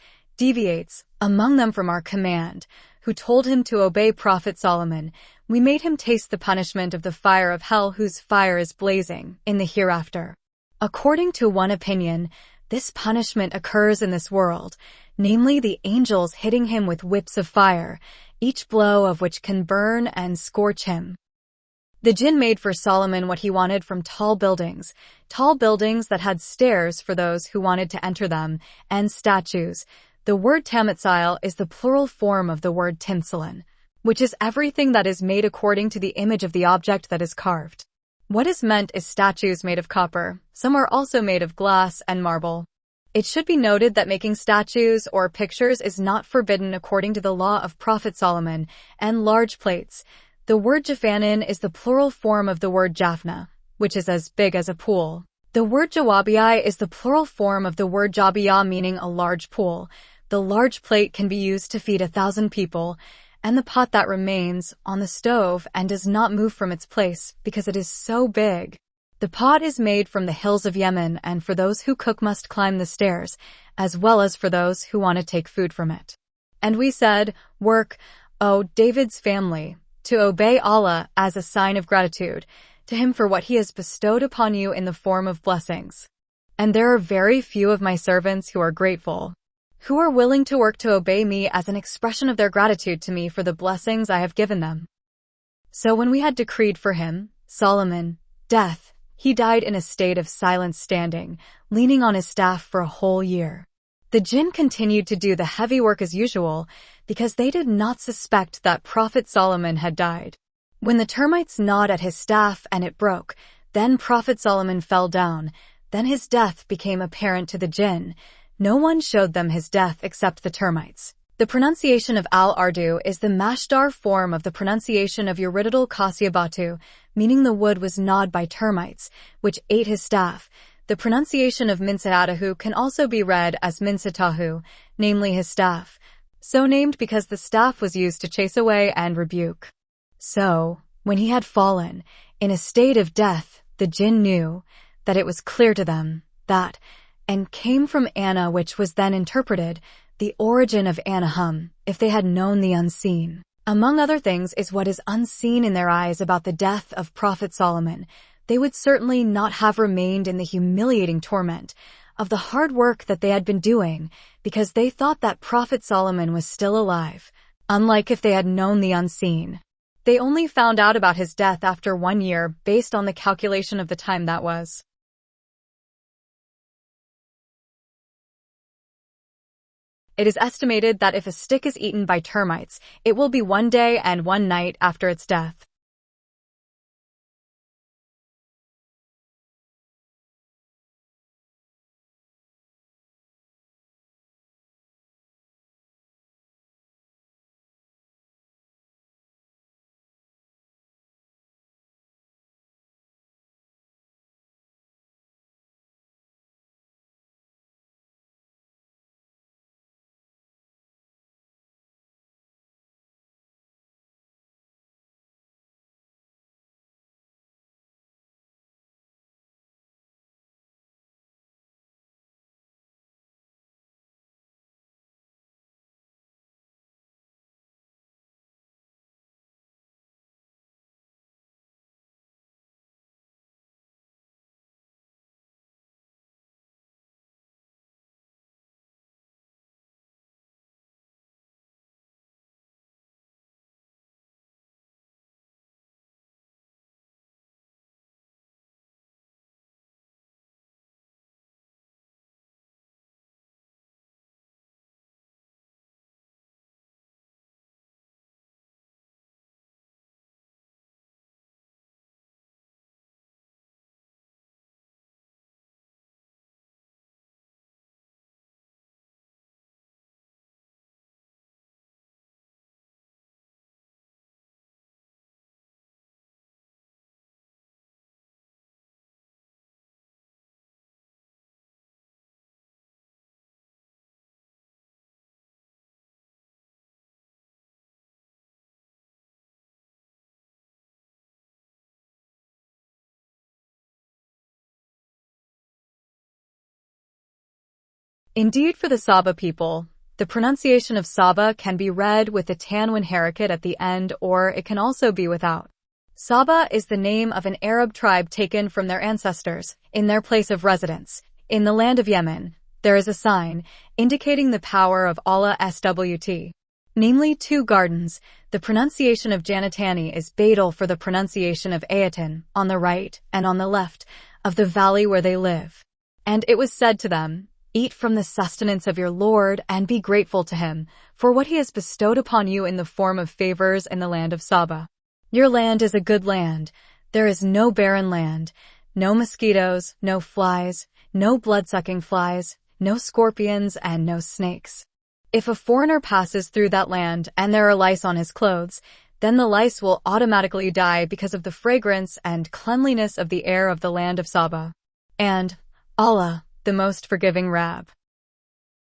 among them from our command, who told him to obey Prophet Solomon, we made him taste the punishment of the fire of hell, whose fire is blazing, in the hereafter. According to one opinion, this punishment occurs in this world, namely the angels hitting him with whips of fire, each blow of which can burn and scorch him. The jinn made for Solomon what he wanted from tall buildings that had stairs for those who wanted to enter them, and statues. The word tamatsile is the plural form of the word timsalin, which is everything that is made according to the image of the object that is carved. What is meant is statues made of copper. Some are also made of glass and marble. It should be noted that making statues or pictures is not forbidden according to the law of Prophet Solomon, and large plates. The word Jafanin is the plural form of the word Jaffna, which is as big as a pool. The word Jawabi is the plural form of the word Jabiya, meaning a large pool. The large plate can be used to feed 1,000 people, and the pot that remains on the stove and does not move from its place because it is so big. The pot is made from the hills of Yemen, and for those who cook must climb the stairs, as well as for those who want to take food from it. And we said, work, O David's family, to obey Allah as a sign of gratitude to him for what he has bestowed upon you in the form of blessings. And there are very few of my servants who are grateful, who are willing to work to obey me as an expression of their gratitude to me for the blessings I have given them. So when we had decreed for him, Solomon, death, he died in a state of silence, standing, leaning on his staff for a whole year. The jinn continued to do the heavy work as usual, because they did not suspect that Prophet Solomon had died. When the termites gnawed at his staff and it broke, then Prophet Solomon fell down. Then his death became apparent to the jinn. No one showed them his death except the termites. The pronunciation of al-ardu is the mashdar form of the pronunciation of Yurididal Kasyabatu, meaning the wood was gnawed by termites, which ate his staff. The pronunciation of Minsatahu can also be read as Minsatahu, namely his staff, so named because the staff was used to chase away and rebuke. So, when he had fallen, in a state of death, the jinn knew that it was clear to them that, and came from Anna, which was then interpreted, the origin of Anahum, if they had known the unseen. Among other things is what is unseen in their eyes about the death of Prophet Solomon. They would certainly not have remained in the humiliating torment of the hard work that they had been doing, because they thought that Prophet Solomon was still alive, unlike if they had known the unseen. They only found out about his death after 1 year, based on the calculation of the time that was. It is estimated that if a stick is eaten by termites, it will be 1 day and 1 night after its death. Indeed, for the Saba people, the pronunciation of Saba can be read with the tanwin harakat at the end, or it can also be without. Saba is the name of an Arab tribe taken from their ancestors, in their place of residence. In the land of Yemen, there is a sign indicating the power of Allah SWT. Namely, two gardens. The pronunciation of Janatani is Badal for the pronunciation of Ayatan, on the right, and on the left, of the valley where they live. And it was said to them, "Eat from the sustenance of your Lord and be grateful to him for what he has bestowed upon you in the form of favors in the land of Saba. Your land is a good land. There is no barren land, no mosquitoes, no flies, no blood-sucking flies, no scorpions, and no snakes. If a foreigner passes through that land and there are lice on his clothes, then the lice will automatically die because of the fragrance and cleanliness of the air of the land of Saba. And Allah, the most forgiving Rab."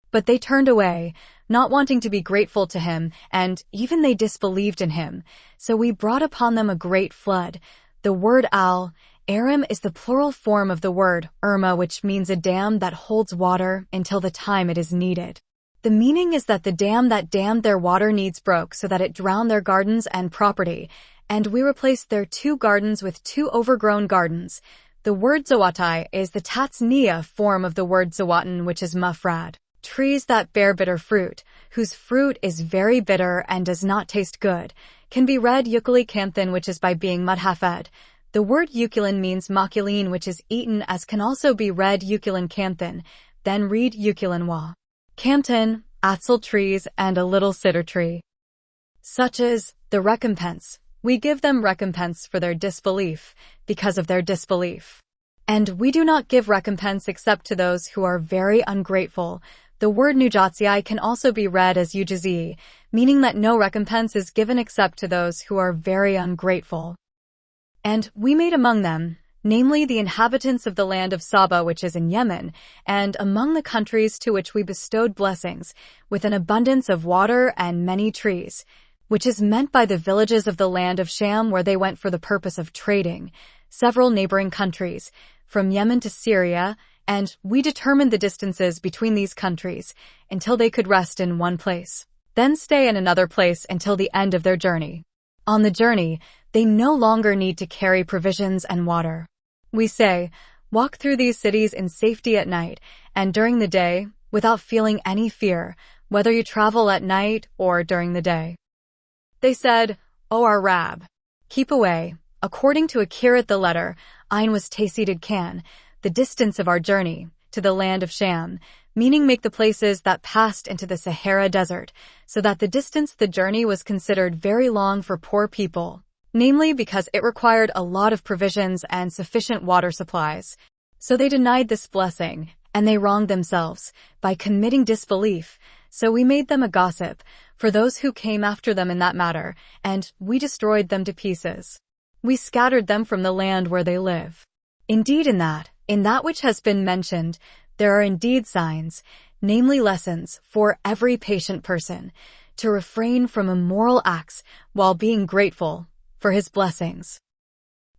But they turned away, not wanting to be grateful to him, and even they disbelieved in him. So we brought upon them a great flood. The word Aram is the plural form of the word Irma, which means a dam that holds water until the time it is needed. The meaning is that the dam that dammed their water needs broke so that it drowned their gardens and property, and we replaced their 2 gardens with 2 overgrown gardens. The word Zawatai is the Tatsniya form of the word Zawatan, which is mufrad. Trees that bear bitter fruit, whose fruit is very bitter and does not taste good, can be read Yukuli Kanthan, which is by being mudhafed. The word Ukulin means makulin, which is eaten, as can also be read Ukulin Kanthan, then read Ukulin wa. Kanthan, Atzel trees, and a little cedar tree. Such is the recompense. We give them recompense for their disbelief, because of their disbelief. And we do not give recompense except to those who are very ungrateful. The word Nujatsii can also be read as Ujazi, meaning that no recompense is given except to those who are very ungrateful. And we made among them, namely the inhabitants of the land of Saba, which is in Yemen, and among the countries to which we bestowed blessings, with an abundance of water and many trees, which is meant by the villages of the land of Sham, where they went for the purpose of trading, several neighboring countries, from Yemen to Syria, and we determined the distances between these countries until they could rest in one place, then stay in another place until the end of their journey. On the journey, they no longer need to carry provisions and water. We say, walk through these cities in safety at night and during the day without feeling any fear, whether you travel at night or during the day. They said, O our Rab, keep away, according to Akirat the letter, Ain was Tasidid Khan, the distance of our journey, to the land of Sham, meaning make the places that passed into the Sahara Desert, so that the distance the journey was considered very long for poor people, namely because it required a lot of provisions and sufficient water supplies. So they denied this blessing, and they wronged themselves by committing disbelief. So we made them a gossip for those who came after them in that matter, and we destroyed them to pieces. We scattered them from the land where they live. Indeed, in that which has been mentioned, there are indeed signs, namely lessons, for every patient person, to refrain from immoral acts while being grateful for his blessings.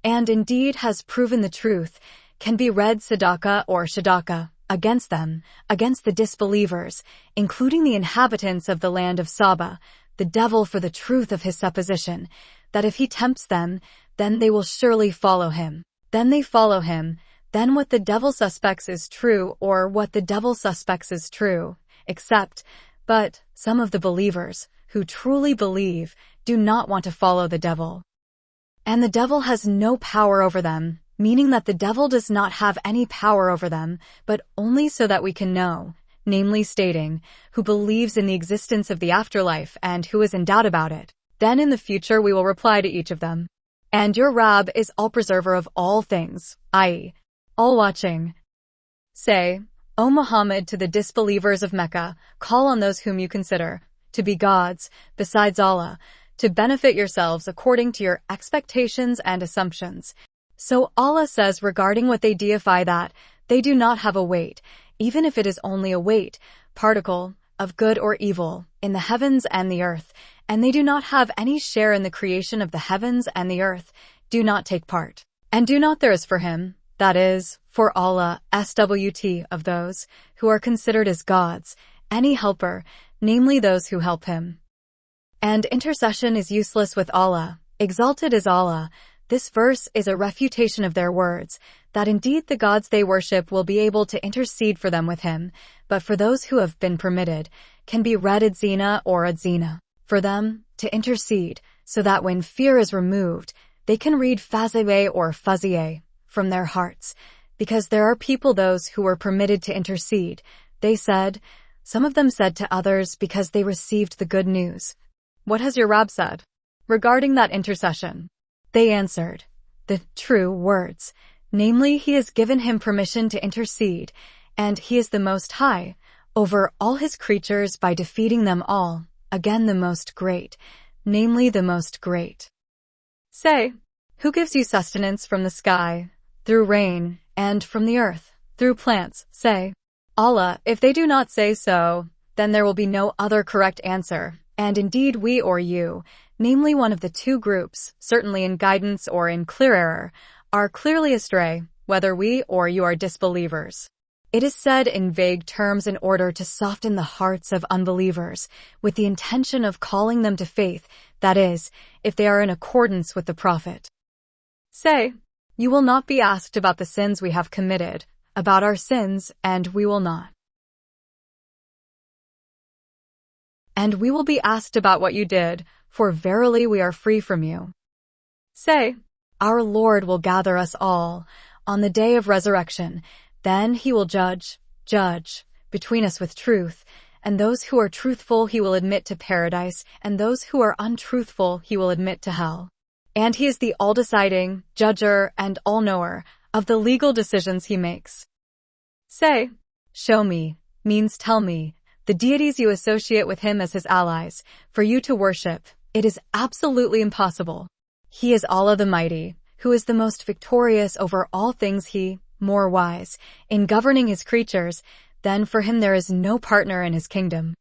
And indeed has proven the truth, can be read Sadaka or Shadaka, against them, against the disbelievers, including the inhabitants of the land of Saba, the devil for the truth of his supposition, that if he tempts them, then they will surely follow him. Then they follow him, then what the devil suspects is true, or what the devil suspects is true, but some of the believers, who truly believe, do not want to follow the devil. And the devil has no power over them, meaning that the devil does not have any power over them, but only so that we can know, namely stating, who believes in the existence of the afterlife and who is in doubt about it. Then in the future we will reply to each of them. And your Rab is all-preserver of all things, i.e., all-watching. Say, O Muhammad, to the disbelievers of Mecca, call on those whom you consider to be gods, besides Allah, to benefit yourselves according to your expectations and assumptions. So Allah says regarding what they deify that they do not have a weight, even if it is only a weight, particle, of good or evil, in the heavens and the earth, and they do not have any share in the creation of the heavens and the earth, do not take part. And do not theirs for him, that is, for Allah, SWT, of those who are considered as gods, any helper, namely those who help him. And intercession is useless with Allah, exalted is Allah. This verse is a refutation of their words, that indeed the gods they worship will be able to intercede for them with him, but for those who have been permitted, can be read adzina or adzina, for them to intercede, so that when fear is removed, they can read fazieh or fazieh from their hearts, because there are people those who were permitted to intercede. They said, some of them said to others because they received the good news, "What has your Rabb said regarding that intercession?" They answered, the true words, namely he has given him permission to intercede, and he is the Most High over all his creatures by defeating them all, again the Most Great, namely the Most Great. Say, who gives you sustenance from the sky, through rain, and from the earth, through plants? Say, Allah. If they do not say so, then there will be no other correct answer, and indeed we or you, namely one of the two groups, certainly in guidance or in clear error, are clearly astray, whether we or you are disbelievers. It is said in vague terms in order to soften the hearts of unbelievers, with the intention of calling them to faith, that is, if they are in accordance with the Prophet. Say, you will not be asked about the sins we have committed, about our sins, and we will not. And we will be asked about what you did, for verily we are free from you. Say, our Lord will gather us all on the day of resurrection, then he will judge between us with truth, and those who are truthful he will admit to paradise, and those who are untruthful he will admit to hell. And he is the all-deciding, judger, and all-knower of the legal decisions he makes. Say, show me, means tell me, the deities you associate with him as his allies, for you to worship. It is absolutely impossible. He is Allah the Mighty, who is the most victorious over all things, he, more wise, in governing his creatures, then for him there is no partner in his kingdom.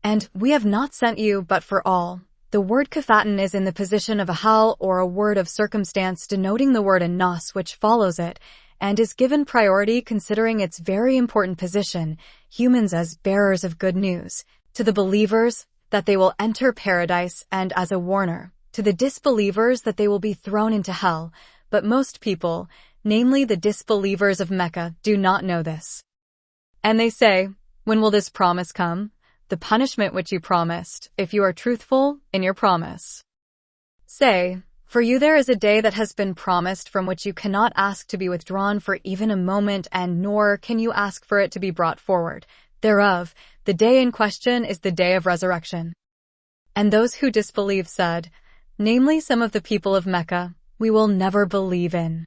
And we have not sent you but for all. The word kafatan is in the position of a hal or a word of circumstance denoting the word an-nas which follows it, and is given priority considering its very important position, humans as bearers of good news, to the believers, that they will enter paradise, and as a warner, to the disbelievers that they will be thrown into hell, but most people, namely the disbelievers of Mecca, do not know this. And they say, when will this promise come? The punishment which you promised, if you are truthful in your promise. Say, for you there is a day that has been promised from which you cannot ask to be withdrawn for even a moment, and nor can you ask for it to be brought forward. Thereof, the day in question is the day of resurrection. And those who disbelieve said, namely some of the people of Mecca, we will never believe in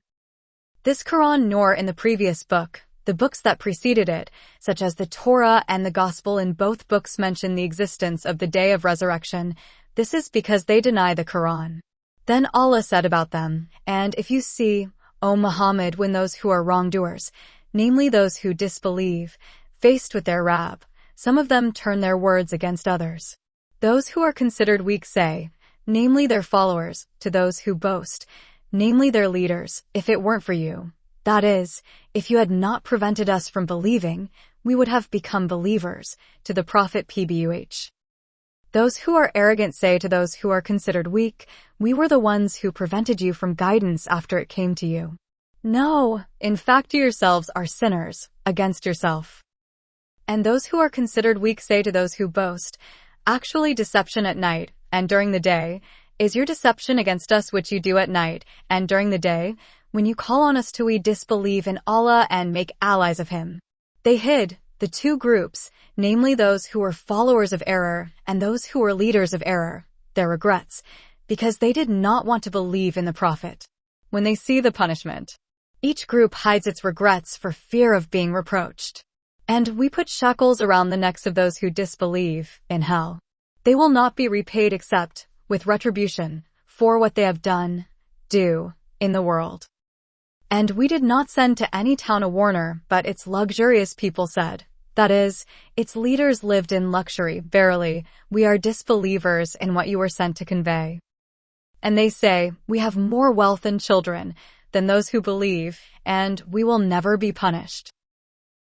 this Quran nor in the previous book. The books that preceded it, such as the Torah and the Gospel, in both books mention the existence of the day of resurrection. This is because they deny the Quran. Then Allah said about them, and if you see, O Muhammad, when those who are wrongdoers, namely those who disbelieve, faced with their Rabb, some of them turn their words against others. Those who are considered weak say, namely their followers, to those who boast, namely their leaders, if it weren't for you, that is, if you had not prevented us from believing, we would have become believers, to the Prophet PBUH. Those who are arrogant say to those who are considered weak, we were the ones who prevented you from guidance after it came to you. No, in fact you yourselves are sinners, against yourself. And those who are considered weak say to those who boast, actually deception at night, and during the day, is your deception against us which you do at night, and during the day, when you call on us to we disbelieve in Allah and make allies of him. They hid, the two groups, namely those who were followers of error and those who were leaders of error, their regrets, because they did not want to believe in the Prophet. When they see the punishment, each group hides its regrets for fear of being reproached. And we put shackles around the necks of those who disbelieve in hell. They will not be repaid except with retribution for what they have done, in the world. And we did not send to any town a warner, but its luxurious people said, that is, its leaders lived in luxury. Verily, we are disbelievers in what you were sent to convey. And they say, we have more wealth and children. than those who believe, and we will never be punished.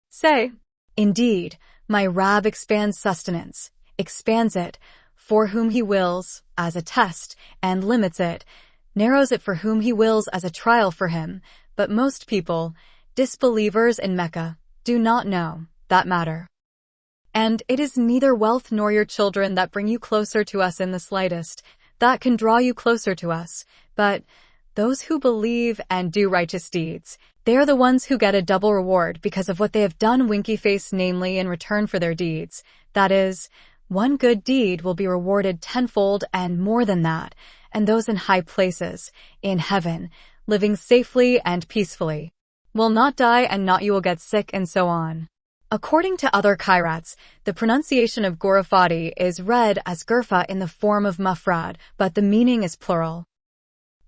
Say, indeed, my Rab expands sustenance, expands it, for whom he wills, as a test, and limits it, narrows it for whom he wills as a trial for him, but most people, disbelievers in Mecca, do not know that matter. And it is neither wealth nor your children that bring you closer to us in the slightest, that can draw you closer to us, but those who believe and do righteous deeds. They are the ones who get a double reward because of what they have done, winky face, namely in return for their deeds. That is, one good deed will be rewarded tenfold and more than that, and those in high places, in heaven, living safely and peacefully, will not die, and not you will get sick, and so on. According to other qirats, the pronunciation of Ghurafati is read as Gurfa in the form of mufrad, but the meaning is plural.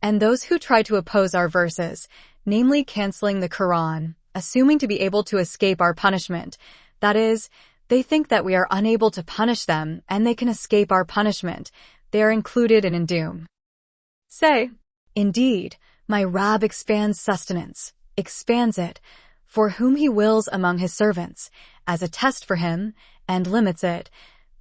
And those who try to oppose our verses, namely canceling the Quran, assuming to be able to escape our punishment, that is, they think that we are unable to punish them and they can escape our punishment, they are included in doom. Say, indeed, my Rab expands sustenance, expands it, for whom he wills among his servants, as a test for him, and limits it,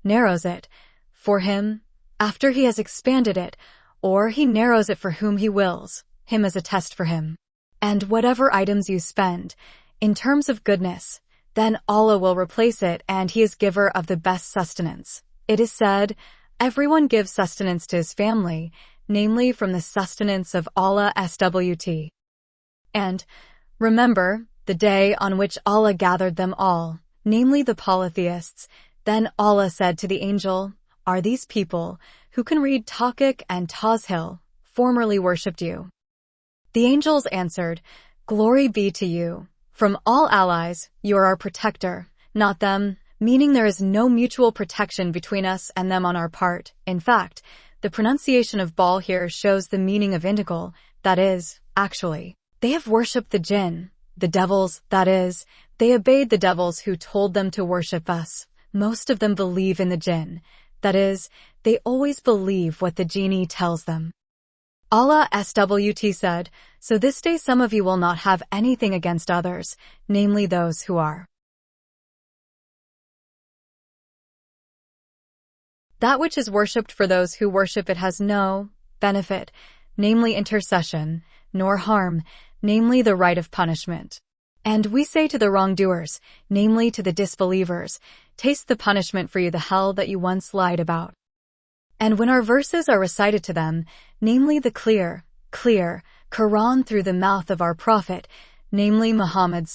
narrows it, for him, after he has expanded it, or he narrows it for whom he wills, him as a test for him. And whatever items you spend, in terms of goodness, then Allah will replace it, and he is giver of the best sustenance. It is said, everyone gives sustenance to his family, namely from the sustenance of Allah SWT. And remember the day on which Allah gathered them all, namely the polytheists. Then Allah said to the angel, are these people, who can read Tahqiq and Tazhil, formerly worshipped you? The angels answered, glory be to you. From all allies, you are our protector, not them, meaning there is no mutual protection between us and them on our part. In fact, the pronunciation of Baal here shows the meaning of indical, that is, actually. They have worshipped the jinn, the devils, that is, they obeyed the devils who told them to worship us. Most of them believe in the jinn, that is, they always believe what the genie tells them. Allah SWT said, so this day some of you will not have anything against others, namely those who are. That which is worshipped for those who worship it has no benefit, namely intercession, nor harm, namely the right of punishment. And we say to the wrongdoers, namely to the disbelievers, taste the punishment for you, the hell that you once lied about. And when our verses are recited to them, namely the clear Quran through the mouth of our prophet, namely Muhammad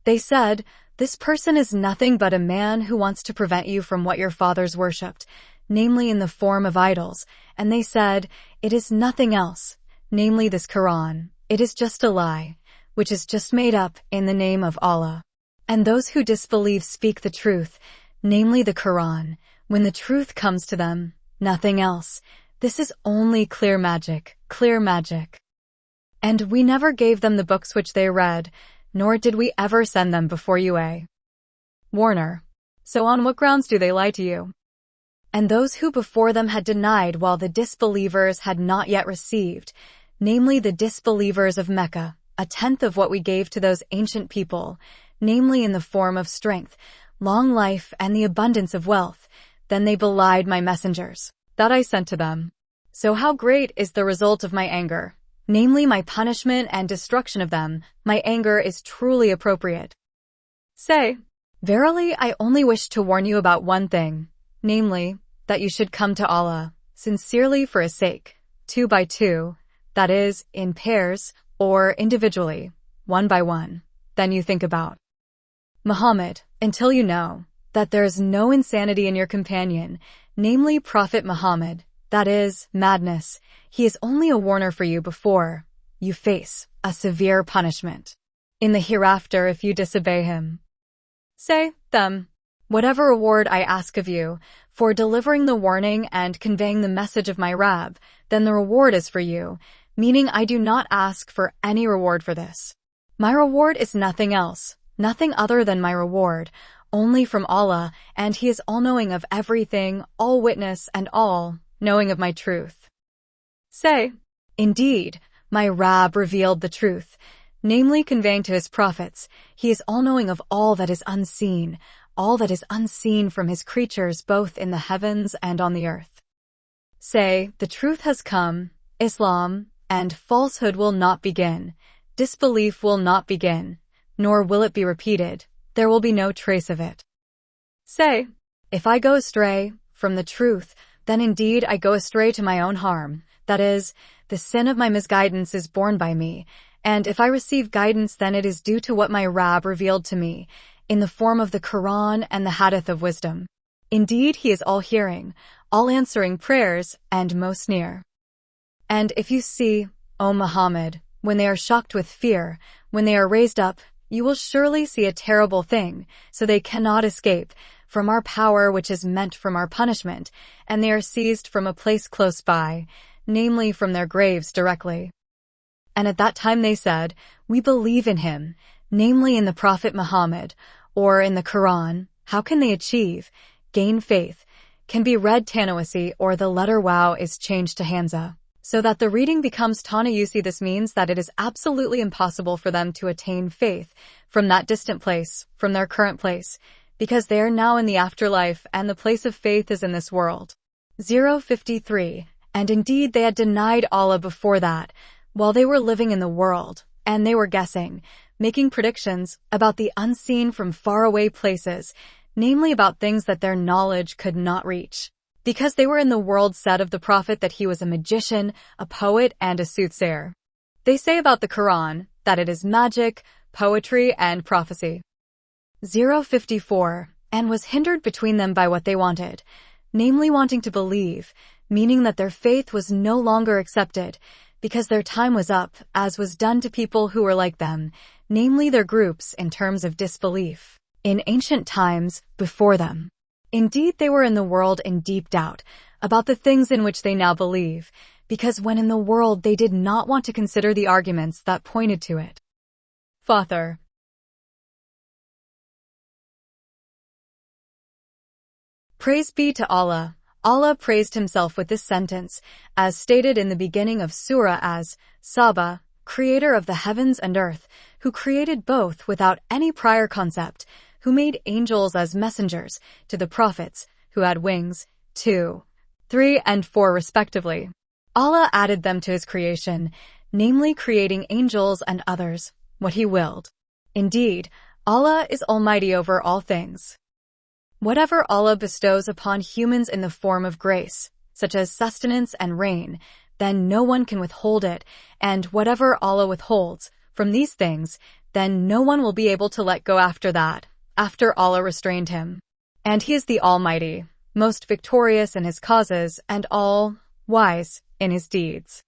they said, this person is nothing but a man who wants to prevent you from what your fathers worshipped, namely in the form of idols, and they said, it is nothing else, namely this Quran, it is just a lie, which is just made up in the name of Allah. And those who disbelieve speak the truth, namely the Quran, when the truth comes to them, nothing else. This is only clear magic. And we never gave them the books which they read, nor did we ever send them before you, Warner. So on what grounds do they lie to you? And those who before them had denied while the disbelievers had not yet received, namely the disbelievers of Mecca, a tenth of what we gave to those ancient people, namely in the form of strength, long life, and the abundance of wealth, then they belied my messengers, that I sent to them. So how great is the result of my anger, namely my punishment and destruction of them, my anger is truly appropriate. Say, verily I only wish to warn you about one thing, namely, that you should come to Allah, sincerely for His sake, 2 by 2, that is, in pairs, or individually, 1 by 1, then you think about Muhammad, until you know that there is no insanity in your companion, namely Prophet Muhammad, that is, madness. He is only a warner for you before you face a severe punishment in the hereafter if you disobey him. Say, them, whatever reward I ask of you for delivering the warning and conveying the message of my Rab, then the reward is for you, meaning I do not ask for any reward for this. My reward is nothing else, nothing other than my reward, only from Allah, and He is all-knowing of everything, all-witness, and all-knowing of my truth. Say, indeed, My Rab revealed the truth, namely conveying to his prophets, he is all-knowing of all that is unseen from his creatures both in the heavens and on the earth. Say, the truth has come, Islam, and falsehood will not begin, disbelief will not begin, nor will it be repeated, there will be no trace of it. Say, if I go astray from the truth, then indeed I go astray to my own harm, that is, the sin of my misguidance is borne by me, and if I receive guidance then it is due to what my Rab revealed to me, in the form of the Quran and the Hadith of wisdom. Indeed, he is all-hearing, all-answering prayers, and most near. And if you see, O Muhammad, when they are shocked with fear, when they are raised up, you will surely see a terrible thing, so they cannot escape from our power which is meant from our punishment, and they are seized from a place close by, namely from their graves directly. And at that time they said, we believe in him, namely in the Prophet Muhammad, or in the Quran. How can they gain faith, can be read Tanawasi or the letter Waw is changed to Hamza, so that the reading becomes Tanayusi. This means that it is absolutely impossible for them to attain faith from that distant place, from their current place, because they are now in the afterlife and the place of faith is in this world. 053. And indeed they had denied Allah before that, while they were living in the world, and they were guessing, making predictions about the unseen from faraway places, namely about things that their knowledge could not reach. Because they were in the world said of the Prophet that he was a magician, a poet, and a soothsayer. They say about the Quran that it is magic, poetry, and prophecy. 054. And was hindered between them by what they wanted, namely wanting to believe, meaning that their faith was no longer accepted, because their time was up, as was done to people who were like them, namely their groups in terms of disbelief, in ancient times before them. Indeed, they were in the world in deep doubt about the things in which they now believe, because when in the world they did not want to consider the arguments that pointed to it. Father. Praise be to Allah. Allah praised himself with this sentence, as stated in the beginning of Surah as, Saba, creator of the heavens and earth, who created both without any prior concept, who made angels as messengers to the prophets, who had wings, 2, 3, and 4 respectively. Allah added them to his creation, namely creating angels and others, what he willed. Indeed, Allah is almighty over all things. Whatever Allah bestows upon humans in the form of grace, such as sustenance and rain, then no one can withhold it, and whatever Allah withholds from these things, then no one will be able to let go after that, after Allah restrained him. And he is the Almighty, most victorious in his causes, and all-wise in his deeds.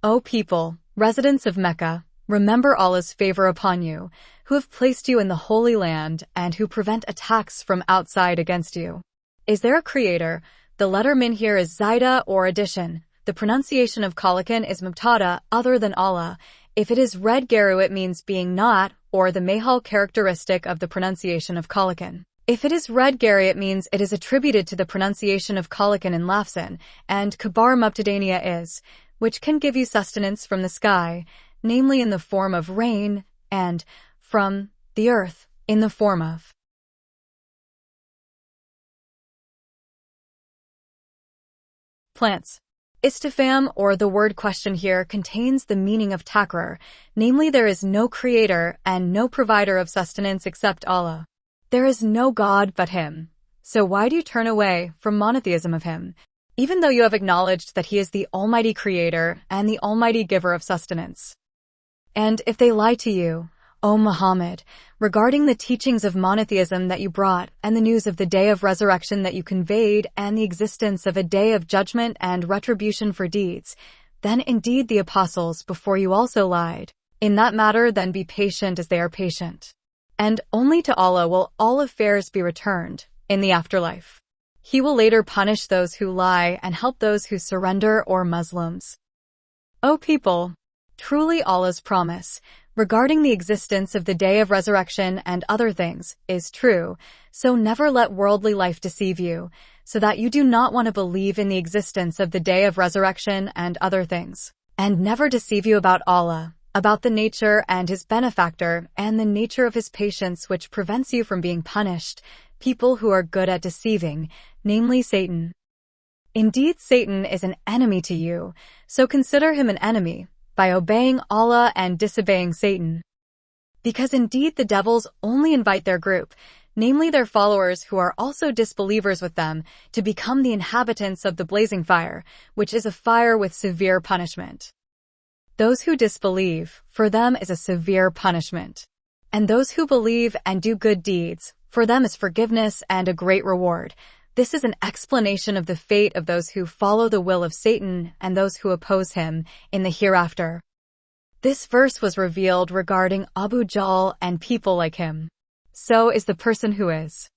O people, residents of Mecca, remember Allah's favor upon you, who have placed you in the Holy Land and who prevent attacks from outside against you. Is there a creator? The letter min here is zaida or addition. The pronunciation of kalakan is mubtada, other than Allah. If it is red garu it means being not, or the mahal characteristic of the pronunciation of kalakan. If it is red gari it means it is attributed to the pronunciation of kalakan in lafsan, and kabar mubtadania is, which can give you sustenance from the sky, namely in the form of rain, and from the earth, in the form of plants. Istifham, or the word question here, contains the meaning of takrar, namely there is no creator and no provider of sustenance except Allah. There is no God but him. So why do you turn away from monotheism of him, even though you have acknowledged that he is the almighty creator and the almighty giver of sustenance? And if they lie to you, O Muhammad, regarding the teachings of monotheism that you brought and the news of the day of resurrection that you conveyed and the existence of a day of judgment and retribution for deeds, then indeed the apostles before you also lied. In that matter then be patient as they are patient. And only to Allah will all affairs be returned, in the afterlife. He will later punish those who lie and help those who surrender or Muslims. O people, truly Allah's promise, regarding the existence of the day of resurrection and other things, is true, so never let worldly life deceive you, so that you do not want to believe in the existence of the day of resurrection and other things. and never deceive you about Allah, about the nature and his benefactor, and the nature of his patience which prevents you from being punished, people who are good at deceiving, namely Satan. Indeed, Satan is an enemy to you, so consider him an enemy, by obeying Allah and disobeying Satan. Because indeed the devils only invite their group, namely their followers who are also disbelievers with them, to become the inhabitants of the blazing fire, which is a fire with severe punishment. Those who disbelieve, for them is a severe punishment. And those who believe and do good deeds, for them is forgiveness and a great reward. This is an explanation of the fate of those who follow the will of Satan and those who oppose him in the hereafter. This verse was revealed regarding Abu Jahl and people like him. So is the person who is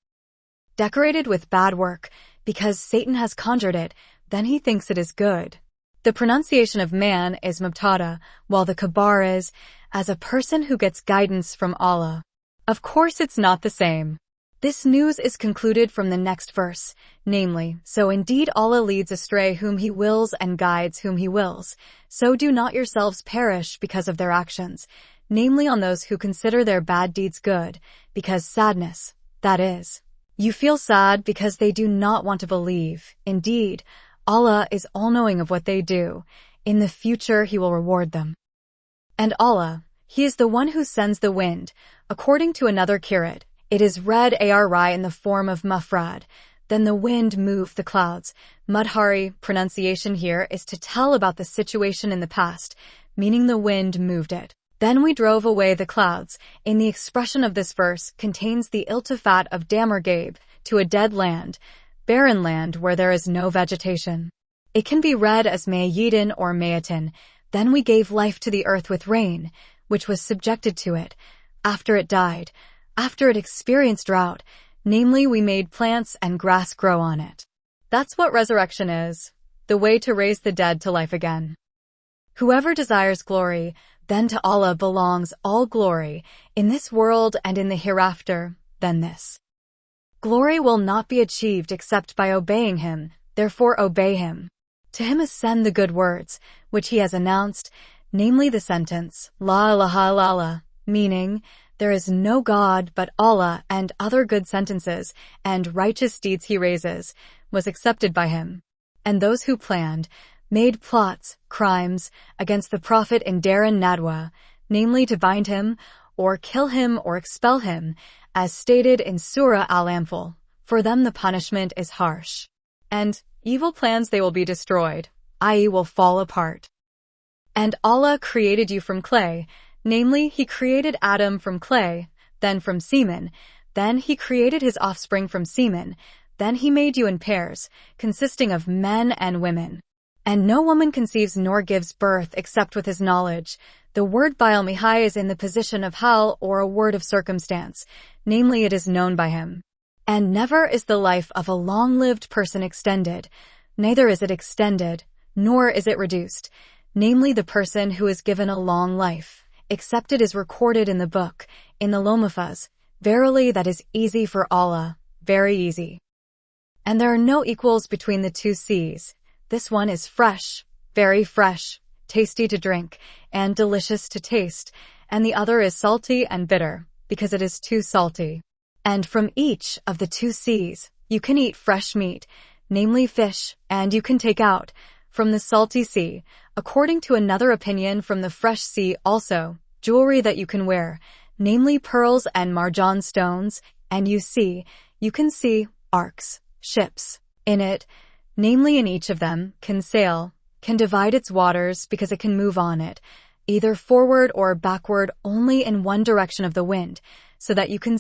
decorated with bad work, because Satan has conjured it, then he thinks it is good. The pronunciation of man is mubtada, while the khabar is, as a person who gets guidance from Allah. Of course it's not the same. This news is concluded from the next verse, namely, so indeed Allah leads astray whom he wills and guides whom he wills. So do not yourselves perish because of their actions, namely on those who consider their bad deeds good, because sadness, that is, you feel sad because they do not want to believe. Indeed, Allah is all-knowing of what they do. In the future he will reward them. And Allah, he is the one who sends the wind. According to another qira'at, it is read ari in the form of mufrad. Then the wind moved the clouds. Mudhari pronunciation here is to tell about the situation in the past, meaning the wind moved it. Then we drove away the clouds. In the expression of this verse contains the iltifat of damergabe, to a dead land, barren land where there is no vegetation. It can be read as mayidin or mayatin. Then we gave life to the earth with rain, which was subjected to it, after it died, after it experienced drought, namely we made plants and grass grow on it. That's what resurrection is, the way to raise the dead to life again. Whoever desires glory, then to Allah belongs all glory, in this world and in the hereafter, then this glory will not be achieved except by obeying him, therefore obey him. To him ascend the good words, which he has announced, namely the sentence, La ilaha illallah, meaning, there is no God but Allah, and other good sentences, and righteous deeds he raises, was accepted by him. And those who planned, made plots, crimes, against the Prophet in Dar and Nadwa, namely to bind him, or kill him or expel him, as stated in Surah Al-Anfal, for them the punishment is harsh. And evil plans they will be destroyed, i.e. will fall apart. And Allah created you from clay, namely he created Adam from clay, then from semen, then he created his offspring from semen, then he made you in pairs, consisting of men and women. And no woman conceives nor gives birth except with his knowledge. The word bi'ilmihi is in the position of hal or a word of circumstance, namely it is known by him. And never is the life of a long-lived person extended, neither is it extended, nor is it reduced, namely the person who is given a long life, except it is recorded in the book, in the Lomafaz. Verily that is easy for Allah, very easy. And there are no equals between the two seas. This one is fresh, very fresh, tasty to drink, and delicious to taste, and the other is salty and bitter, because it is too salty. And from each of the two seas, you can eat fresh meat, namely fish, and you can take out, from the salty sea, according to another opinion from the fresh sea also, jewelry that you can wear, namely pearls and marjan stones, and you can see, arks, ships, in it, namely in each of them, can sail, can divide its waters because it can move on it, either forward or backward only in one direction of the wind, so that you can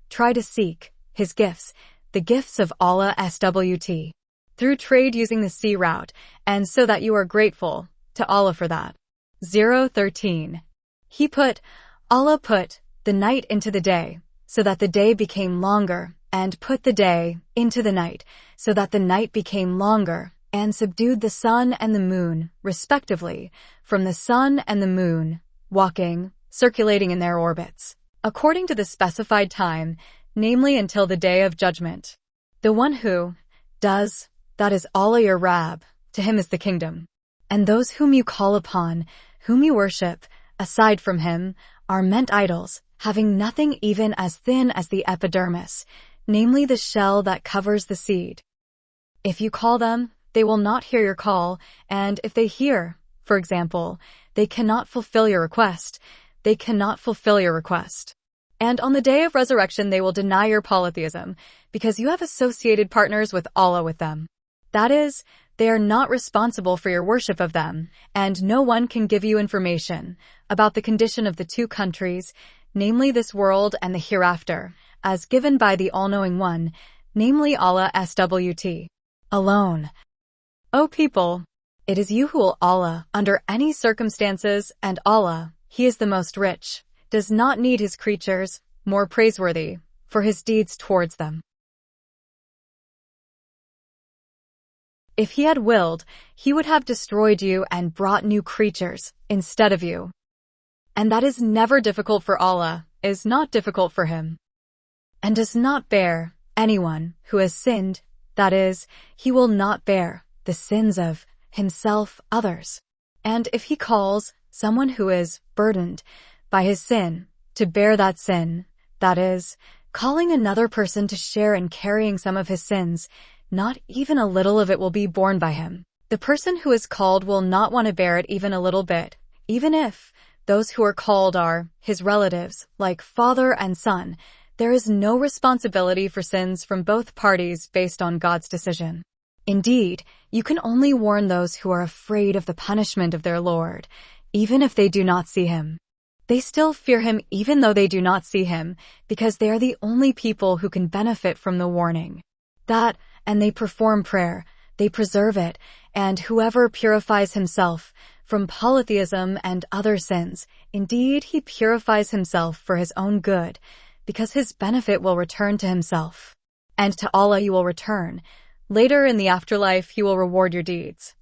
try to seek, his gifts, the gifts of Allah SWT, through trade using the sea route, and so that you are grateful to Allah for that. 013. Allah put the night into the day, so that the day became longer, and put the day into the night, so that the night became longer, and subdued the sun and the moon, respectively, from the sun and the moon, walking, circulating in their orbits, according to the specified time, namely until the day of judgment. The one who does, that is Allah your Rabb, to him is the kingdom. And those whom you call upon, whom you worship, aside from him, are meant idols, having nothing even as thin as the epidermis, namely the shell that covers the seed. If you call them, they will not hear your call, and if they hear, for example, they cannot fulfill your request. They cannot fulfill your request. And on the day of resurrection they will deny your polytheism, because you have associated partners with Allah with them. That is, they are not responsible for your worship of them, and no one can give you information about the condition of the two countries, namely this world and the hereafter, as given by the All-Knowing One, namely Allah SWT. Alone. O people, it is you who will Allah under any circumstances, and Allah, He is the most rich, does not need His creatures, more praiseworthy, for His deeds towards them. If He had willed, He would have destroyed you and brought new creatures instead of you. And that is never difficult for Allah, is not difficult for Him. And does not bear anyone who has sinned, that is, He will not bear the sins of himself, others. And if He calls someone who is burdened by his sin to bear that sin, that is, calling another person to share in carrying some of his sins, not even a little of it will be borne by him. The person who is called will not want to bear it even a little bit, even if those who are called are his relatives, like father and son. There is no responsibility for sins from both parties based on God's decision. Indeed, you can only warn those who are afraid of the punishment of their Lord, even if they do not see Him. They still fear Him even though they do not see Him, because they are the only people who can benefit from the warning. That, and they perform prayer, they preserve it, and whoever purifies himself from polytheism and other sins, indeed he purifies himself for his own good, because his benefit will return to himself. And to Allah you will return. Later in the afterlife He will reward your deeds.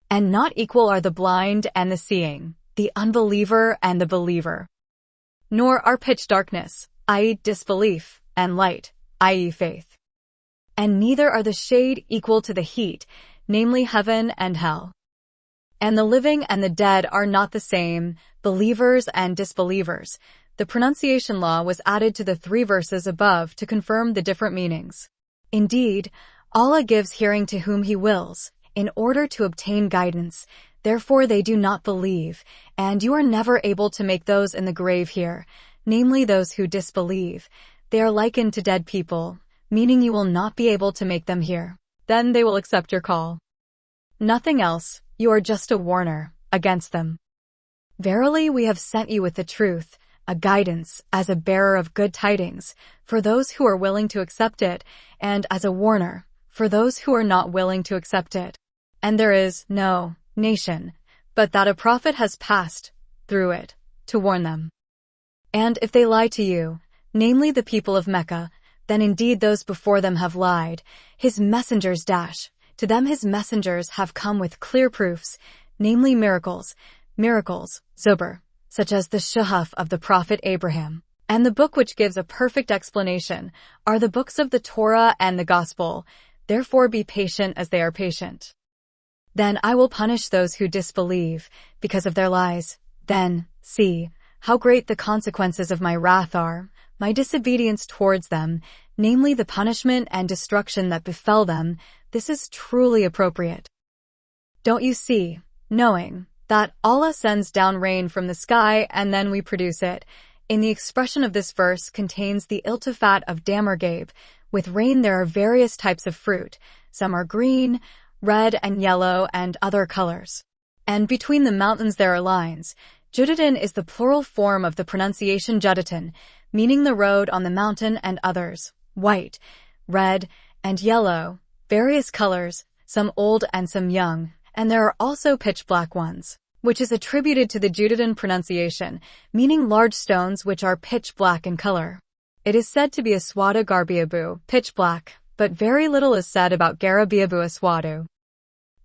And not equal are the blind and the seeing, the unbeliever and the believer. Nor are pitch darkness, i.e. disbelief, and light, i.e. faith. And neither are the shade equal to the heat, namely heaven and hell. And the living and the dead are not the same, believers and disbelievers. The pronunciation law was added to the 3 verses above to confirm the different meanings. Indeed, Allah gives hearing to whom He wills, in order to obtain guidance. Therefore they do not believe, and you are never able to make those in the grave hear, namely those who disbelieve. They are likened to dead people, meaning you will not be able to make them hear. Then they will accept your call. Nothing else, you are just a warner against them. Verily we have sent you with the truth, a guidance, as a bearer of good tidings, for those who are willing to accept it, and as a warner, for those who are not willing to accept it. And there is no nation, but that a prophet has passed through it, to warn them. And if they lie to you, namely the people of Mecca, then indeed those before them have lied. His messengers to them His messengers have come with clear proofs, namely miracles, Zubur, such as the Shuhuf of the Prophet Abraham. And the book which gives a perfect explanation are the books of the Torah and the Gospel. Therefore be patient as they are patient. Then I will punish those who disbelieve because of their lies. Then, see, how great the consequences of my wrath are, my disobedience towards them, namely the punishment and destruction that befell them. This is truly appropriate. Don't you see, knowing that Allah sends down rain from the sky and then we produce it? In the expression of this verse contains the iltifat of Damergabe. With rain there are various types of fruit. Some are green, red and yellow and other colors. And between the mountains there are lines. Judatin is the plural form of the pronunciation Judatin, meaning the road on the mountain, and others, white, red, and yellow, various colors, some old and some young, and there are also pitch black ones, which is attributed to the Judatin pronunciation, meaning large stones which are pitch black in color. It is said to be aswada garbiabu, pitch black, but very little is said about garabiabu aswadu.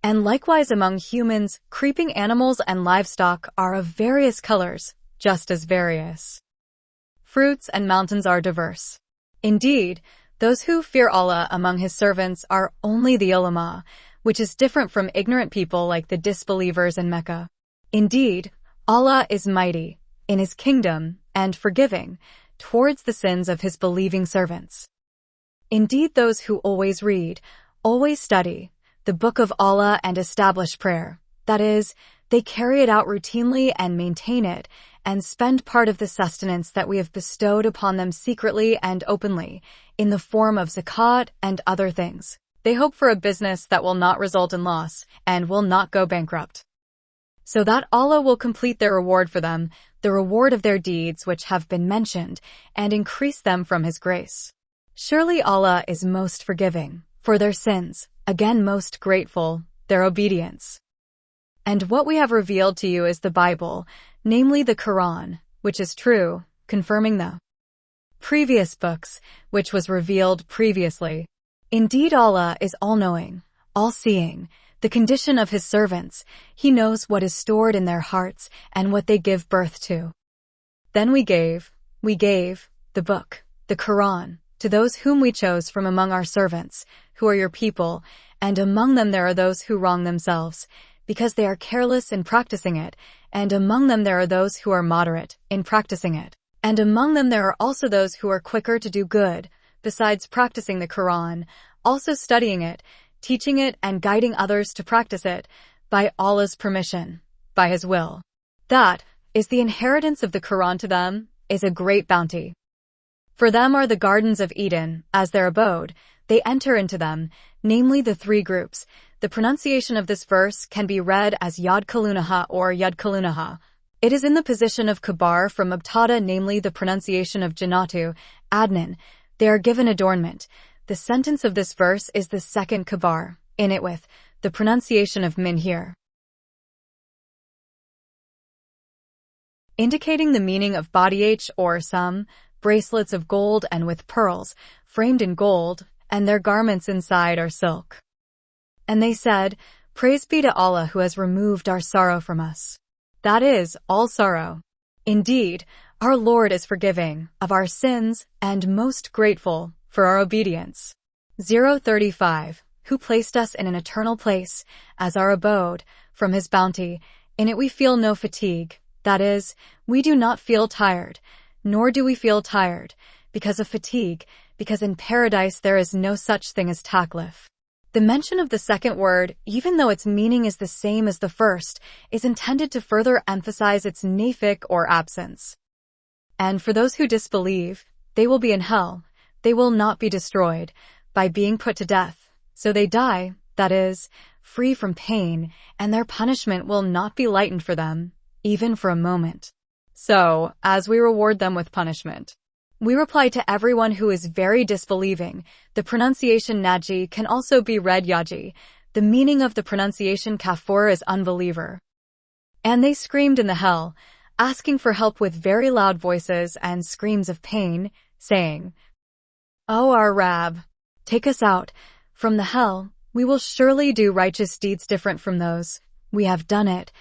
And likewise among humans, creeping animals and livestock are of various colors, just as various fruits and mountains are diverse. Indeed, those who fear Allah among His servants are only the ulama, which is different from ignorant people like the disbelievers in Mecca. Indeed, Allah is mighty in His kingdom and forgiving towards the sins of His believing servants. Indeed, those who always read, always study the book of Allah and establish prayer, that is, they carry it out routinely and maintain it, and spend part of the sustenance that we have bestowed upon them secretly and openly, in the form of zakat and other things. They hope for a business that will not result in loss, and will not go bankrupt. So that Allah will complete their reward for them, the reward of their deeds which have been mentioned, and increase them from His grace. Surely Allah is most forgiving for their sins, again most grateful, their obedience. And what we have revealed to you is the Bible, namely the Quran, which is true, confirming the previous books, which was revealed previously. Indeed, Allah is all-knowing, all-seeing, the condition of His servants. He knows what is stored in their hearts and what they give birth to. Then we gave the book, the Quran, to those whom we chose from among our servants, who are your people, and among them there are those who wrong themselves, because they are careless in practicing it, and among them there are those who are moderate in practicing it. And among them there are also those who are quicker to do good, besides practicing the Quran, also studying it, teaching it and guiding others to practice it, by Allah's permission, by His will. That is the inheritance of the Quran to them, is a great bounty. For them are the gardens of Eden, as their abode. They enter into them, namely the three groups. The pronunciation of this verse can be read as Yadkhulunaha or Yadkhulunaha. It is in the position of Kabar from Mubtada, namely the pronunciation of Jannatu, Adnan. They are given adornment. The sentence of this verse is the second Kabar, in it with the pronunciation of Min here, indicating the meaning of Badih or some, bracelets of gold and with pearls, framed in gold, and their garments inside are silk. And they said, Praise be to Allah who has removed our sorrow from us. That is, all sorrow. Indeed, our Lord is forgiving of our sins and most grateful for our obedience. 035. Who placed us in an eternal place as our abode from His bounty. In it we feel no fatigue. That is, we do not feel tired, nor do we feel tired because of fatigue, because in paradise there is no such thing as taklif. The mention of the second word, even though its meaning is the same as the first, is intended to further emphasize its nafik or absence. And for those who disbelieve, they will be in hell. They will not be destroyed by being put to death. So they die, that is, free from pain, and their punishment will not be lightened for them, even for a moment. So, as we reward them with punishment, we reply to everyone who is very disbelieving. The pronunciation Naji can also be read Yaji. The meaning of the pronunciation Kafur is unbeliever. And they screamed in the hell, asking for help with very loud voices and screams of pain, saying, O our Rab, take us out from the hell. We will surely do righteous deeds different from those. We have done it.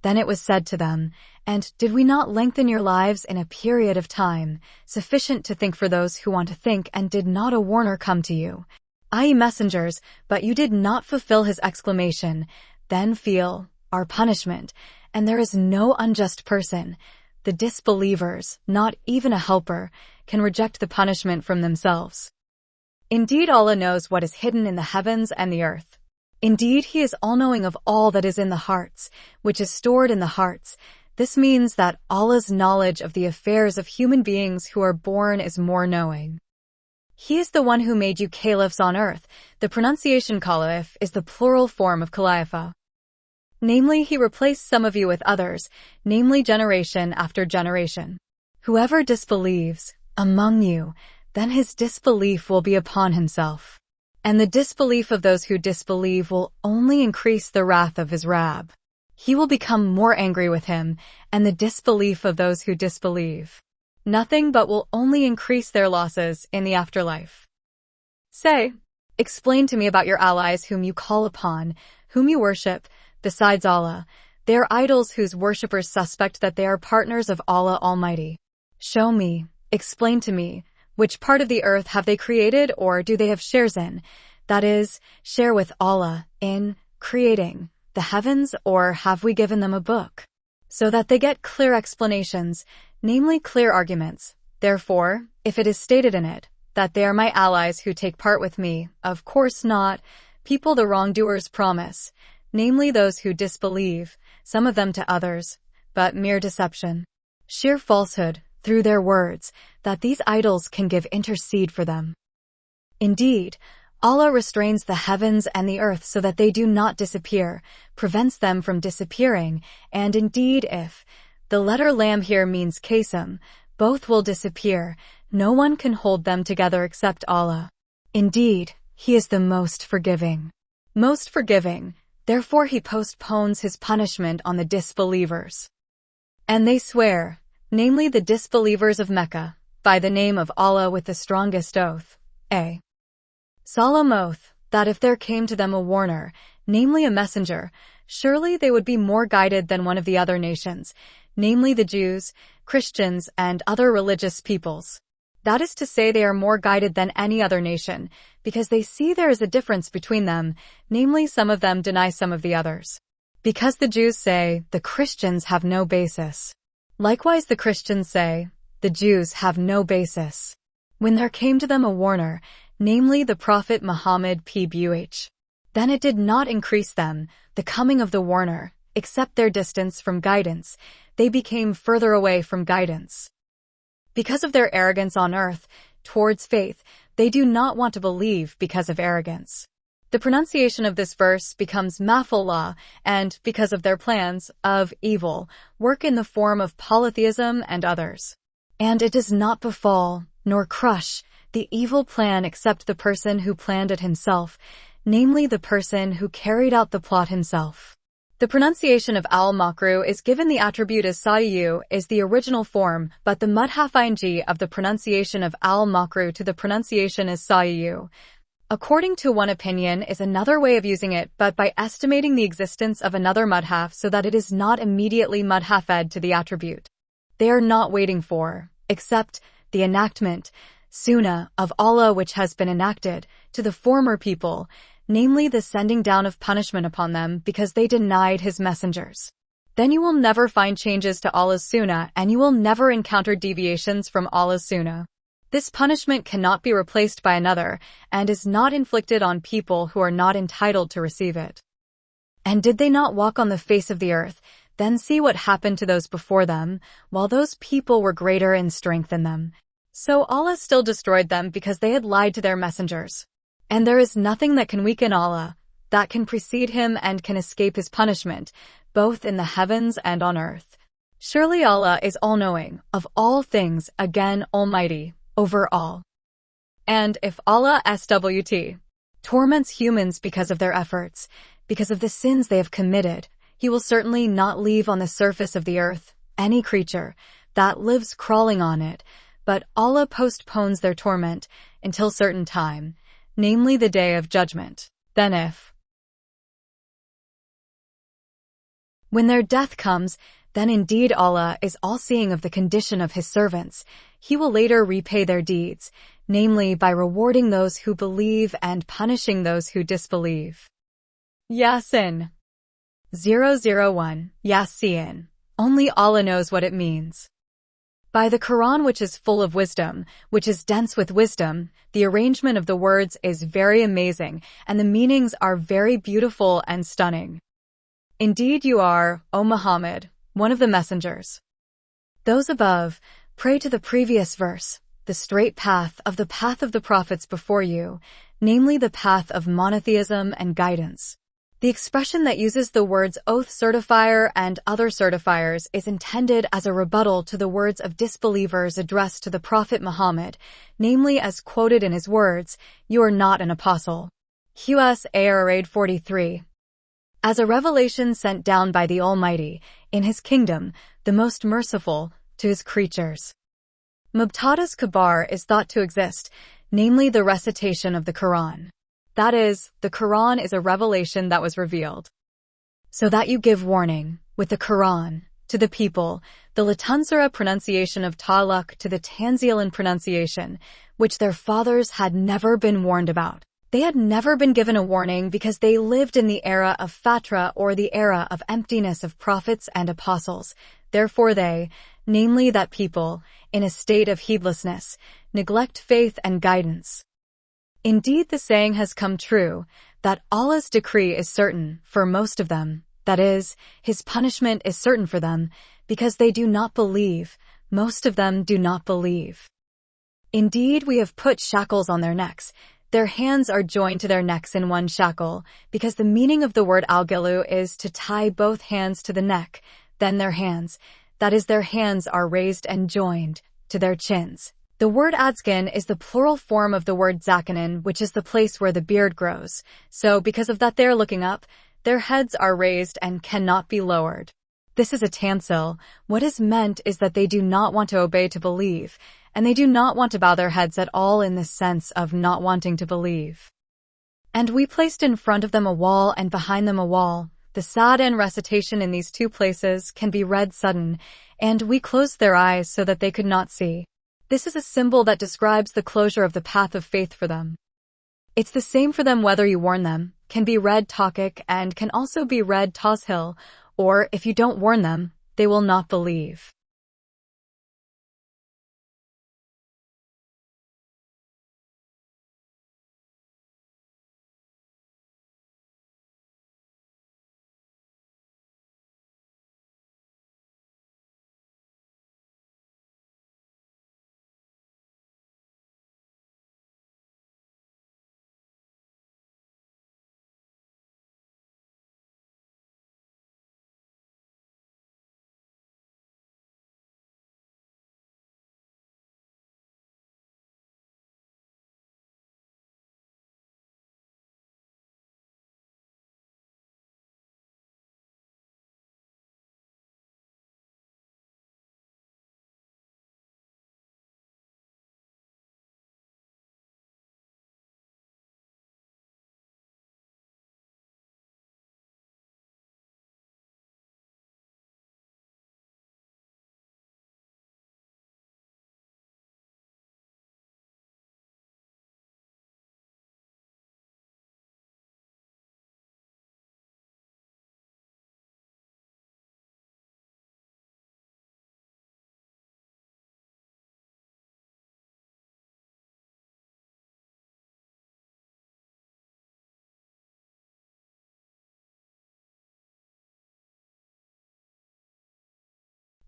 Then it was said to them, And did we not lengthen your lives in a period of time, sufficient to think for those who want to think, and did not a warner come to you, i.e. messengers, but you did not fulfill his exclamation, then feel our punishment, and there is no unjust person. The disbelievers, not even a helper, can reject the punishment from themselves. Indeed, Allah knows what is hidden in the heavens and the earth. Indeed, He is all-knowing of all that is in the hearts, which is stored in the hearts. This means that Allah's knowledge of the affairs of human beings who are born is more knowing. He is the one who made you caliphs on earth. The pronunciation caliph is the plural form of khalifa. Namely, He replaced some of you with others, namely generation after generation. Whoever disbelieves among you, then his disbelief will be upon himself. And the disbelief of those who disbelieve will only increase the wrath of his Rabb. He will become more angry with him, and the disbelief of those who disbelieve nothing but will only increase their losses in the afterlife. Say, explain to me about your allies whom you call upon, whom you worship, besides Allah. They are idols whose worshippers suspect that they are partners of Allah Almighty. Show me, explain to me, which part of the earth have they created, or do they have shares in? that is, share with Allah in creating the heavens, or have we given them a book? So that they get clear explanations, namely clear arguments. Therefore, if it is stated in it that they are my allies who take part with me, of course not, people the wrongdoers promise, namely those who disbelieve, some of them to others, but mere deception, sheer falsehood, through their words, that these idols can give intercede for them. Indeed, Allah restrains the heavens and the earth so that they do not disappear, prevents them from disappearing, and indeed if the letter lam here means qasim, both will disappear, no one can hold them together except Allah. Indeed, He is the most forgiving. Most forgiving, therefore He postpones His punishment on the disbelievers. And they swear, namely the disbelievers of Mecca, by the name of Allah with the strongest oath, a solemn oath, that if there came to them a warner, namely a messenger, surely they would be more guided than one of the other nations, namely the Jews, Christians, and other religious peoples. That is to say, they are more guided than any other nation, because they see there is a difference between them, namely some of them deny some of the others. Because the Jews say, the Christians have no basis. Likewise the Christians say, the Jews have no basis. When there came to them a warner, namely the Prophet Muhammad P.B.U.H., then it did not increase them, the coming of the warner, except their distance from guidance, they became further away from guidance. Because of their arrogance on earth, towards faith, they do not want to believe because of arrogance. The pronunciation of this verse becomes mafullah, and, because of their plans of evil, work in the form of polytheism and others. And it does not befall, nor crush, the evil plan except the person who planned it himself, namely the person who carried out the plot himself. The pronunciation of al-makru is given the attribute as sayu is the original form, but the mudhaf ing of the pronunciation of al-makru to the pronunciation as sayu, according to one opinion, is another way of using it, but by estimating the existence of another mudhaf so that it is not immediately mudhafed to the attribute. They are not waiting for, except, the enactment, sunnah, of Allah which has been enacted, to the former people, namely the sending down of punishment upon them because they denied His messengers. Then you will never find changes to Allah's sunnah, and you will never encounter deviations from Allah's sunnah. This punishment cannot be replaced by another, and is not inflicted on people who are not entitled to receive it. And did they not walk on the face of the earth, then see what happened to those before them, while those people were greater in strength than them. So Allah still destroyed them because they had lied to their messengers. And there is nothing that can weaken Allah, that can precede Him and can escape His punishment, both in the heavens and on earth. Surely Allah is all-knowing, of all things, again almighty, over all. And if Allah SWT torments humans because of their efforts, because of the sins they have committed, He will certainly not leave on the surface of the earth any creature that lives crawling on it, but Allah postpones their torment until certain time, namely the day of judgment. Then when their death comes, then indeed Allah is all-seeing of the condition of His servants. He will later repay their deeds, namely by rewarding those who believe and punishing those who disbelieve. Yasin 001, Yasin. Only Allah knows what it means. By the Quran, which is full of wisdom, which is dense with wisdom, the arrangement of the words is very amazing, and the meanings are very beautiful and stunning. Indeed you are, O Muhammad, one of the messengers. Those above pray to the previous verse, the straight path of the prophets before you, namely the path of monotheism and guidance. The expression that uses the words oath certifier and other certifiers is intended as a rebuttal to the words of disbelievers addressed to the Prophet Muhammad, namely as quoted in his words, "You are not an apostle." Hus Arad 43. As a revelation sent down by the Almighty, in His kingdom, the most merciful, to His creatures. Mubtada's Kabar is thought to exist, namely the recitation of the Quran. That is, the Quran is a revelation that was revealed. So that you give warning, with the Quran, to the people, the Latunsara pronunciation of Ta'aluk to the Tanzilan pronunciation, which their fathers had never been warned about. They had never been given a warning because they lived in the era of Fatra, or the era of emptiness of prophets and apostles. Therefore they, namely that people, in a state of heedlessness, neglect faith and guidance. Indeed, the saying has come true, that Allah's decree is certain for most of them, that is, His punishment is certain for them, because they do not believe. Most of them do not believe. Indeed, we have put shackles on their necks. Their hands are joined to their necks in one shackle, because the meaning of the word al-gilu is to tie both hands to the neck, then their hands, that is, their hands are raised and joined to their chins. The word adskin is the plural form of the word zakanin, which is the place where the beard grows. So, because of that, they're looking up, their heads are raised and cannot be lowered. This is a tansil. What is meant is that they do not want to obey to believe, and they do not want to bow their heads at all in the sense of not wanting to believe. And we placed in front of them a wall and behind them a wall. The sad and recitation in these two places can be read sudden, and we closed their eyes so that they could not see. This is a symbol that describes the closure of the path of faith for them. It's the same for them whether you warn them, can be read Tawkik and can also be read Tashil, or if you don't warn them, they will not believe.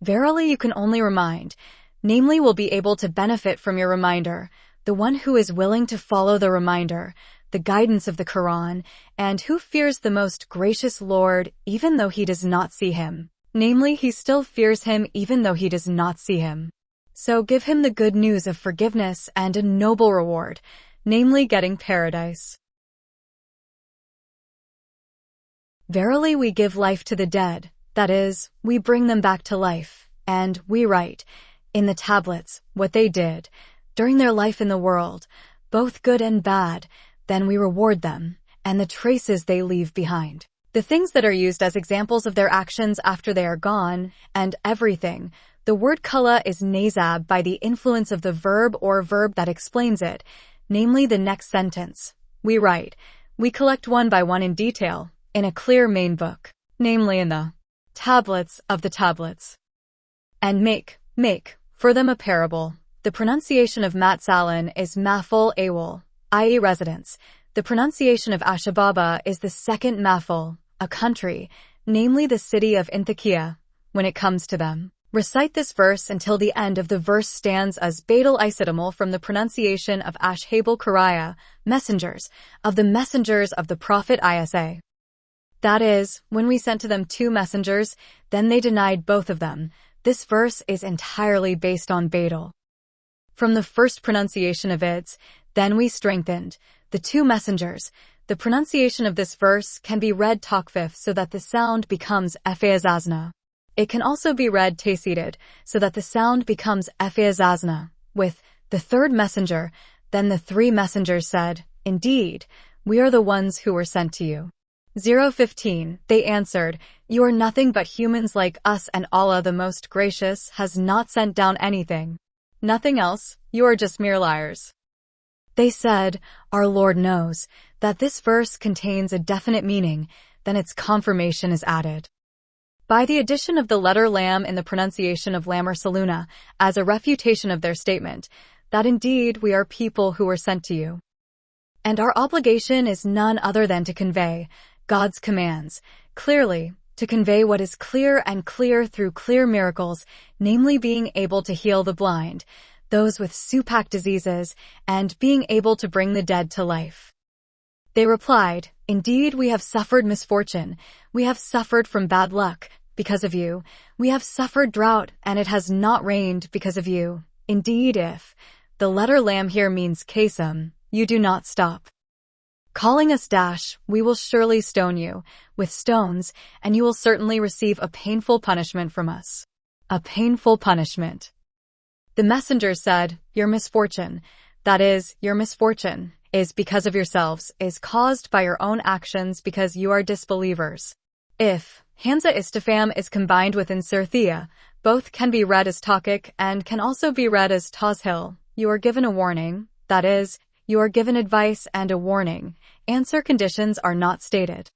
Verily you can only remind, namely will be able to benefit from your reminder, the one who is willing to follow the reminder, the guidance of the Quran, and who fears the most gracious Lord even though he does not see him. Namely, he still fears him even though he does not see him. So give him the good news of forgiveness and a noble reward, namely getting paradise. Verily we give life to the dead, that is, we bring them back to life, and we write, in the tablets, what they did, during their life in the world, both good and bad, then we reward them, and the traces they leave behind. The things that are used as examples of their actions after they are gone, and everything. The word kala is nazab by the influence of the verb or verb that explains it, namely the next sentence. We write, we collect one by one in detail, in a clear main book, namely in the tablets of the tablets. And make for them a parable. The pronunciation of Matsalan is maful awal, i.e. residence. The pronunciation of Ashababa is the second maful, a country, namely the city of Inthakia, when it comes to them. Recite this verse until the end of the verse stands as Badal Isidamal from the pronunciation of Ashhabul Karaya, messengers, of the messengers of the Prophet Isa. That is, when we sent to them 2 messengers, then they denied both of them. This verse is entirely based on Badal. From the first pronunciation of its, then we strengthened, the 2 messengers. The pronunciation of this verse can be read takfif so that the sound becomes efazazna. It can also be read taseeded so that the sound becomes efazazna. With the 3rd messenger, then the 3 messengers said, indeed, we are the ones who were sent to you. 0:15, they answered, you are nothing but humans like us, and Allah the Most Gracious has not sent down anything. Nothing else, you are just mere liars. They said, "Our Lord knows that this verse contains a definite meaning, then its confirmation is added." By the addition of the letter lam in the pronunciation of lam or saluna as a refutation of their statement, that indeed we are people who were sent to you. And our obligation is none other than to convey God's commands clearly, to convey what is clear and clear through clear miracles, namely being able to heal the blind, those with supak diseases, and being able to bring the dead to life. They replied, "Indeed, we have suffered misfortune. We have suffered from bad luck because of you. We have suffered drought, and it has not rained because of you. Indeed, if the letter lam here means kasem, you do not stop calling us dash, we will surely stone you with stones, and you will certainly receive a painful punishment from us." A painful punishment. The messengers said, "Your misfortune, that is, your misfortune, is because of yourselves, is caused by your own actions because you are disbelievers." If Hamza istifham is combined with insirthia, both can be read as takik and can also be read as tashil. You are given a warning, that is, you are given advice and a warning. Answer conditions are not stated.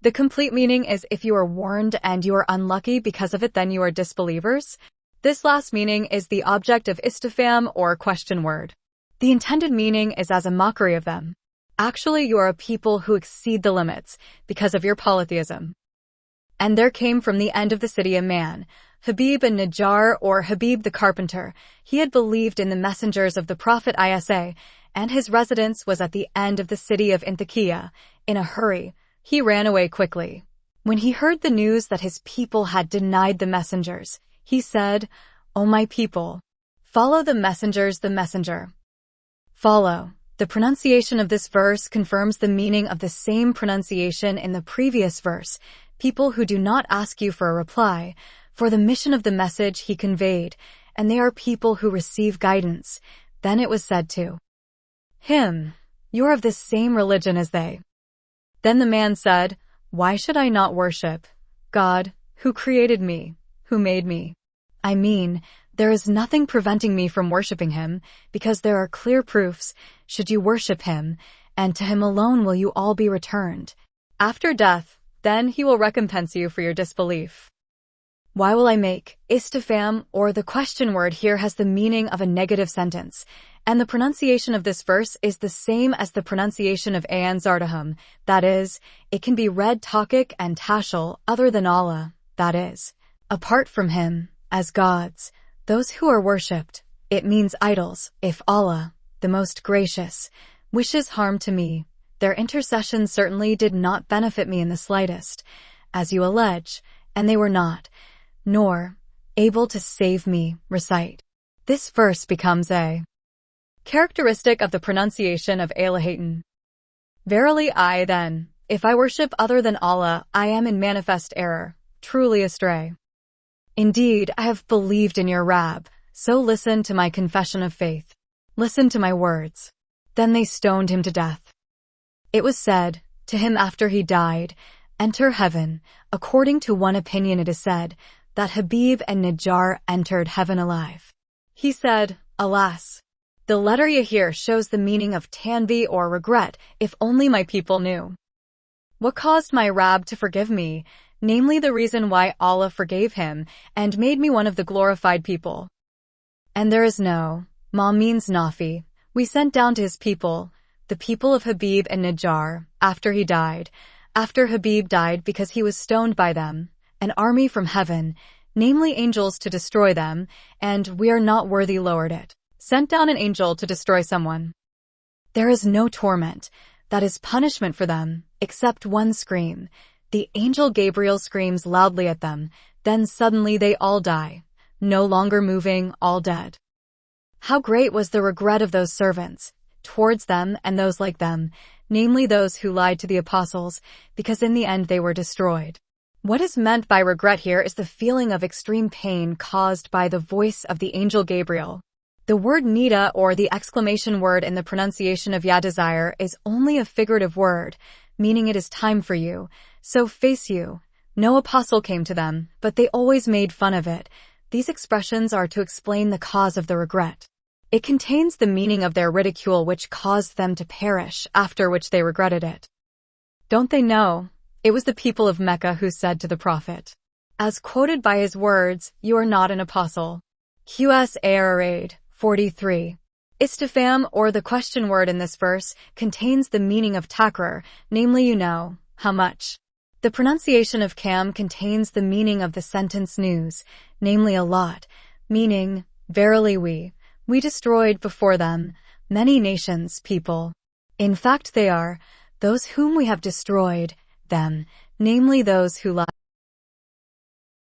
The complete meaning is if you are warned and you are unlucky because of it, then you are disbelievers. This last meaning is the object of istifham or question word. The intended meaning is as a mockery of them. Actually, you are a people who exceed the limits because of your polytheism. And there came from the end of the city a man, Habib and Najjar or Habib the carpenter. He had believed in the messengers of the Prophet Isa, and his residence was at the end of the city of Antiochia. In a hurry, he ran away quickly. When he heard the news that his people had denied the messengers, he said, "O my people, follow the messengers, the messenger." Follow. The pronunciation of this verse confirms the meaning of the same pronunciation in the previous verse. People who do not ask you for a reply, for the mission of the message he conveyed, and they are people who receive guidance. Then it was said to him, "You are of the same religion as they." Then the man said, "Why should I not worship God, who created me, who made me? I mean, there is nothing preventing me from worshiping him, because there are clear proofs. Should you worship him, and to him alone will you all be returned. After death, then he will recompense you for your disbelief." Why will I make istifham, or the question word here has the meaning of a negative sentence, and the pronunciation of this verse is the same as the pronunciation of Ayan Zardahum, that is, it can be read takik and tashil other than Allah, that is, apart from him, as gods, those who are worshipped. It means idols. If Allah, the most gracious, wishes harm to me, their intercession certainly did not benefit me in the slightest, as you allege, and they were not, nor able to save me. Recite. This verse becomes a characteristic of the pronunciation of Alahatan. Verily I then, if I worship other than Allah, I am in manifest error, truly astray. Indeed, I have believed in your Rab, so listen to my confession of faith. Listen to my words. Then they stoned him to death. It was said to him after he died, "Enter heaven." According to one opinion it is said that Habib and Najjar entered heaven alive. He said, "Alas." The letter ya here shows the meaning of tanvi or regret, if only my people knew what caused my Rab to forgive me, namely the reason why Allah forgave him and made me one of the glorified people. And there is no, ma means nafi, we sent down to his people, the people of Habib and Najjar, after he died, after Habib died because he was stoned by them, an army from heaven, namely angels to destroy them, and we are not worthy lowered it. Sent down an angel to destroy someone. There is no torment, that is punishment for them, except one scream. The angel Gabriel screams loudly at them, then suddenly they all die, no longer moving, all dead. How great was the regret of those servants, towards them and those like them, namely those who lied to the apostles, because in the end they were destroyed. What is meant by regret here is the feeling of extreme pain caused by the voice of the angel Gabriel. The word nida or the exclamation word in the pronunciation of ya desire is only a figurative word. meaning it is time for you. So face you. No apostle came to them, but they always made fun of it. These expressions are to explain the cause of the regret. It contains the meaning of their ridicule which caused them to perish, after which they regretted it. Don't they know? It was the people of Mecca who said to the Prophet, as quoted by his words, "You are not an apostle." Qs. 43. Istifham, or the question word in this verse, contains the meaning of takrar, namely you know, how much. The pronunciation of kam contains the meaning of the sentence news, namely a lot, meaning, verily we destroyed before them many nations, people. In fact they are, those whom we have destroyed, them, namely those who lie.